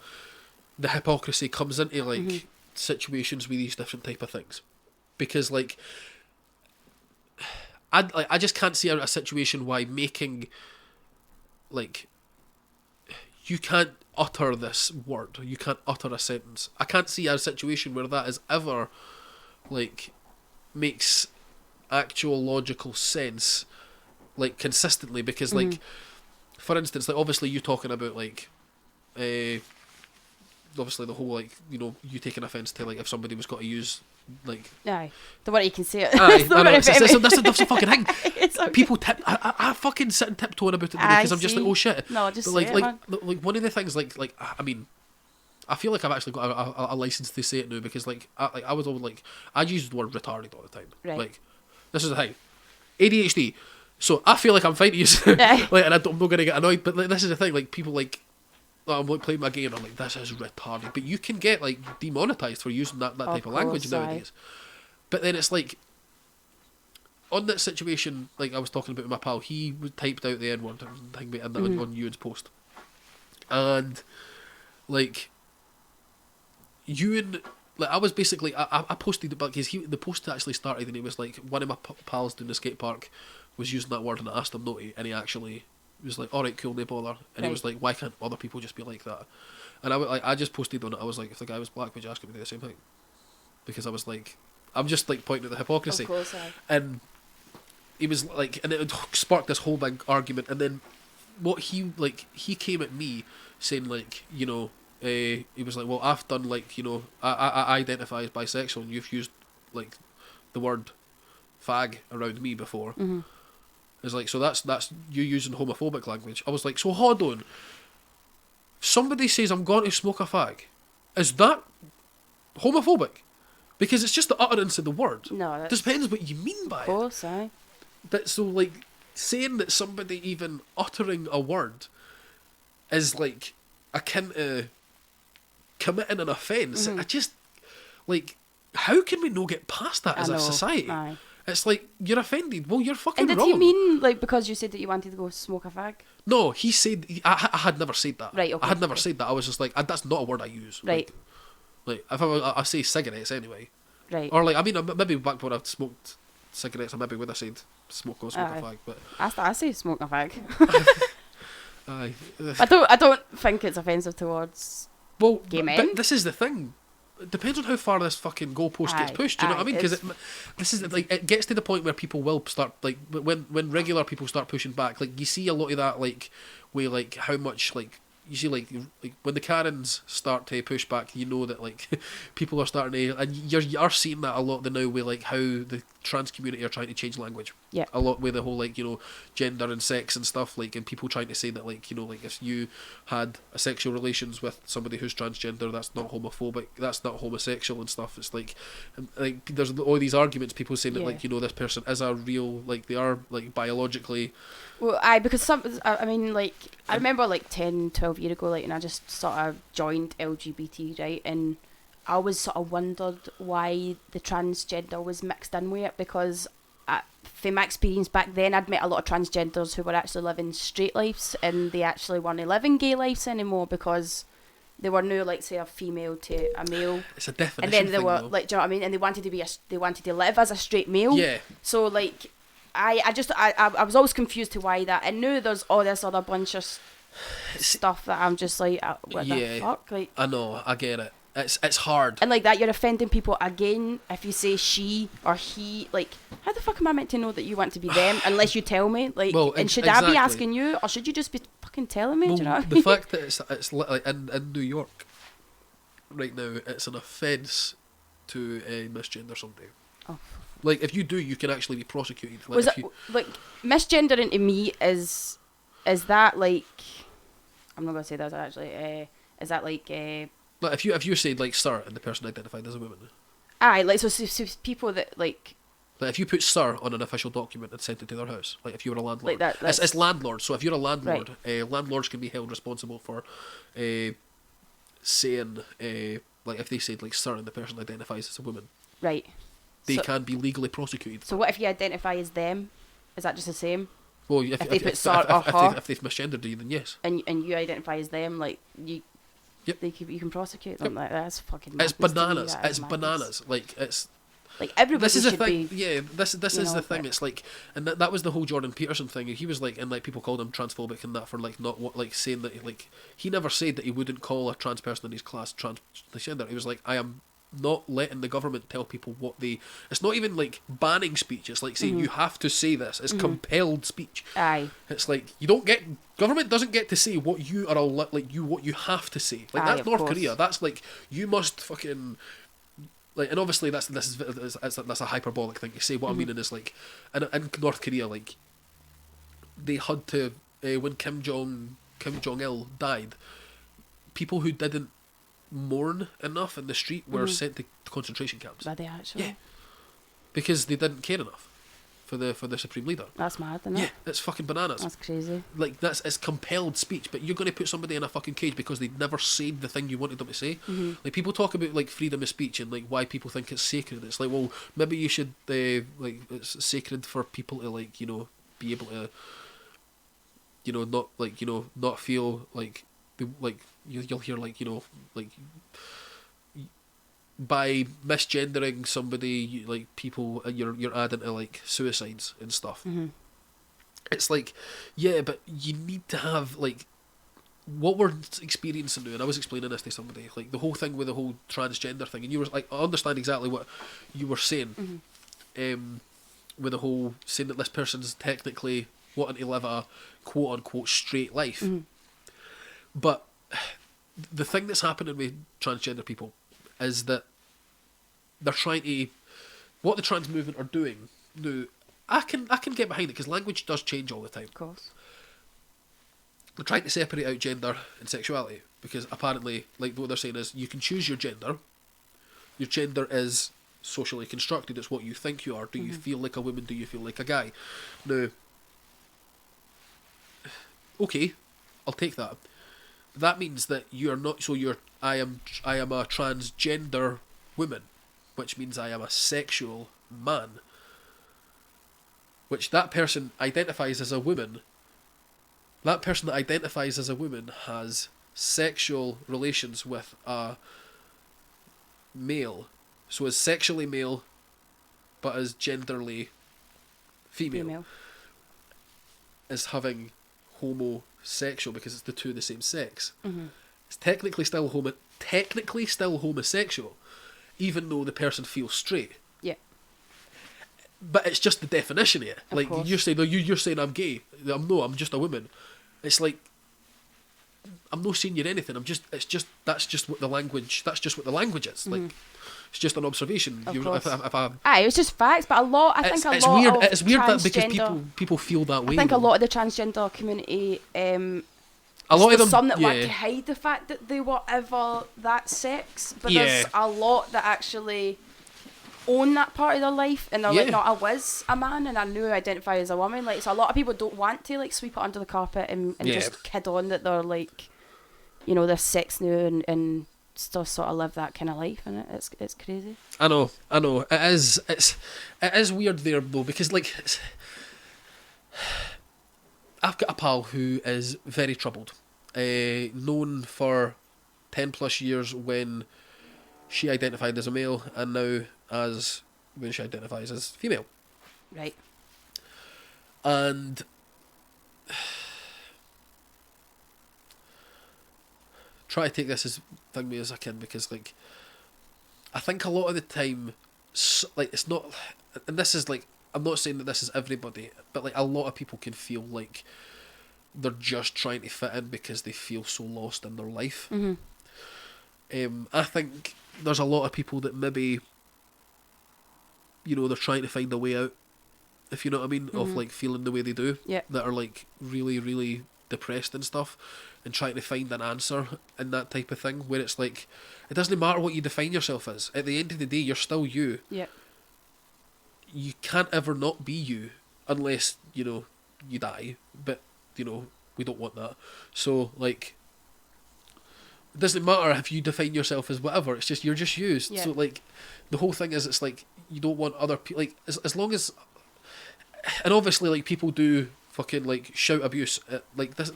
the hypocrisy comes into like Mm-hmm. situations with these different type of things, because like I just can't see a situation why making like you can't utter this word, you can't utter a sentence. I can't see a situation where that is ever like makes actual logical sense like consistently, because like for instance, like obviously you talking about like obviously the whole like, you know, you taking offence to like if somebody was got to use like Aye, the way you can say it. aye, It's not I know, gonna it's, offend it's, me. that's the fucking thing. It's okay. People I fucking sit and tiptoeing about it Aye, because I'm just like, see? oh shit. No, just But like say it, man. like one of the things like I mean, I feel like I've actually got a license to say it now, because like I was always like I use the word retarded all the time. Right. Like this is the thing, ADHD. So I feel like I'm fine to use it, Aye. like, and I'm not gonna get annoyed. But like, this is the thing, like people like. I'm like playing my game and I'm like, this is retarded. But you can get like demonetized for using that type of language course, aye. nowadays. But then it's like, on that situation, like I was talking about with my pal, he typed out the N-word and thing and that on Ewan's post. And like Ewan, like I was basically I posted it back because the post actually started and it was like one of my pals doing the skate park was using that word and I asked him not to, and he actually was like, alright, cool, no bother. And he was like, why can't other people just be like that? And I just posted on it, I was like, if the guy was black, would you ask him to do the same thing? Because I was like, I'm just like pointing at the hypocrisy. Of course, aye. And he was like, and it sparked this whole big argument. And then what he came at me saying like, you know, he was like, well, I've done like, you know, I identify as bisexual and you've used like the word fag around me before. Mm-hmm. It's like, so that's you using homophobic language. I was like, so hold on. Somebody says I'm going to smoke a fag. Is that homophobic? Because it's just the utterance of the word. No, that's Depends what you mean by of course, aye. it. But so like saying that somebody even uttering a word is like akin to committing an offence. I just like, how can we not get past that I as a know, society? aye. It's like, you're offended. Well, you're fucking And did wrong. he mean like because you said that you wanted to go smoke a fag? No, he said I had never said that. Right, okay, I had never okay. said that. I was just like, that's not a word I use. Right. Like if I say cigarettes anyway, Right. or like I mean maybe back when I smoked cigarettes, I maybe would have said smoke a Aye. fag, but I say smoke a fag. aye. I don't think it's offensive towards. Well, Gay men? but this is the thing. It depends on how far this fucking goalpost gets Aye, pushed. Do you know what I aye, mean? Because it's- this is like it gets to the point where people will start like when regular people start pushing back. Like you see a lot of that like where like how much like you see like when the Karens start to push back, you know that like people are starting to, and you're seeing that a lot now with like how the trans community are trying to change language. Yeah. a lot with the whole like gender and sex and stuff, like, and people trying to say that like like if you had a sexual relations with somebody who's transgender, that's not homophobic, that's not homosexual and stuff. It's like there's all these arguments, people saying that like this person is a real, like they are like biologically. Well, because I mean, like, I remember like 10, 12 years ago, like, and I just sort of joined LGBT, right, and I always sort of wondered why the transgender was mixed in with it, because from my experience back then, I'd met a lot of transgenders who were actually living straight lives, and they actually weren't living gay lives anymore because they were now, like, say, a female to a male. It's a definition and then they thing, were though. like, do you know what I mean? And they wanted to they wanted to live as a straight male. Yeah. So like, I was always confused to why that. And now there's all this other bunch of stuff that I'm just like, what the fuck? Like, I know, I get it. It's hard. And like that, you're offending people again if you say she or he. Like, how the fuck am I meant to know that you want to be them unless you tell me? Like, Well, and should exactly. I be asking you, or should you just be fucking telling me? Well, Do you know what I the mean? fact that it's like in New York right now, it's an offence to misgender somebody. Oh. Like, if you do, you can actually be prosecuted. Like, Was if it you, like misgendering to me is that like, I'm not gonna say that actually. Is that like like if you said like sir and the person identified as a woman, aye, like so people that like if you put sir on an official document and sent it to their house, like if you were a landlord, like that, it's landlord. So if you're a landlord, Right. Landlords can be held responsible for saying like if they said like sir and the person identifies as a woman, right. they So- can be legally prosecuted. So what if you identify as them? Is that just the same? Well, if they put sir or her? if they've misgendered you, then yes. And you identify as them, like you. Yep. You can prosecute them. Like that's fucking. It's madness to me, bananas. that It's is madness. bananas. Like it's. Like everybody This is the should thing. be. Yeah, this you is know, the thing. but- It's like, and that was the whole Jordan Peterson thing. He was like, and like people called him transphobic and that for like not what like saying that like he never said that he wouldn't call a trans person in his class transgender. He was like, I am not letting the government tell people what they. It's not even like banning speech. It's like saying you have to say this. It's compelled speech. Aye. It's like you don't get government doesn't get to say what you are what you have to say. Like Aye, that's of North course. Korea. That's like you must fucking like, and obviously that's a hyperbolic thing to say. What I'm meaning is like in North Korea, like they had to when Kim Jong Il died, people who didn't mourn enough in the street were sent to concentration camps. Are they actually? Yeah, because they didn't care enough for the supreme leader. That's mad, isn't Yeah, it? it's fucking bananas. That's crazy. Like it's compelled speech, but you're going to put somebody in a fucking cage because they never said the thing you wanted them to say. Like people talk about like freedom of speech and like why people think it's sacred. It's like, well, maybe you should like it's sacred for people to like be able to not like not feel like you'll hear like like by misgendering somebody like people you're adding to like suicides and stuff. It's like, yeah, but you need to have like what we're experiencing now, and I was explaining this to somebody, like the whole thing with the whole transgender thing, and you were like, I understand exactly what you were saying, with the whole saying that this person's technically wanting to live a quote unquote straight life, but the thing that's happening with transgender people is that they're trying to, what the trans movement are doing now. I can get behind it because language does change all the time. Of course. They're trying to separate out gender and sexuality because apparently, like what they're saying is, you can choose your gender. Your gender is socially constructed. It's what you think you are. Do you feel like a woman? Do you feel like a guy? Now, okay, I'll take that. That means that you are not. So I am a transgender woman, which means I am a sexual man. Which that person identifies as a woman. That person that identifies as a woman has sexual relations with a male. So is sexually male, but is genderly female. Is having homosexual because it's the two of the same sex. It's technically still homosexual, even though the person feels straight. Yeah. But it's just the definition of it. Of Like course. you're saying, you're saying I'm gay. I'm just a woman. It's like I'm not saying you're anything. That's just what the language is. Like, it's just an observation. Of You, course. if I, Aye, it was just facts, but I think it's a lot weird. of It's weird that because transgender- people feel that way. I think a though. lot of the transgender community, A lot of there's them, some that want yeah. to hide the fact that they were ever that sex, but Yeah. there's a lot that actually own that part of their life, and they're Yeah. like, no, I was a man and I knew I identify as a woman. Like, so a lot of people don't want to like sweep it under the carpet and Yeah. just kid on that they're like, you know, they're sex new and still sort of live that kind of life, and it's crazy. I know. It is weird there though, because like I've got a pal who is very troubled, known for 10 plus years when she identified as a male, and now as when she identifies as female, Right. and try to take this as thing me as I can, because like I think a lot of the time, like it's not, and this is like, I'm not saying that this is everybody, but like a lot of people can feel like they're just trying to fit in because they feel so lost in their life. I think there's a lot of people that maybe, you know, they're trying to find a way out, if you know what I mean, of like feeling the way they do, Yeah. that are like really, really depressed and stuff, and trying to find an answer in that type of thing, where it's like, it doesn't matter what you define yourself as. At the end of the day, you're still you. Yeah. You can't ever not be you, unless, you know, you die. But, you know, we don't want that. So, like, it doesn't matter if you define yourself as whatever. It's just, you're just you. Yeah. So, like, the whole thing is, it's like, you don't want other people, like, as long as, and obviously, like, people do fucking, like, shout abuse at, like, this,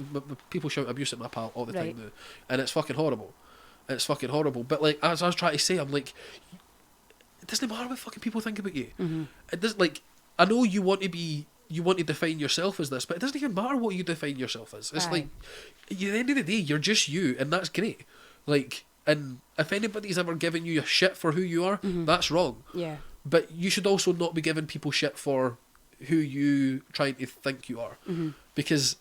people shout abuse at my pal all the Right. time now, and it's fucking horrible. It's fucking horrible. But, like, as I was trying to say, I'm like, it doesn't matter what fucking people think about you. It does, like, I know you want to define yourself as this, but it doesn't even matter what you define yourself as. It's Aye. like, at the end of the day, you're just you, and that's great. Like, and if anybody's ever given you a shit for who you are, that's wrong. Yeah. But you should also not be giving people shit for who you trying to think you are, because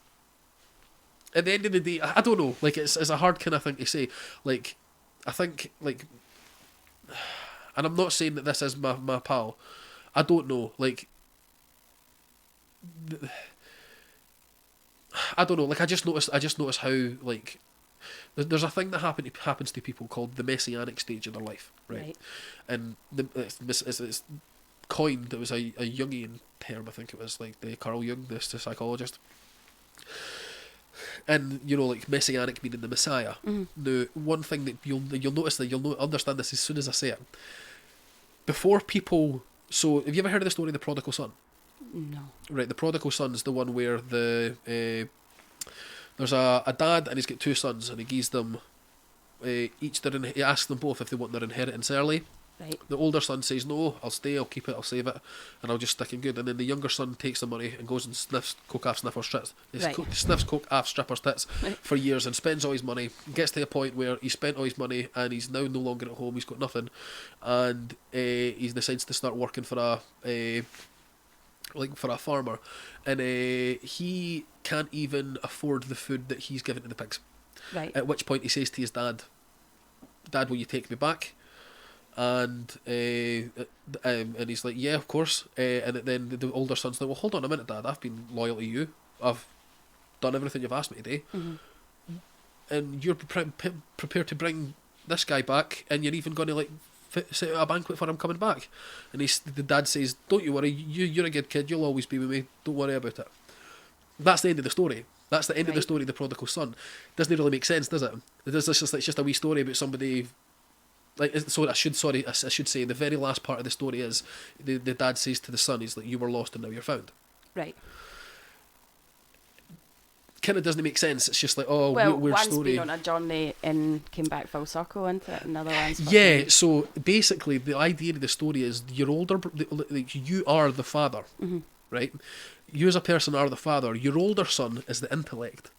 at the end of the day, I don't know. Like, it's a hard kind of thing to say. Like, I think, like, and I'm not saying that this is my pal. I don't know. Like, I don't know. Like, I just noticed how, like, there's a thing that happens to people called the messianic stage of their life, right? And it's coined. It was a Jungian term, I think it was, like the Carl Jung, the psychologist. And, you know, like, messianic meaning the Messiah. Now, one thing that you'll notice, that you'll understand this as soon as I say it. Before people, so have you ever heard of the story of the prodigal son? No. Right, the prodigal son is the one where there's a dad and he's got two sons, and he gives them each he asks them both if they want their inheritance early. Right. The older son says, no, I'll stay, I'll keep it, I'll save it, and I'll just stick in good. And then the younger son takes the money and goes and sniffs coke off sniffers' tits. Right. Sniffs coke off strippers' tits Right. for years and spends all his money. Gets to a point where he spent all his money and he's now no longer at home. He's got nothing, and he decides to start working for a farmer, and he can't even afford the food that he's given to the pigs. Right. At which point he says to his dad, will you take me back? And he's like, yeah, of course. And then the older son's like, well, hold on a minute, Dad, I've been loyal to you. I've done everything you've asked me to do. And you're prepared to bring this guy back, and you're even going to, like, set out a banquet for him coming back. And the dad says, don't you worry, you're a good kid, you'll always be with me, don't worry about it. That's the end of the story. That's the end of the story of the prodigal son. Doesn't really make sense, does it? It's just a wee story about somebody. Like, so I should say the very last part of the story is the dad says to the son, he's like, you were lost and now you're found. Right. Kind of doesn't make sense. It's just like, oh, Well, weird one's story. been on a journey and came back full circle into it. Another one's Yeah, fucking- so basically the idea of the story is your older, like, you are the father, right? You as a person are the father. Your older son is the intellect,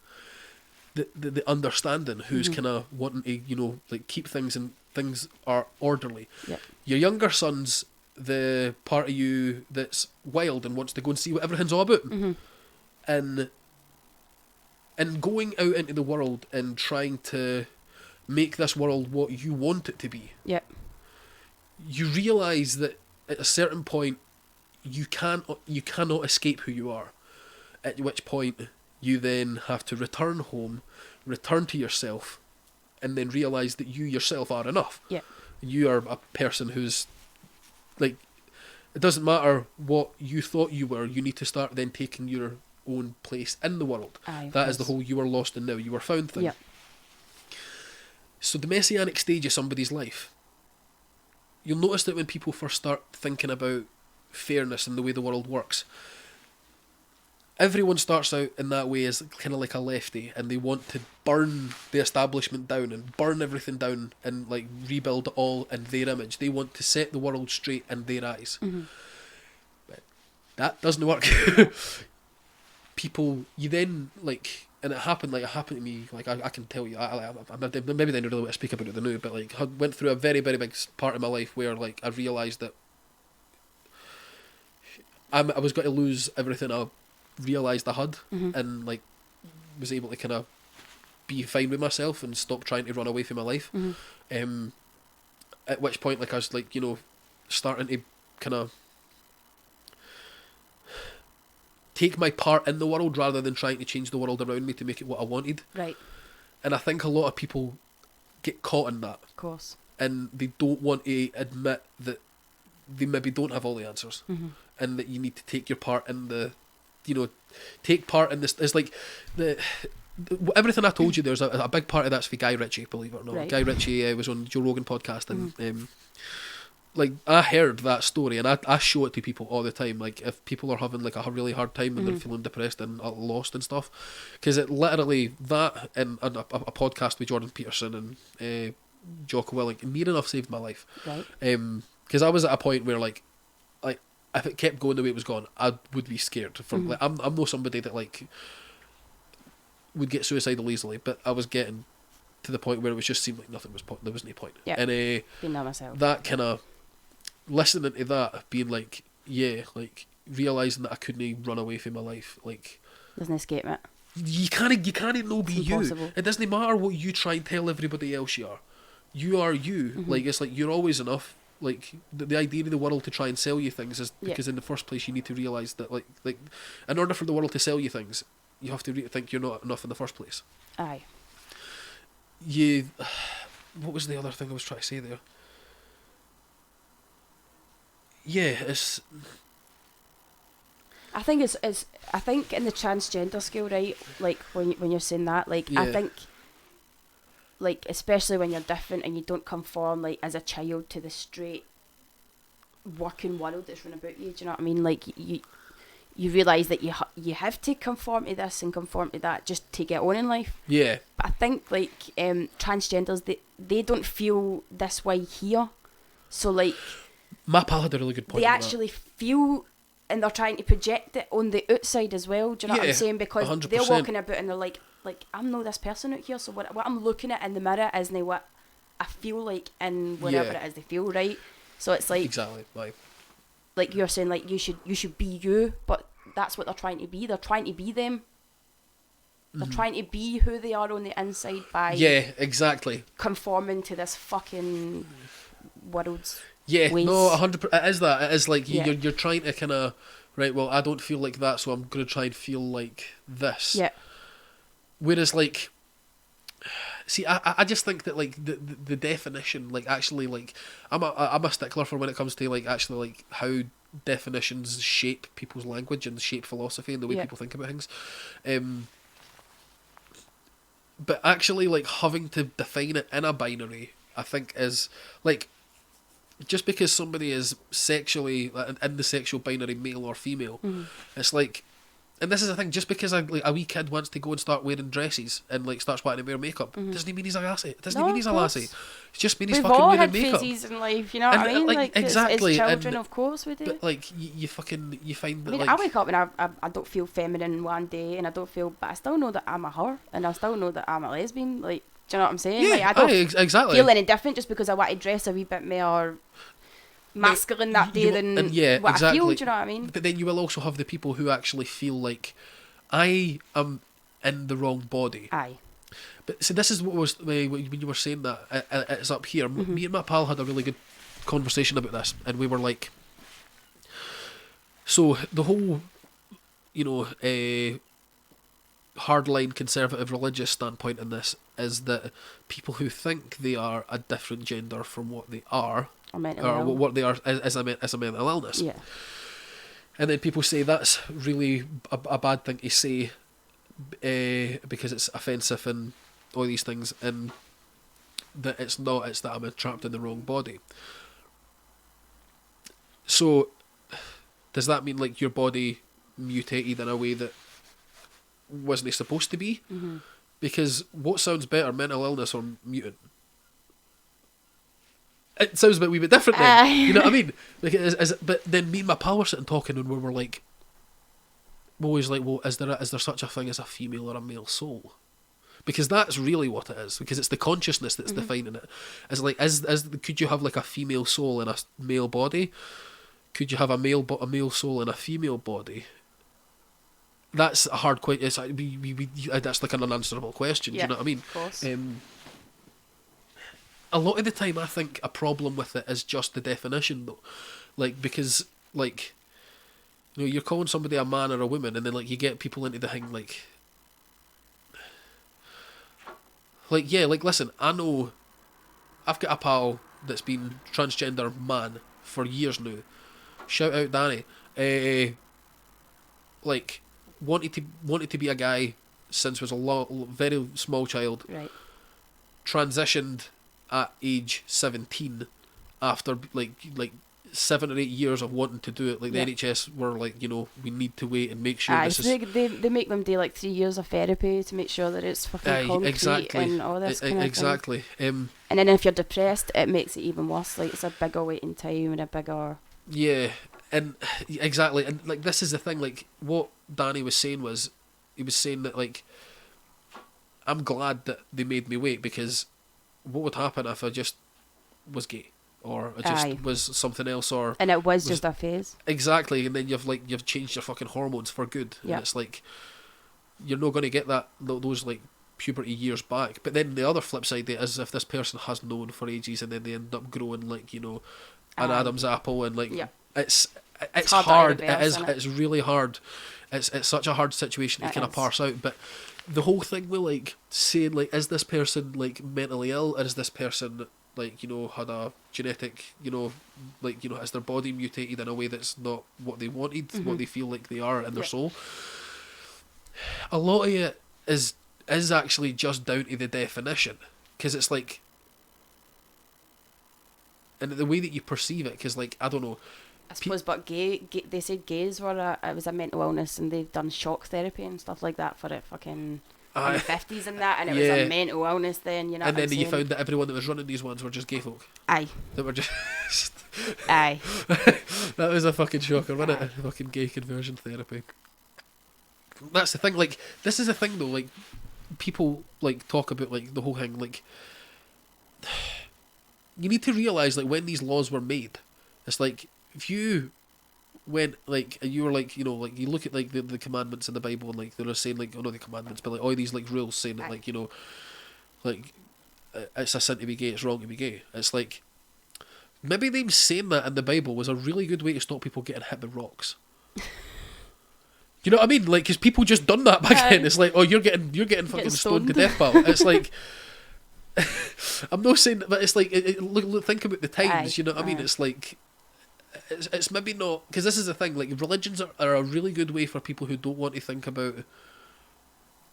the understanding, who's kind of wanting to, you know, like, keep things and things are orderly. Yep. Your younger son's the part of you that's wild and wants to go and see what everything's all about. And And going out into the world and trying to make this world what you want it to be, Yep. you realise that at a certain point you cannot escape who you are. At which point you then have to return home, return to yourself, and then realise that you yourself are enough. Yep. You are a person who's like, it doesn't matter what you thought you were, you need to start then taking your own place in the world. Aye, of That is the course. whole you are lost and now you are found thing. Yep. So the messianic stage of somebody's life, you'll notice that when people first start thinking about fairness and the way the world works, everyone starts out in that way as kind of like a lefty, and they want to burn the establishment down and burn everything down and like rebuild it all in their image. They want to set the world straight in their eyes. Mm-hmm. But that doesn't work. People, you then like, and it happened to me, like I can tell you, I maybe they don't really want to speak about it now, but like I went through a very, very big part of my life where like I realised that I was going to lose everything I realised I had, Mm-hmm. and like was able to kind of be fine with myself and stop trying to run away from my life. Mm-hmm. At which point, like I was like, starting to kind of take my part in the world rather than trying to change the world around me to make it what I wanted. Right. And I think a lot of people get caught in that, Of course. and they don't want to admit that they maybe don't have all the answers, Mm-hmm. and that you need to take your part in the, take part in this. It's like everything I told you. There's a big part of that's for Guy Ritchie, believe it or not. Right. Guy Ritchie was on Joe Rogan podcast, and like I heard that story, and I show it to people all the time. Like if people are having like a really hard time and they're feeling depressed and lost and stuff, because it literally that and a podcast with Jordan Peterson and Jocko Willink near enough saved my life. Right. Because I was at a point where like if it kept going the way it was going, I would be scared. From like I'm not somebody that like would get suicidal easily, but I was getting to the point where it was just seemed like nothing was there was no point. Yeah. And Been there myself. that kind of listening to that, being like, yeah, like realizing that I couldn't run away from my life, like Doesn't escape it. you can't no be It's you. impossible. It doesn't matter what you try and tell everybody else you are. You are you. Mm-hmm. Like it's like you're always enough. Like the idea of the world to try and sell you things is Yeah. because in the first place you need to realize that like in order for the world to sell you things, you have to think you're not enough in the first place. Aye. What was the other thing I was trying to say there? Yeah, it's I think I think in the transgender scale, right? Like when you're saying that, like I Yeah. think, like especially when you're different and you don't conform, like as a child to the straight working world that's run about you. Do you know what I mean? Like you realise that you have to conform to this and conform to that just to get on in life. yeah, But I think like transgenders, they don't feel this way here, so like my pal had a really good point. they on actually feel, and they're trying to project it on the outside as well. Do you know what Yeah, I'm saying? Because 100%. they're walking about and they're like I'm not this person out here. So what I'm looking at in the mirror isn't what I feel like in whatever Yeah. it is they feel, right? So it's like exactly. like you're saying, like you should be you, but that's what they're trying to be. They're trying to be them. They're trying to be who they are on the inside by Yeah, exactly. conforming to this fucking world's Yeah, ways. no, 100%. It is that. It is like Yeah. you're trying to kind of right. Well, I don't feel like that, so I'm going to try and feel like this. Yeah. Whereas, like, see, I just think that like the definition, like actually, like I'm a stickler for when it comes to like actually like how definitions shape people's language and shape philosophy and the way Yeah. people think about things. But actually, like having to define it in a binary, I think is like just because somebody is sexually in the sexual binary, male or female, it's like. And this is the thing, just because a wee kid wants to go and start wearing dresses and like starts wanting to wear makeup, doesn't mean he's a lassie. It doesn't No, mean he's a of lassie. course. It just means he's We've fucking all wearing had makeup. phases in life, you know what And, I mean? like, As exactly, children, and- of course we do. But like you find that I mean, like I wake up and I don't feel feminine one day, and I don't feel, but I still know that I'm a her, and I still know that I'm a lesbian. Like, do you know what I'm saying? yeah, Like, I don't exactly. feel any different just because I want to dress a wee bit more masculine that day than and yeah, what exactly. I feel. Do you know what I mean? But then you will also have the people who actually feel like I am in the wrong body. Aye. But see, this is what was when you were saying that it's up here. Me and my pal had a really good conversation about this, and we were like, so the whole, hardline conservative religious standpoint in this is that people who think they are a different gender from what they are, or what they are as a mental illness. Yeah. And then people say that's really a bad thing to say because it's offensive and all these things, and that it's not, it's that I'm trapped in the wrong body. So, does that mean like your body mutated in a way that wasn't supposed to be? Mm-hmm. Because what sounds better, mental illness or mutant? It sounds a wee bit different then. You know what I mean? Like, but then me and my pal were sitting talking, and we were like, we're always like, well, is there such a thing as a female or a male soul? Because that's really what it is. Because it's the consciousness that's defining it. It's like, could you have like a female soul in a male body? Could you have a male soul in a female body? That's a hard question. It's like, that's like an unanswerable question. Do you know what I mean? Of course. A lot of the time, I think a problem with it is just the definition, though. Like, because, like, you're calling somebody a man or a woman, and then, like, you get people into the thing, like, yeah, like, listen, I know I've got a pal that's been transgender man for years now. Shout out Danny. Like, wanted to be a guy since was a very small child. Right. Transitioned at age 17 after like 7 or 8 years of wanting to do it. Like the NHS were like, we need to wait and make sure this is... They make them do like 3 years of therapy to make sure that it's fucking concrete exactly. and all this kind of exactly. thing. And then if you're depressed, it makes it even worse. Like, it's a bigger waiting time and a bigger... Yeah, and exactly. And like, this is the thing, like, what Danny was saying was, he was saying that, like, I'm glad that they made me wait, because what would happen if I just was gay, or I just was something else, or... And it was just a phase. Exactly, and then you've changed your fucking hormones for good. And it's like, you're not going to get those like puberty years back. But then the other flip side is if this person has known for ages and then they end up growing like, an Adam's apple, and like it's hard. It's really hard. It's such a hard situation to kind of parse out. But the whole thing with like saying like, is this person like mentally ill, or is this person like, had a genetic, has their body mutated in a way that's not what they wanted, what they feel like they are in their soul. A lot of it is actually just down to the definition, because it's like, and the way that you perceive it, because like, I don't know, I suppose, but gay, they said gays were it was a mental illness, and they've done shock therapy and stuff like that for it fucking in the 50s and that, and it was a mental illness then, and then you found that everyone that was running these ones were just gay folk. Aye. That were just... Aye. That was a fucking shocker, wasn't it? Fucking gay conversion therapy. That's the thing, like, this is the thing though, like, people, like, talk about, like, the whole thing, like, you need to realise, like, when these laws were made, it's like, if you went, like, and you were, like, like, you look at, like, the commandments in the Bible, and, like, they're saying, like, not the commandments, but, like, all these, like, rules saying that, like, like, it's a sin to be gay, it's wrong to be gay. It's like, maybe them saying that in the Bible was a really good way to stop people getting hit with rocks. You know what I mean? Like, because people just done that back then. It's like, oh, you're getting fucking stoned to death, pal. It's like, I'm not saying, but it's like, look, think about the times. You know what I mean? It's like, it's maybe not, because this is the thing. Like, religions are a really good way for people who don't want to think about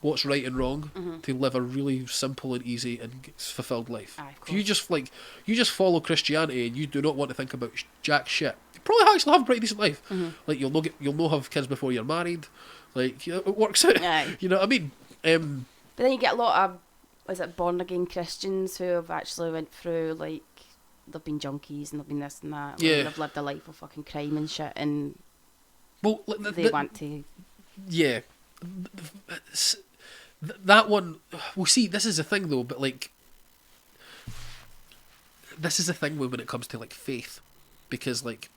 what's right and wrong to live a really simple and easy and fulfilled life. If you just follow Christianity and you do not want to think about jack shit, you probably actually have a pretty decent life. Like, you'll not have kids before you're married. Like, it works out. You know what I mean? But then you get a lot of born again Christians who have actually went through, like, they've been junkies and they've been this and that. Yeah. They've lived a life of fucking crime and shit, and well, they want to. Yeah. That one, well, see, this is the thing though, but like, this is the thing when it comes to like faith, because like,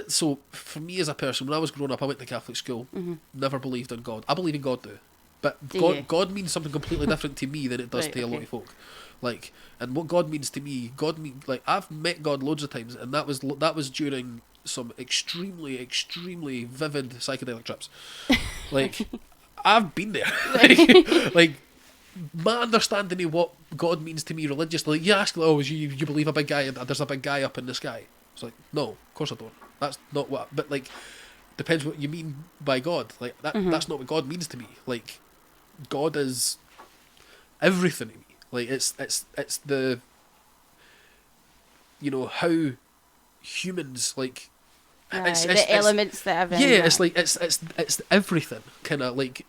so for me as a person, when I was growing up, I went to Catholic school, never believed in God. I believe in God though. But Do you? God means something completely different to me than it does Right, to a lot okay. of folk. Like, and what God means to me, like I've met God loads of times, and that was during some extremely vivid psychedelic trips. Like, I've been there. like my understanding of what God means to me religiously. You ask, oh, you believe a big guy? There's a big guy up in the sky. It's like, no, of course I don't. That's not what. But like, depends what you mean by God. Like that. That's not what God means to me. Like, God is everything to me. Like it's the, how humans like. It's the elements that have in yeah, that. it's like it's everything kind of like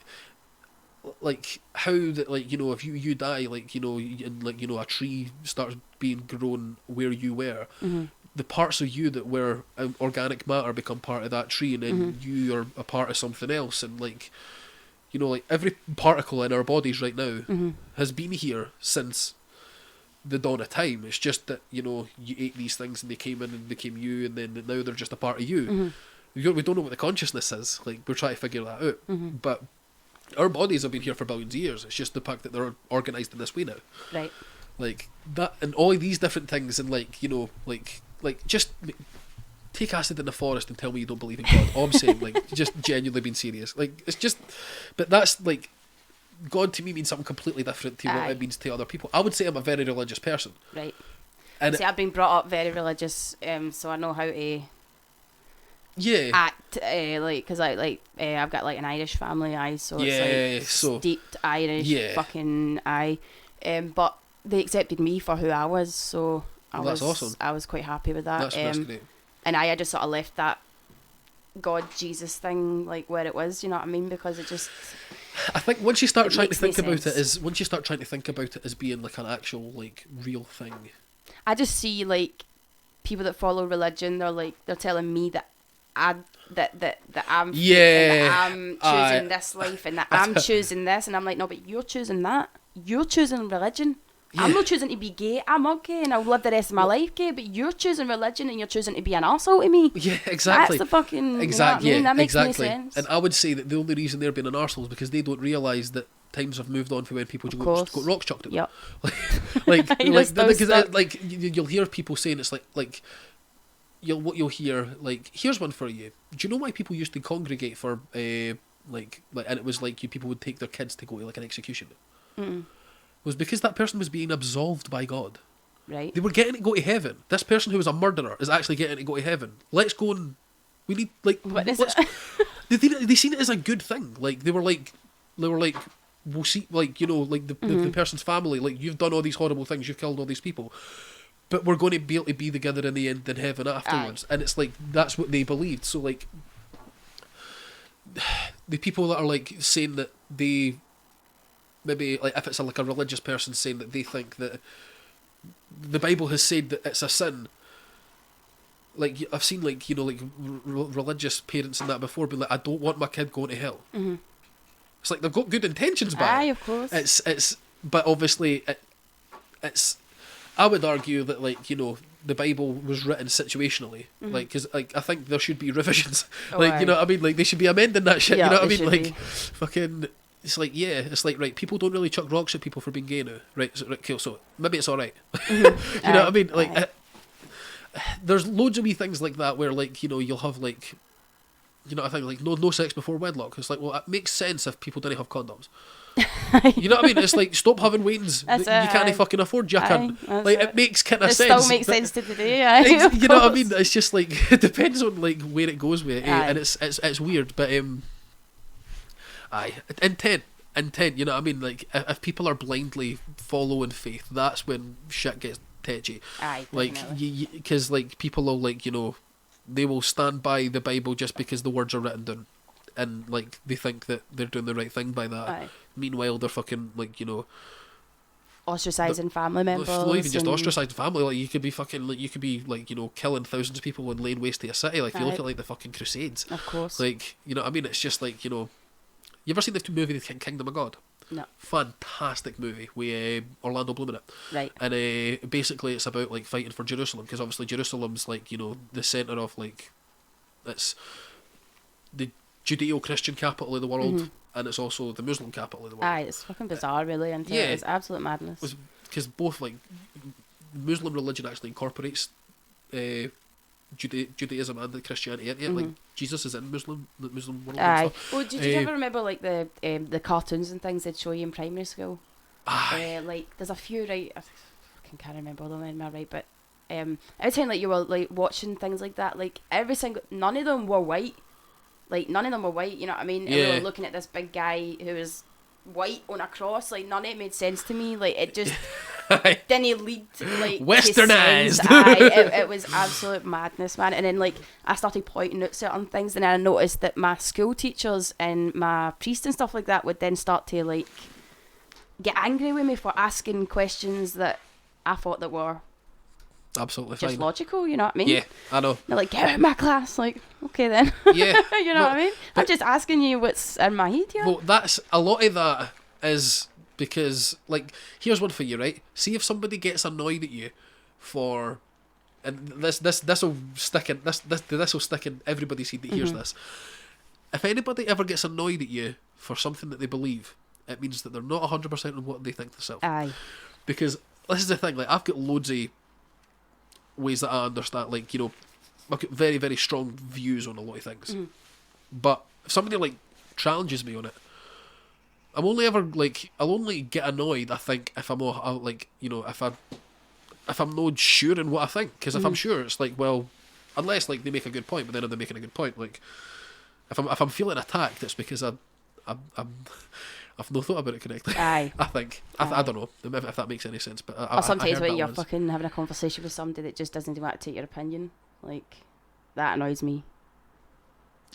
how that, like, if you die, like, and like, a tree starts being grown where you were, the parts of you that were organic matter become part of that tree, and then you are a part of something else, and like, like every particle in our bodies right now has been here since the dawn of time. It's just that, you ate these things and they came in and became you, and then now they're just a part of you. We don't know what the consciousness is. Like, we're trying to figure that out. But our bodies have been here for billions of years. It's just the fact that they're organised in this way now. Right. Like that, and all of these different things, and like, like just take acid in the forest and tell me you don't believe in God. All I'm saying, like, just genuinely being serious. Like, it's just, but that's like, God to me means something completely different to what Aye. it means to other people. I would say I'm a very religious person. Right. And See, I've been brought up very religious, so I know how to yeah, act, because I've got like an Irish family, so Yeah, it's like so- steeped Irish, Yeah. fucking but they accepted me for who I was, so Well, that's awesome. I was quite happy with that. that's great. And I just sort of left that God Jesus thing like where it was, you know what I mean? Because it just I think once you start It trying to makes no think about it sense. once you start trying to think about it as being like an actual, like, real thing. I just see like people that follow religion. They're telling me that that I'm fake and that I'm choosing this life and that I'm choosing this, and I'm like, no, but you're choosing that. You're choosing religion. I'm Yeah. not choosing to be gay. I'm not gay, and I'll live the rest of my life gay. But you're choosing religion, and you're choosing to be an arsehole to me. Yeah, exactly. That's the fucking Exactly. You know what I mean? Yeah, That makes exactly. no sense. And I would say that the only reason they're being an arsehole is because they don't realise that times have moved on from when people Of got course. rocks chucked at them. Yep. like You're like still because stuck. like you'll hear people saying it's like you'll hear, like, here's one for you. Do you know why people used to congregate for like and it was like people would take their kids to go to like an execution? Mm. It was because that person was being absolved by God. Right. They were getting to go to heaven. This person who was a murderer is actually getting to go to heaven. Let's go and we need, like, What is let's, it? they seen it as a good thing. Like they were like we'll see, like, like the person's family, like, you've done all these horrible things, you've killed all these people, but we're going to be able to be together in the end in heaven afterwards. And it's like that's what they believed. So like the people that are like saying that they maybe, like, if it's like a religious person saying that they think that the Bible has said that it's a sin. Like, I've seen, like, like religious parents and that before be like, I don't want my kid going to hell. Mhm. It's like they've got good intentions by Aye, it. of course. It's but obviously it's. I would argue that, like, the Bible was written situationally, like, because, like, I think there should be revisions. Oh, like, aye. you know what I mean? Like, they should be amending that shit. Yeah, you know what I they mean? should Like, be. fucking. It's like, yeah, it's like, right, people don't really chuck rocks at people for being gay now, right? So, right, cool, so maybe it's all right. You know what I mean? Like, Aye. there's loads of wee things like that where, like, you'll have, like, I think, like, no sex before wedlock. It's like, well, it makes sense if people didn't have condoms. You know what I mean? It's like, stop having weans That's that you it, can't aye. fucking afford, you Aye, cunt. that's Like, it. it makes kind of It sense. still makes but- sense to today. Aye, of you know what I mean? course. It's just like, it depends on, like, where it goes with it, Aye. and it's weird, but aye, intent, you know what I mean? Like, if people are blindly following faith, that's when shit gets tetchy. Aye, Like, definitely. because, like, people will, like, they will stand by the Bible just because the words are written down, and, like, they think that they're doing the right thing by that. Aye. Meanwhile, they're fucking, like, Ostracising family members. not even just and- ostracised family. Like, you could be fucking, like, killing thousands of people and laying waste to a city. Like, you look Aye. at, like, the fucking Crusades. Of course. Like, you know what I mean? It's just like, you ever seen the movie The Kingdom of God? No. Fantastic movie with Orlando Bloom in it. Right. And basically it's about, like, fighting for Jerusalem, because obviously Jerusalem's, like, the centre of, like, it's the Judeo-Christian capital of the world, and it's also the Muslim capital of the world. Aye, it's fucking bizarre, really, and Yeah. it's absolute madness. Because both like Muslim religion actually incorporates Judaism and Christianity into it. Like Jesus is in the Muslim world. Aye. And stuff. Well, did you ever remember like the cartoons and things they'd show you in primary school? Aye. Like there's a few, right? I fucking can't remember them, am I right? But every time like you were like watching things like that, like none of them were white. Like none of them were white. You know what I mean? And we Yeah. were looking at this big guy who was white on a cross. Like none of it made sense to me. Like it just didn't lead to, like Westernized. to sense. Aye, it was absolute madness, man. And then like I started pointing out certain things, and then I noticed that my school teachers and my priest and stuff like that would then start to like get angry with me for asking questions that I thought that were Absolutely just fine. logical. You know what I mean? Yeah, I know. They're like, get out of my class. Like, okay then. Yeah. You know what I mean? I'm just asking you what's in my head here. Well, that's a lot of that is because, like, here's one for you, right? See if somebody gets annoyed at you for, and this will stick in this will stick in everybody's head that hears this. If anybody ever gets annoyed at you for something that they believe, it means that they're not 100% on what they think themselves. Aye. Because this is the thing, like, I've got loads of ways that I understand, like, you know, I've got very, very strong views on a lot of things. But if somebody, like, challenges me on it, I'll only get annoyed, I think, if I'm like, you know, if I'm not sure in what I think. Because if I'm sure, it's like, well, unless, like, they make a good point, but then if they're making a good point, like, if I'm feeling attacked, it's because I've not thought about it correctly. Aye. I think. I don't know if that makes any sense, but Or sometimes I when heard you're that once. fucking having a conversation with somebody that just doesn't want to take your opinion, like, that annoys me.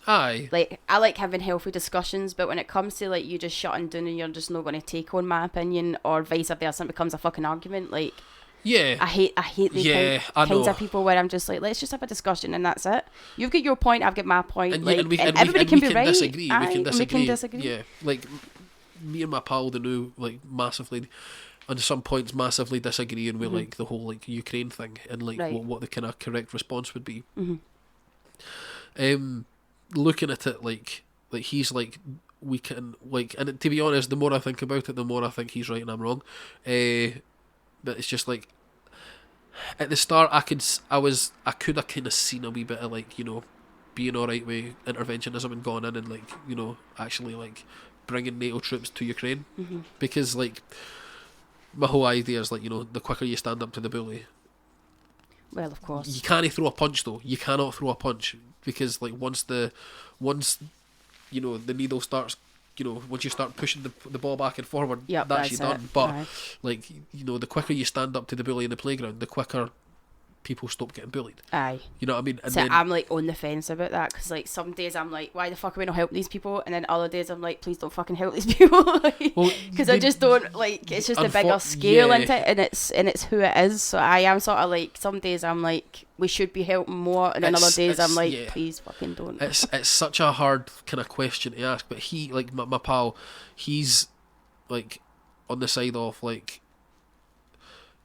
Aye. Like, I like having healthy discussions, but when it comes to, like, you just shutting down and you're just not going to take on my opinion, or vice versa, it becomes a fucking argument, like, Yeah. I hate the I kinds know. of people where I'm just like, let's just have a discussion and that's it. You've got your point, I've got my point, And, like, and, everybody can be right. Disagree. Aye, We can and disagree. Yeah. Like, me and my pal, Danu, like, massively, on some points, massively disagreeing with, like, the whole, like, Ukraine thing and, like, Right. what the kind of correct response would be. Looking at it, like he's like, we can, like, and to be honest, the more I think about it, the more I think he's right and I'm wrong. But it's just like, at the start, I could have kind of seen a wee bit of, like, you know, being alright with interventionism and going in and, like, you know, actually, like, bringing NATO troops to Ukraine. Because, like, my whole idea is, like, you know, the quicker you stand up to the bully. Well, of course. You can't throw a punch, though. You cannot throw a punch. Because, like, once you know, the needle starts, you know, once you start pushing the ball back and forward, Yep, that's you that's done. it. But, Aye. like, you know, the quicker you stand up to the bully in the playground, the quicker people stop getting bullied. Aye. You know what I mean? And So then, I'm like on the fence about that because like some days I'm like, why the fuck are we not helping these people? And then other days I'm like, please don't fucking help these people, because I just don't like. It's just a bigger scale yeah. into it, and it's who it is. So I am sort of like, some days I'm like, we should be helping more, and then other days I'm like, please fucking don't. It's such a hard kind of question to ask, but he, like, my pal, he's like on the side of, like,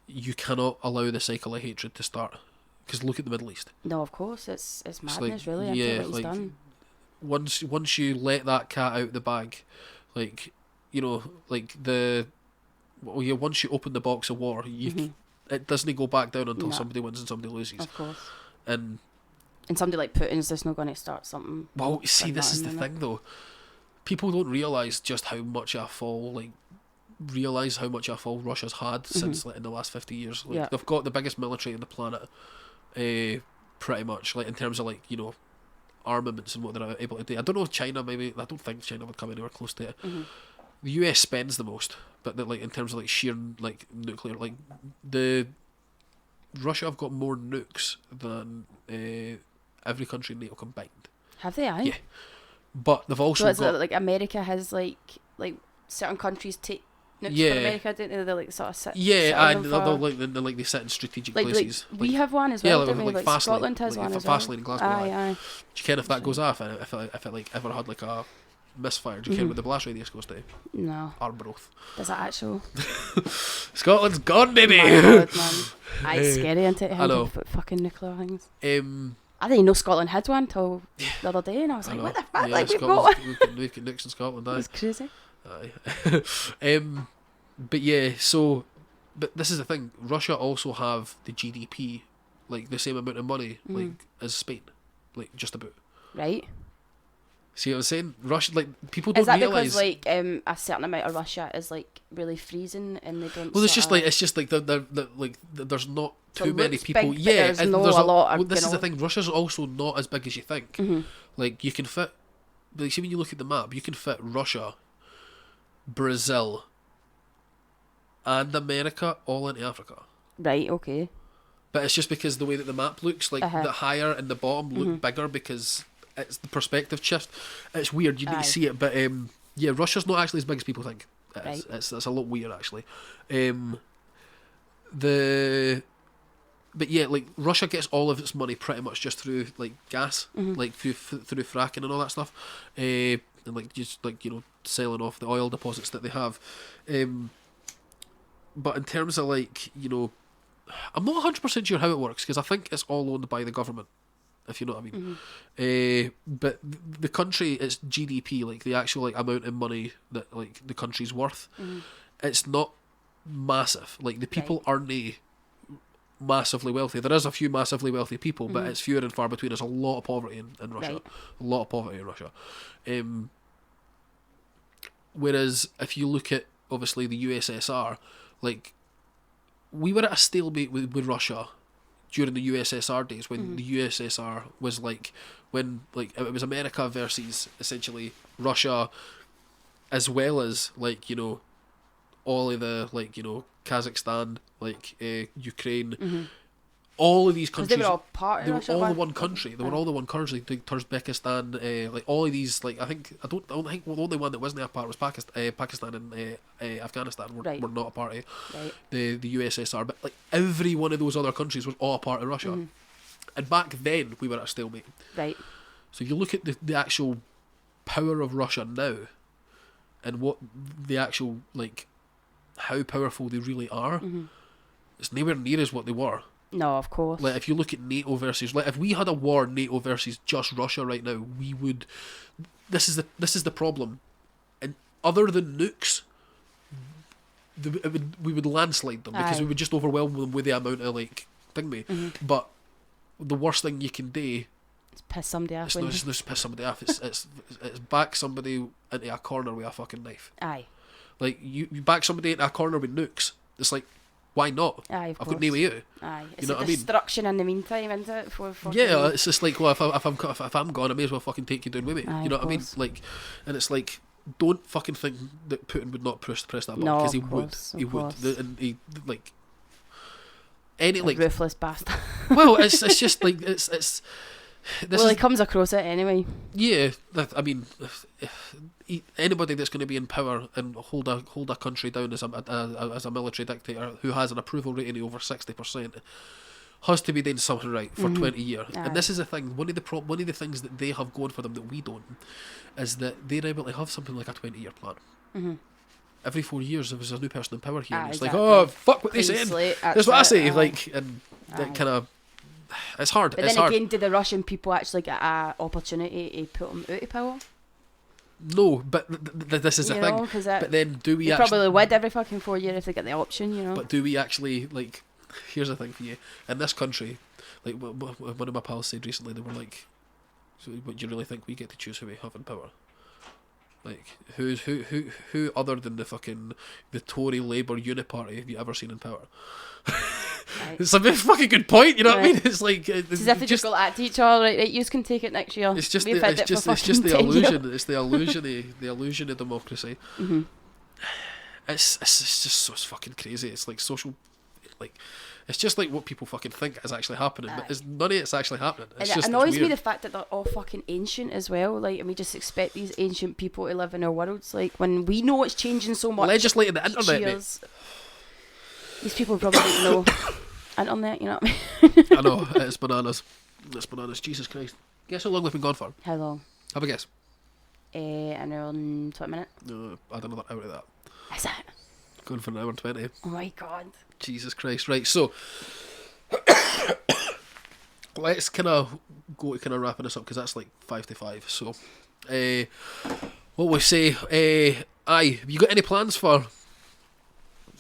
you cannot allow the cycle of hatred to start, because look at the Middle East. No, of course, it's madness, like, really. yeah, What he's like, done. Once you let that cat out the bag, like, you know, like once you open the box of war, it doesn't go back down until No. somebody wins and somebody loses. Of course. And somebody like Putin's just not going to start something. well, see, like this that is the in thing, though. People don't realise just how much a fall, like, Russia's had since, like, in the last 50 years. Like, Yeah. they've got the biggest military on the planet, pretty much, like, in terms of, like, you know, armaments and what they're able to do. I don't know if China, maybe, I don't think China would come anywhere close to it. The US spends the most, but like, in terms of, like, sheer, like, nuclear, like, Russia have got more nukes than every country in NATO combined. Have they? Aye. Yeah. But they've also So it's got like America has like certain countries take nukes Yeah. for America, don't they? They're like sort of sit yeah, sit and on them they're like they sit in strategic like places. we have one as yeah, well, don't we? like Like Fastlane, Scotland has like one as Fastlane well. in Glasgow. Aye, aye. Do you care if that goes off? And if it like ever had like a misfire, do you care what the blast radius goes to? No. Arbroath. Does that actual? Scotland's gone, baby. My God, man. Aye, it's scary, isn't it? I know. Fucking nuclear things. I didn't know Scotland had one till the other day, and I was like, what the fuck? Yeah, Like, we've got Scotland's- one. we've got nukes in Scotland, aye. It's crazy. Aye. But yeah, so, but this is the thing. Russia also have the GDP, like the same amount of money, like as Spain, like just about. Right. See what I'm saying? Russia, like people don't Is that realize. because like a certain amount of Russia is like really freezing and they don't? Well, it's just sorta- like there's not So too it many looks people. big, but Yeah, there's and no there's a lot of, well, this you is the know- thing. Russia's also not as big as you think. Mm-hmm. Like you can fit. Like see when you look at the map, you can fit Russia, Brazil, and America all into Africa. Right. Okay. But it's just because the way that the map looks, like Uh-huh. the higher and the bottom look bigger because it's the perspective shift. It's weird. You need Aye. to see it, but yeah, Russia's not actually as big as people think. Right. It's a lot weird actually. But yeah, like Russia gets all of its money pretty much just through like gas, like through fracking and all that stuff, and like just like selling off the oil deposits that they have. But in terms of like I'm not 100% sure how it works because I think it's all owned by the government, if you know what I mean. But the country, its GDP, like the actual like amount of money that like the country's worth, it's not massive. Like the people aren't massively wealthy. There is a few massively wealthy people, but it's fewer and far between. There's a lot of poverty in Russia. Right. A lot of poverty in Russia. Whereas if you look at obviously the USSR, like we were at a stalemate with Russia during the USSR days when the USSR was like when like it was America versus essentially Russia, as well as like all of the like Kazakhstan, like Ukraine, all of these Because countries. they were all part of They were Russia. all the weren't one they? country. They were all the one country. Like Turkmenistan, like all of these. Like I don't think the only one that wasn't a part was Pakistan. Pakistan and Afghanistan were, Right. were not a part of Right. the USSR. But like every one of those other countries was all a part of Russia. And back then we were at a stalemate. Right. So if you look at the actual power of Russia now, and what the actual like how powerful they really are, it's nowhere near as what they were. No, of course. Like if you look at NATO versus, like if we had a war NATO versus just Russia right now, we would. This is the problem, and other than nukes, we would landslide them because Aye. we would just overwhelm them with the amount of like thingy. But the worst thing you can do It's piss somebody off. is when not just piss somebody off. It's back somebody into a corner with a fucking knife. Aye. Like you back somebody into a corner with nukes. It's like, why not? Aye, of I've course. got no way out. Aye. It's know a what I mean? destruction in the meantime, isn't it? For Yeah, it's just like, well, if I'm gone, I may as well fucking take you down with me. Aye, You know of what I mean? course. Like, and it's like, don't fucking think that Putin would not press that button No, because he of would. course, He of would. course. And he like any like. Ruthless bastard. Well, it's just like it's. This Well, is, he comes across it anyway. yeah, I mean, anybody that's going to be in power and hold a country down as a military dictator who has an approval rating of over 60% has to be doing something right for 20 years. Aye. And this is the thing. One of the things that they have going for them that we don't is that they're able to have something like a 20-year plan. Every 4 years, there's a new person in power here, and it's exactly. like, oh fuck, what they Clean said. slate, That's what I say. aye. Like, and Aye. it kind of, it's hard. But it's then hard. again, did the Russian people actually get an opportunity to put him out of power? No, but this is the You thing. know, 'cause But then, do we They actually? probably would every fucking 4 years if they get the option, you know. But do we actually like? Here's the thing for you. In this country, like one of my pals said recently, they were like, "So, what do you really think we get to choose who we have in power? Like, who other than the Tory Labour Uniparty have you ever seen in power?" Right. It's a very fucking good point. You know what I Right. mean? It's like It's as if they just go at each other, right, you can take it next year. It's just We've the, had it's it for just the fucking 10 years. illusion. It's the illusion of democracy. It's just it's fucking crazy. It's like social, like it's just like what people fucking think is actually happening, but it's none of it's actually happening. It's And just it annoys me weird. the fact that they're all fucking ancient as well. Like, and we just expect these ancient people to live in our worlds. Like, when we know it's changing so much. Legislating the internet, mate. Cheers. These people probably don't know internet. You know what I mean? I know it's bananas. It's bananas. Jesus Christ. Guess how long we've been gone for? How long? Have a guess. An hour and 20 minutes. No, add another hour to that. Is it? Going for an hour and 20. Oh my god. Jesus Christ. Right. So let's kind of go to kind of wrapping this up because that's like 5 to 5. So, what we say? Aye, have you got any plans for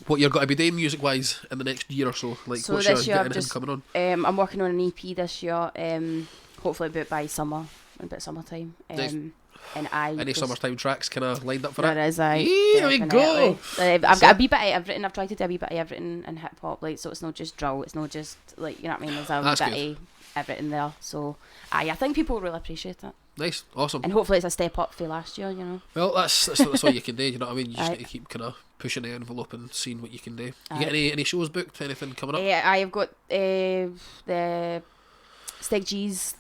what you're going to be doing music wise in the next year or so? Like, So what's your this year got I'm anything just coming on? I'm working on an EP this year. Hopefully about by summer, about summertime. Nice. And I Any just, summertime tracks kind of lined up for there it? is I. Here we go. I've got a wee bit of everything. I've tried to do a wee bit of everything in hip hop, like, so it's not just drill. It's not just like, you know what I mean. There's a That's bit good. of everything there. So I think people will really appreciate it, Nice, awesome. and hopefully it's a step up for last year. You know. Well, that's all you can do. You know what I mean? You just Aye. need to keep kind of pushing the envelope and seeing what you can do. You Aye. get any shows booked? Anything coming up? I've got the Steg G's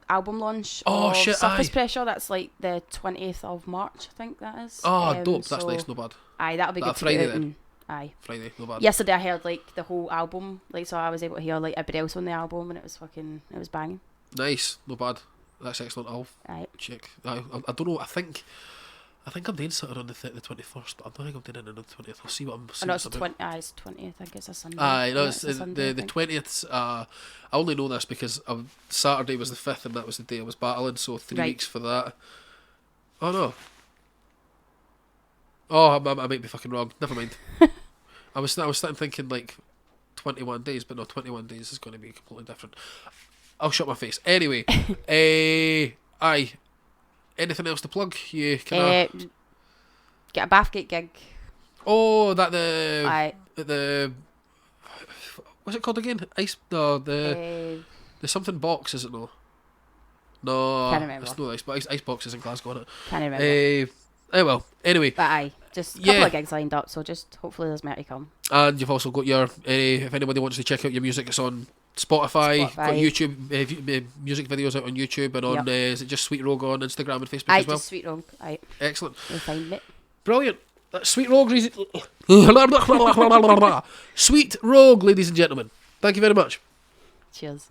album launch. Oh, of shit, Surface aye. Pressure. That's like the 20th of March, I think that is. Oh, dope. That's so, nice. No bad. Aye, that'll be That good to Friday get out then? and- Aye. Friday. No bad. Yesterday I heard like the whole album, like, so I was able to hear like everybody else on the album, and it was banging. Nice. No bad. That's excellent. I'll Aye. check. I don't know. I think I'm doing something on the 21st, but I don't think I'm doing it on the 20th. I'll see what I'm. Oh, See no, what's it's about. 20. It's 20th. I think it's a Sunday. Aye, no, Yeah, it's a Sunday, I the think. 20th. I only know this because Saturday was the 5th, and that was the day I was battling. So 3 Right. weeks for that. Oh no. Oh, I might be fucking wrong. Never mind. I was starting thinking like 21 days, but no, 21 days is going to be completely different. I'll shut my face. Anyway, aye. Anything else to plug? You can. Get a Bathgate gig. Oh, that the Aye. the what's it called again? Ice. No, Uh, the something box, is it no? No, Can't remember. it's no ice, but ice box is in Glasgow, isn't can't remember. it? Oh well. Anyway, But aye, just a couple yeah. of gigs lined up, so just hopefully there's more to come. and you've also got your. If anybody wants to check out your music, it's on Spotify. Got Spotify. YouTube music videos out on YouTube and on. Yep. Is it just Sweet Rogue on Instagram and Facebook Aye, as well? just Sweet Rogue. Aye, Excellent, you'll find me. brilliant. That's Sweet Rogue, Sweet Rogue, ladies and gentlemen. Thank you very much. Cheers.